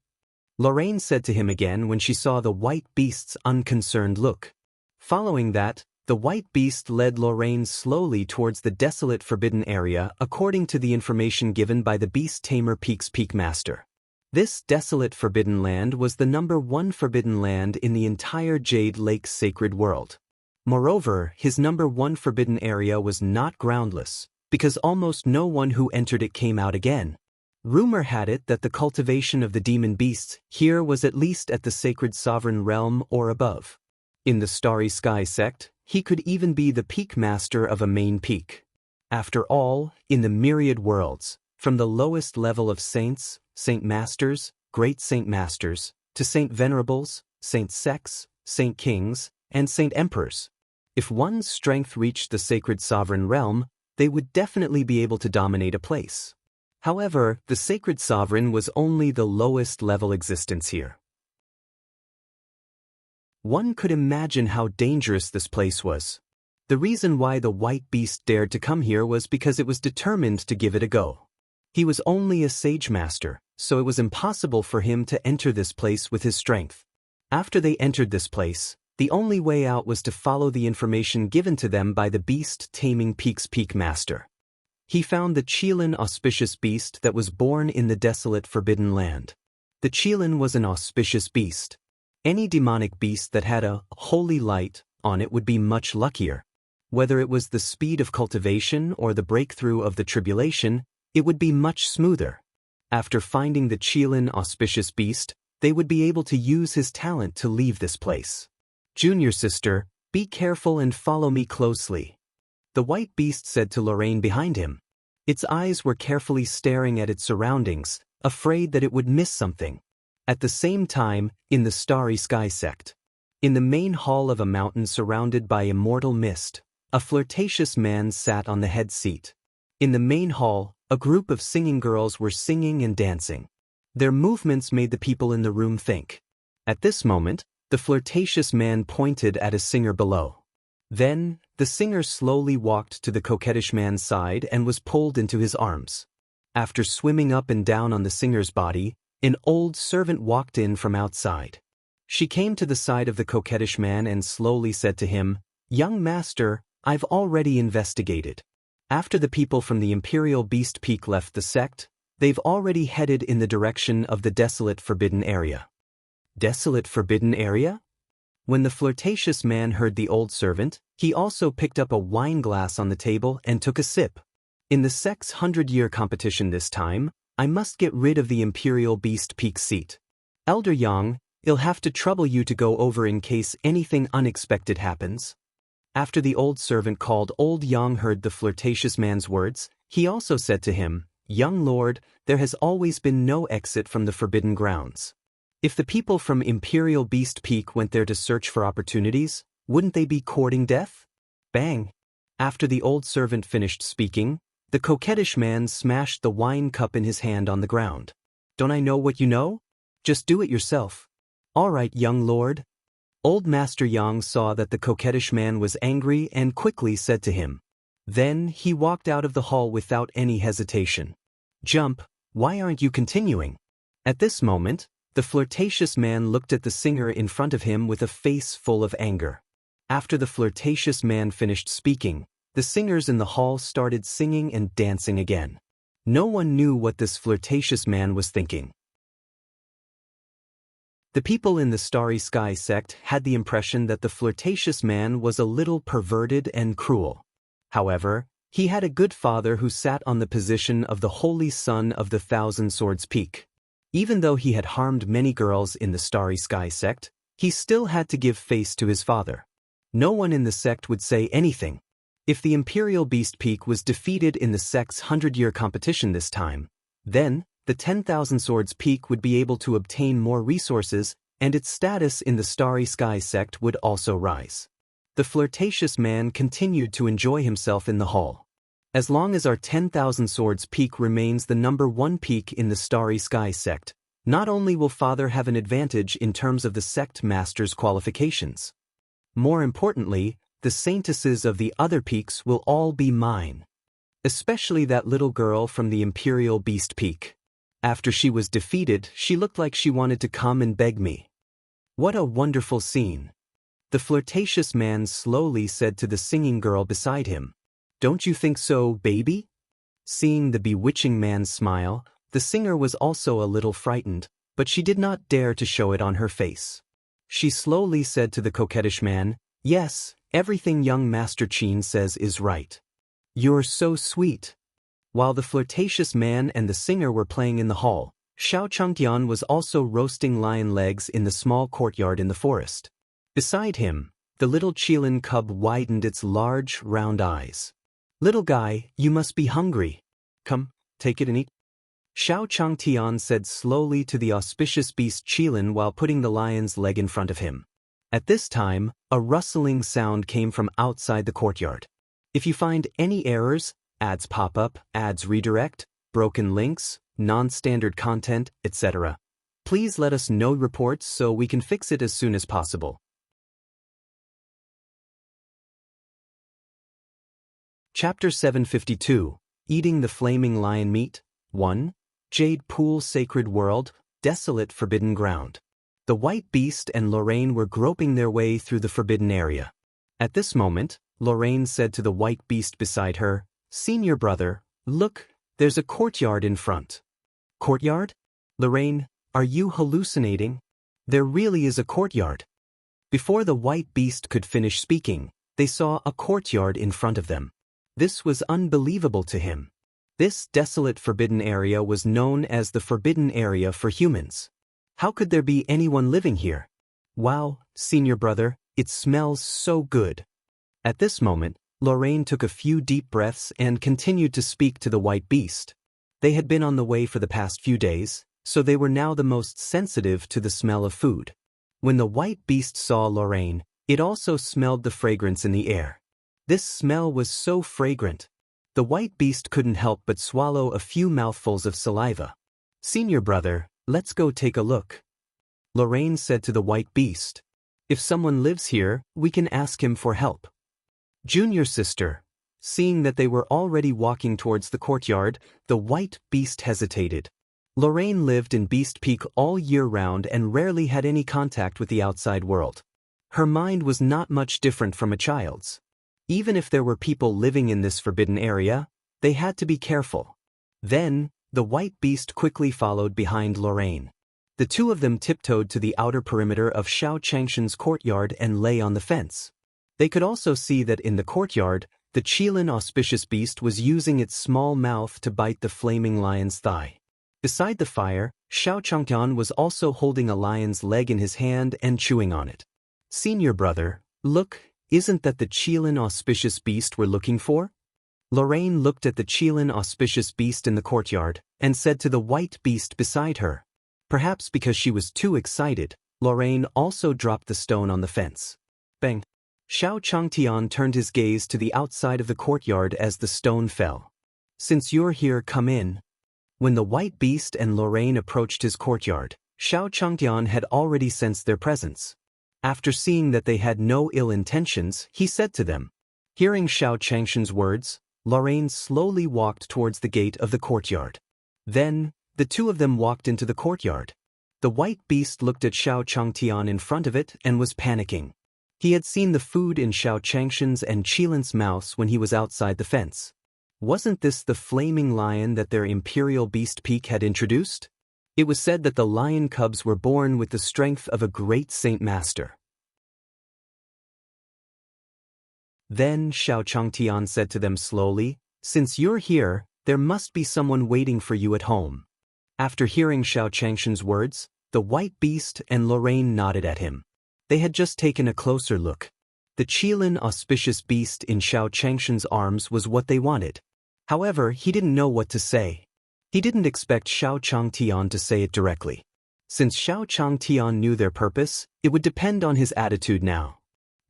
Lorraine said to him again when she saw the white beast's unconcerned look. Following that, the white beast led Lorraine slowly towards the desolate forbidden area according to the information given by the Beast Tamer Peak's Peak Master. This desolate forbidden land was the number one forbidden land in the entire Jade Lake's sacred world. Moreover, his number one forbidden area was not groundless, because almost no one who entered it came out again. Rumor had it that the cultivation of the demon beasts here was at least at the sacred sovereign realm or above. In the Starry Sky Sect, he could even be the peak master of a main peak. After all, in the myriad worlds, from the lowest level of saints, saint masters, great saint masters, to saint venerables, saint sects, saint kings, and saint emperors, if one's strength reached the sacred sovereign realm, they would definitely be able to dominate a place. However, the sacred sovereign was only the lowest level existence here. One could imagine how dangerous this place was. The reason why the white beast dared to come here was because it was determined to give it a go. He was only a sage master, so it was impossible for him to enter this place with his strength. After they entered this place, the only way out was to follow the information given to them by the Beast Taming Peak's Peak Master. He found the Qilin auspicious beast that was born in the desolate forbidden land. The Qilin was an auspicious beast. Any demonic beast that had a holy light on it would be much luckier. Whether it was the speed of cultivation or the breakthrough of the tribulation, it would be much smoother. After finding the Qilin auspicious beast, they would be able to use his talent to leave this place. Junior sister, be careful and follow me closely. The white beast said to Lorraine behind him. Its eyes were carefully staring at its surroundings, afraid that it would miss something. At the same time, in the Starry Sky sect, in the main hall of a mountain surrounded by immortal mist, a flirtatious man sat on the head seat. In the main hall, a group of singing girls were singing and dancing. Their movements made the people in the room think. At this moment, the flirtatious man pointed at a singer below. Then, the singer slowly walked to the coquettish man's side and was pulled into his arms. After swimming up and down on the singer's body, an old servant walked in from outside. She came to the side of the coquettish man and slowly said to him, "Young master, I've already investigated. After the people from the Imperial Beast Peak left the sect, they've already headed in the direction of the desolate forbidden area." Desolate forbidden area? When the flirtatious man heard the old servant, he also picked up a wine glass on the table and took a sip. In the sect's 100-year competition this time, I must get rid of the Imperial Beast Peak seat. Elder Yang, it'll have to trouble you to go over in case anything unexpected happens. After the old servant called Old Yang heard the flirtatious man's words, he also said to him, "Young lord, there has always been no exit from the forbidden grounds. If the people from Imperial Beast Peak went there to search for opportunities, wouldn't they be courting death?" Bang! After the old servant finished speaking, the coquettish man smashed the wine cup in his hand on the ground. "Don't I know what you know? Just do it yourself." "All right, young lord." Old Master Yang saw that the coquettish man was angry and quickly said to him. Then he walked out of the hall without any hesitation. "Jump, why aren't you continuing?" At this moment, the flirtatious man looked at the singer in front of him with a face full of anger. After the flirtatious man finished speaking, the singers in the hall started singing and dancing again. No one knew what this flirtatious man was thinking. The people in the Starry Sky sect had the impression that the flirtatious man was a little perverted and cruel. However, he had a good father who sat on the position of the Holy Son of the Thousand Swords Peak. Even though he had harmed many girls in the Starry Sky sect, he still had to give face to his father. No one in the sect would say anything. If the Imperial Beast Peak was defeated in the sect's 100-year competition this time, then the 10,000 Swords Peak would be able to obtain more resources, and its status in the Starry Sky sect would also rise. The flirtatious man continued to enjoy himself in the hall. "As long as our 10,000 Swords Peak remains the #1 peak in the Starry Sky sect, not only will Father have an advantage in terms of the sect master's qualifications. More importantly, the saintesses of the other peaks will all be mine. Especially that little girl from the Imperial Beast Peak. After she was defeated, she looked like she wanted to come and beg me." What a wonderful scene. The flirtatious man slowly said to the singing girl beside him, "Don't you think so, baby?" Seeing the bewitching man's smile, the singer was also a little frightened, but she did not dare to show it on her face. She slowly said to the coquettish man, "Yes, everything young Master Qin says is right. You're so sweet." While the flirtatious man and the singer were playing in the hall, Xiao Changtian was also roasting lion legs in the small courtyard in the forest. Beside him, the little Qilin cub widened its large, round eyes. "Little guy, you must be hungry. Come, take it and eat." Xiao Changtian said slowly to the auspicious beast Qilin while putting the lion's leg in front of him. At this time, a rustling sound came from outside the courtyard. If you find any errors, ads pop up, ads redirect, broken links, non-standard content, etc., please let us know reports so we can fix it as soon as possible. Chapter 752, Eating the Flaming Lion Meat, 1. Jade Pool Sacred World, Desolate Forbidden Ground. The white beast and Lorraine were groping their way through the forbidden area. At this moment, Lorraine said to the white beast beside her, "Senior brother, Look, there's a courtyard in front. Courtyard? Lorraine, are you hallucinating? There really is a courtyard. Before the white beast could finish speaking, they saw a courtyard in front of them. This was unbelievable to him. This desolate forbidden area was known as the Forbidden Area for humans. How could there be anyone living here? Wow, senior brother, it smells so good. At this moment, Lorraine took a few deep breaths and continued to speak to the white beast. They had been on the way for the past few days, so they were now the most sensitive to the smell of food. When the white beast saw Lorraine, it also smelled the fragrance in the air. This smell was so fragrant. The white beast couldn't help but swallow a few mouthfuls of saliva. Senior brother, let's go take a look. Lorraine said to the white beast. If someone lives here, we can ask him for help. Junior sister. Seeing that they were already walking towards the courtyard, the white beast hesitated. Lorraine lived in Beast Peak all year round and rarely had any contact with the outside world. Her mind was not much different from a child's. Even if there were people living in this forbidden area, they had to be careful. Then, the white beast quickly followed behind Lorraine. The two of them tiptoed to the outer perimeter of Xiao Changshan's courtyard and lay on the fence. They could also see that in the courtyard, the Qilin auspicious beast was using its small mouth to bite the flaming lion's thigh. Beside the fire, Xiao Changtian was also holding a lion's leg in his hand and chewing on it. Senior brother, look, isn't that the Qilin auspicious beast we're looking for? Lorraine looked at the Qilin auspicious beast in the courtyard and said to the white beast beside her. Perhaps because she was too excited, Lorraine also dropped the stone on the fence. Bang! Xiao Changtian turned his gaze to the outside of the courtyard as the stone fell. Since you're here, come in. When the white beast and Lorraine approached his courtyard, Xiao Changtian had already sensed their presence. After seeing that they had no ill intentions, he said to them. Hearing Xiao Changshan's words, Lorraine slowly walked towards the gate of the courtyard. Then, the two of them walked into the courtyard. The white beast looked at Xiao Changtian in front of it and was panicking. He had seen the food in Xiao Changshan's and Qilin's mouths when he was outside the fence. Wasn't this the flaming lion that their imperial beast peak had introduced? It was said that the lion cubs were born with the strength of a great saint master. Then Xiao Changtian said to them slowly, Since you're here, there must be someone waiting for you at home. After hearing Xiao Changshan's words, the white beast and Lorraine nodded at him. They had just taken a closer look. The Qilin auspicious beast in Xiao Changshan's arms was what they wanted. However, he didn't know what to say. He didn't expect Xiao Changtian to say it directly. Since Xiao Changtian knew their purpose, it would depend on his attitude now.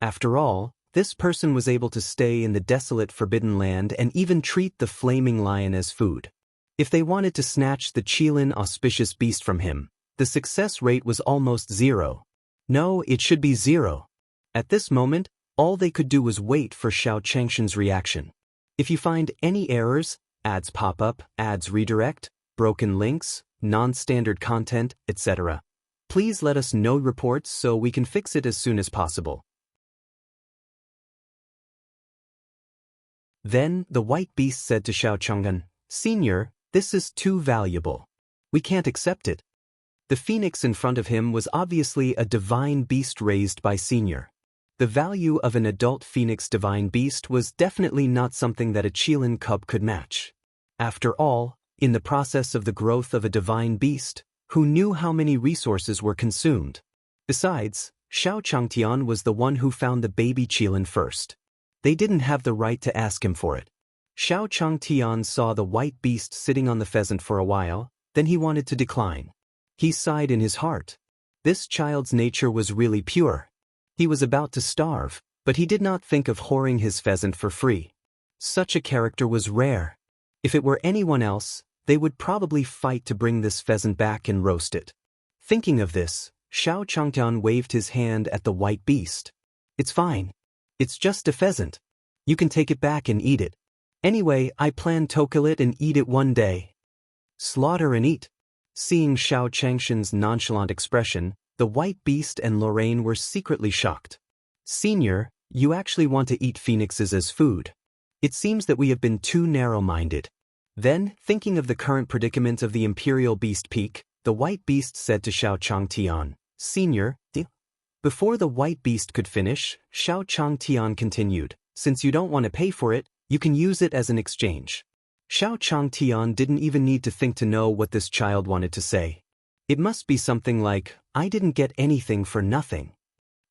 After all, this person was able to stay in the desolate forbidden land and even treat the flaming lion as food. If they wanted to snatch the Qilin auspicious beast from him, the success rate was almost zero. No, it should be zero. At this moment, all they could do was wait for Xiao Changshan's reaction. If you find any errors, ads pop up, ads redirect, broken links, non-standard content, etc., please let us know reports so we can fix it as soon as possible. Then, the white beast said to Xiao Changtian, Senior, this is too valuable. We can't accept it. The phoenix in front of him was obviously a divine beast raised by Senior. The value of an adult phoenix divine beast was definitely not something that a Qilin cub could match. After all, in the process of the growth of a divine beast, who knew how many resources were consumed? Besides, Xiao Changtian was the one who found the baby Qilin first. They didn't have the right to ask him for it. Xiao Changtian saw the white beast sitting on the pheasant for a while, then he wanted to decline. He sighed in his heart. This child's nature was really pure. He was about to starve, but he did not think of whoring his pheasant for free. Such a character was rare. If it were anyone else, they would probably fight to bring this pheasant back and roast it. Thinking of this, Xiao Changtian waved his hand at the white beast. It's fine. It's just a pheasant. You can take it back and eat it. Anyway, I plan to kill it and eat it one day. Slaughter and eat. Seeing Xiao Changshan's nonchalant expression, the white beast and Lorraine were secretly shocked. Senior, you actually want to eat phoenixes as food. It seems that we have been too narrow-minded. Then, thinking of the current predicament of the Imperial Beast Peak, the White Beast said to Xiao Changtian, Senior, Before the White Beast could finish, Xiao Changtian continued, since you don't want to pay for it, you can use it as an exchange. Xiao Changtian didn't even need to think to know what this child wanted to say. It must be something like, I didn't get anything for nothing.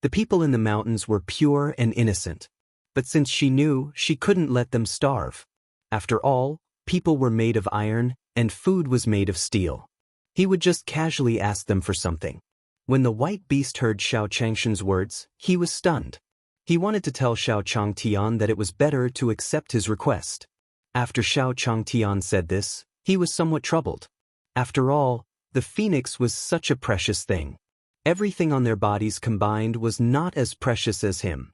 The people in the mountains were pure and innocent. But since she knew, she couldn't let them starve. After all, people were made of iron, and food was made of steel. He would just casually ask them for something. When the White Beast heard Xiao Changshan's words, he was stunned. He wanted to tell Xiao Changtian that it was better to accept his request. After Xiao Changtian said this, he was somewhat troubled. After all, the phoenix was such a precious thing. Everything on their bodies combined was not as precious as him.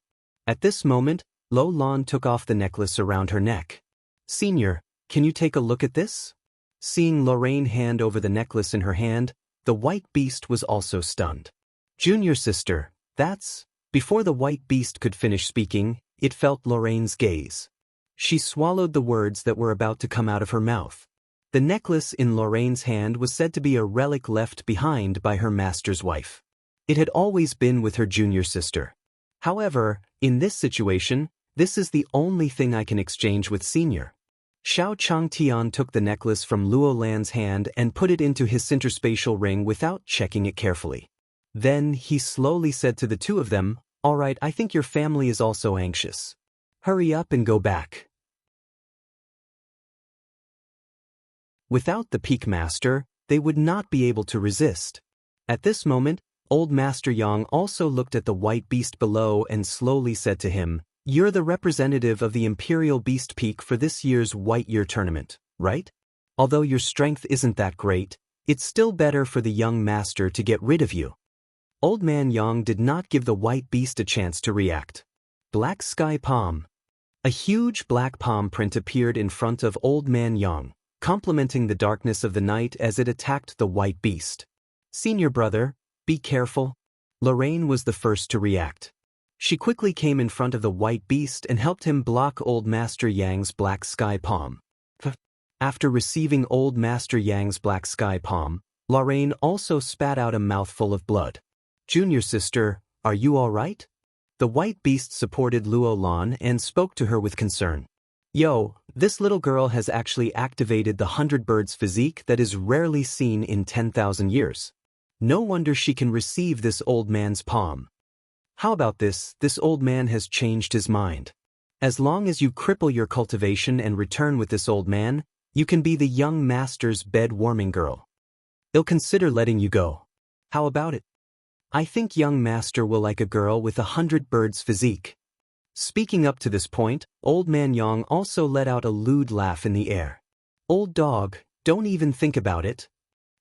At this moment, Lo Lan took off the necklace around her neck. Senior, can you take a look at this? Seeing Lorraine hand over the necklace in her hand, the White Beast was also stunned. Junior sister, that's... Before the White Beast could finish speaking, it felt Lorraine's gaze. She swallowed the words that were about to come out of her mouth. The necklace in Lorraine's hand was said to be a relic left behind by her master's wife. It had always been with her junior sister. However, in this situation, this is the only thing I can exchange with Senior. Xiao Changtian took the necklace from Luo Lan's hand and put it into his interspatial ring without checking it carefully. Then he slowly said to the two of them, All right, I think your family is also anxious. Hurry up and go back. Without the Peak Master, they would not be able to resist. At this moment, Old Master Yang also looked at the White Beast below and slowly said to him, You're the representative of the Imperial Beast Peak for this year's White Year tournament, right? Although your strength isn't that great, it's still better for the young master to get rid of you. Old Man Yang did not give the White Beast a chance to react. Black Sky Palm. A huge black palm print appeared in front of Old Man Yang, complementing the darkness of the night as it attacked the White Beast. Senior brother, be careful. Lorraine was the first to react. She quickly came in front of the White Beast and helped him block Old Master Yang's Black Sky Palm. After receiving Old Master Yang's Black Sky Palm, Lorraine also spat out a mouthful of blood. Junior sister, are you all right? The White Beast supported Luo Lan and spoke to her with concern. Yo, this little girl has actually activated the 100 birds physique that is rarely seen in 10,000 years. No wonder she can receive this old man's palm. How about this old man has changed his mind. As long as you cripple your cultivation and return with this old man, you can be the young master's bed-warming girl. He'll consider letting you go. How about it? I think young master will like a girl with 100 birds physique. Speaking up to this point, Old Man Yang also let out a lewd laugh in the air. Old dog, don't even think about it.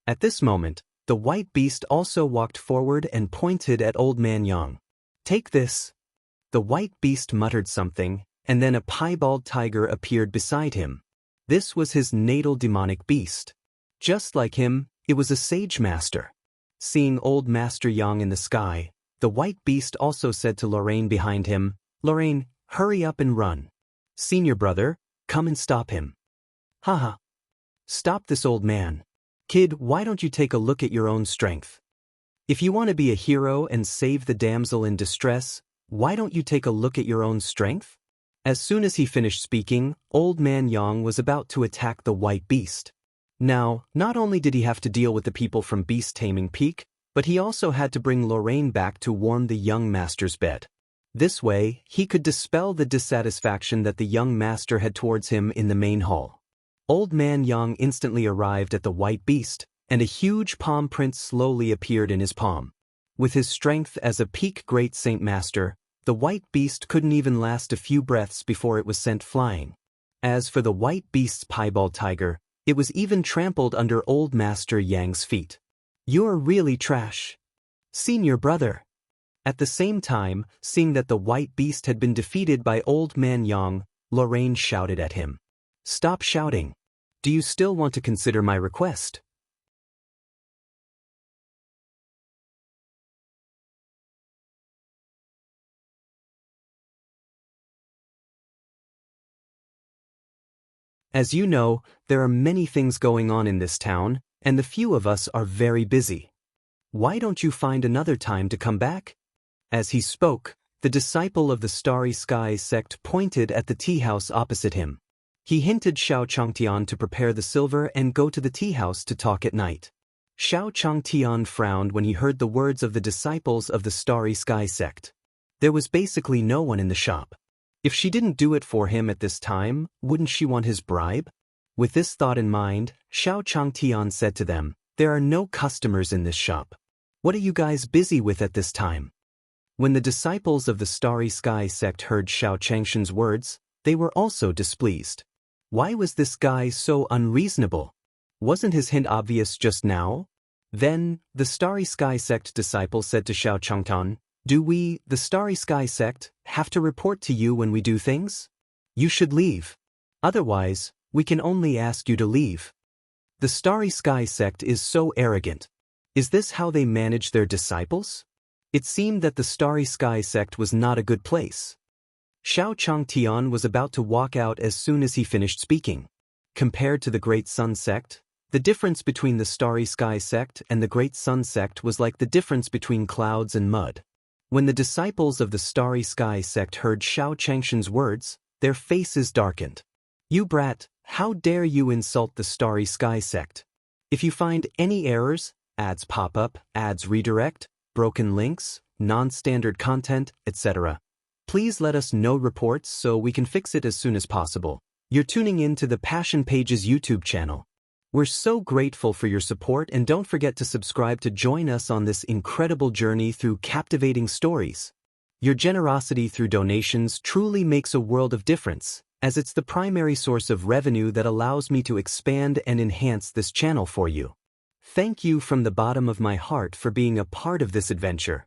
At this moment, the White Beast also walked forward and pointed at Old Man Yang. Take this. The White Beast muttered something, and then a piebald tiger appeared beside him. This was his natal demonic beast. Just like him, it was a sage master. Seeing Old Master Yang in the sky, the White Beast also said to Lorraine behind him, Lorraine, hurry up and run. Senior brother, come and stop him. Haha. Stop this old man. Kid, why don't you take a look at your own strength? If you want to be a hero and save the damsel in distress, why don't you take a look at your own strength? As soon as he finished speaking, Old Man Yang was about to attack the White Beast. Now, not only did he have to deal with the people from Beast Taming Peak, but he also had to bring Lorraine back to warm the young master's bed. This way, he could dispel the dissatisfaction that the young master had towards him in the main hall. Old Man Yang instantly arrived at the White Beast, and a huge palm print slowly appeared in his palm. With his strength as a peak Great Saint Master, the White Beast couldn't even last a few breaths before it was sent flying. As for the White Beast's piebald tiger, it was even trampled under Old Master Yang's feet. You're really trash. Senior brother. At the same time, seeing that the White Beast had been defeated by Old Man Yang, Lorraine shouted at him. Stop shouting. Do you still want to consider my request? As you know, there are many things going on in this town, and the few of us are very busy. Why don't you find another time to come back? As he spoke, the disciple of the Starry Sky sect pointed at the tea house opposite him. He hinted Xiao Changtian to prepare the silver and go to the tea house to talk at night. Xiao Changtian frowned when he heard the words of the disciples of the Starry Sky sect. There was basically no one in the shop. If she didn't do it for him at this time, wouldn't she want his bribe? With this thought in mind, Xiao Changtian said to them, "There are no customers in this shop. What are you guys busy with at this time?" When the disciples of the Starry Sky sect heard Xiao Changshan's words, they were also displeased. Why was this guy so unreasonable? Wasn't his hint obvious just now? Then, the Starry Sky sect disciple said to Xiao Changtian, "Do we, the Starry Sky sect, have to report to you when we do things? You should leave. Otherwise, we can only ask you to leave." The Starry Sky sect is so arrogant. Is this how they manage their disciples? It seemed that the Starry Sky sect was not a good place. Xiao Changtian was about to walk out as soon as he finished speaking. Compared to the Great Sun sect, the difference between the Starry Sky sect and the Great Sun sect was like the difference between clouds and mud. When the disciples of the Starry Sky sect heard Xiao Changshan's words, their faces darkened. "You brat, how dare you insult the Starry Sky sect? If you find any errors, ads pop up, ads redirect, broken links, non-standard content, etc., please let us know reports so we can fix it as soon as possible." You're tuning in to the Passion Pages YouTube channel. We're so grateful for your support, and don't forget to subscribe to join us on this incredible journey through captivating stories. Your generosity through donations truly makes a world of difference, as it's the primary source of revenue that allows me to expand and enhance this channel for you. Thank you from the bottom of my heart for being a part of this adventure.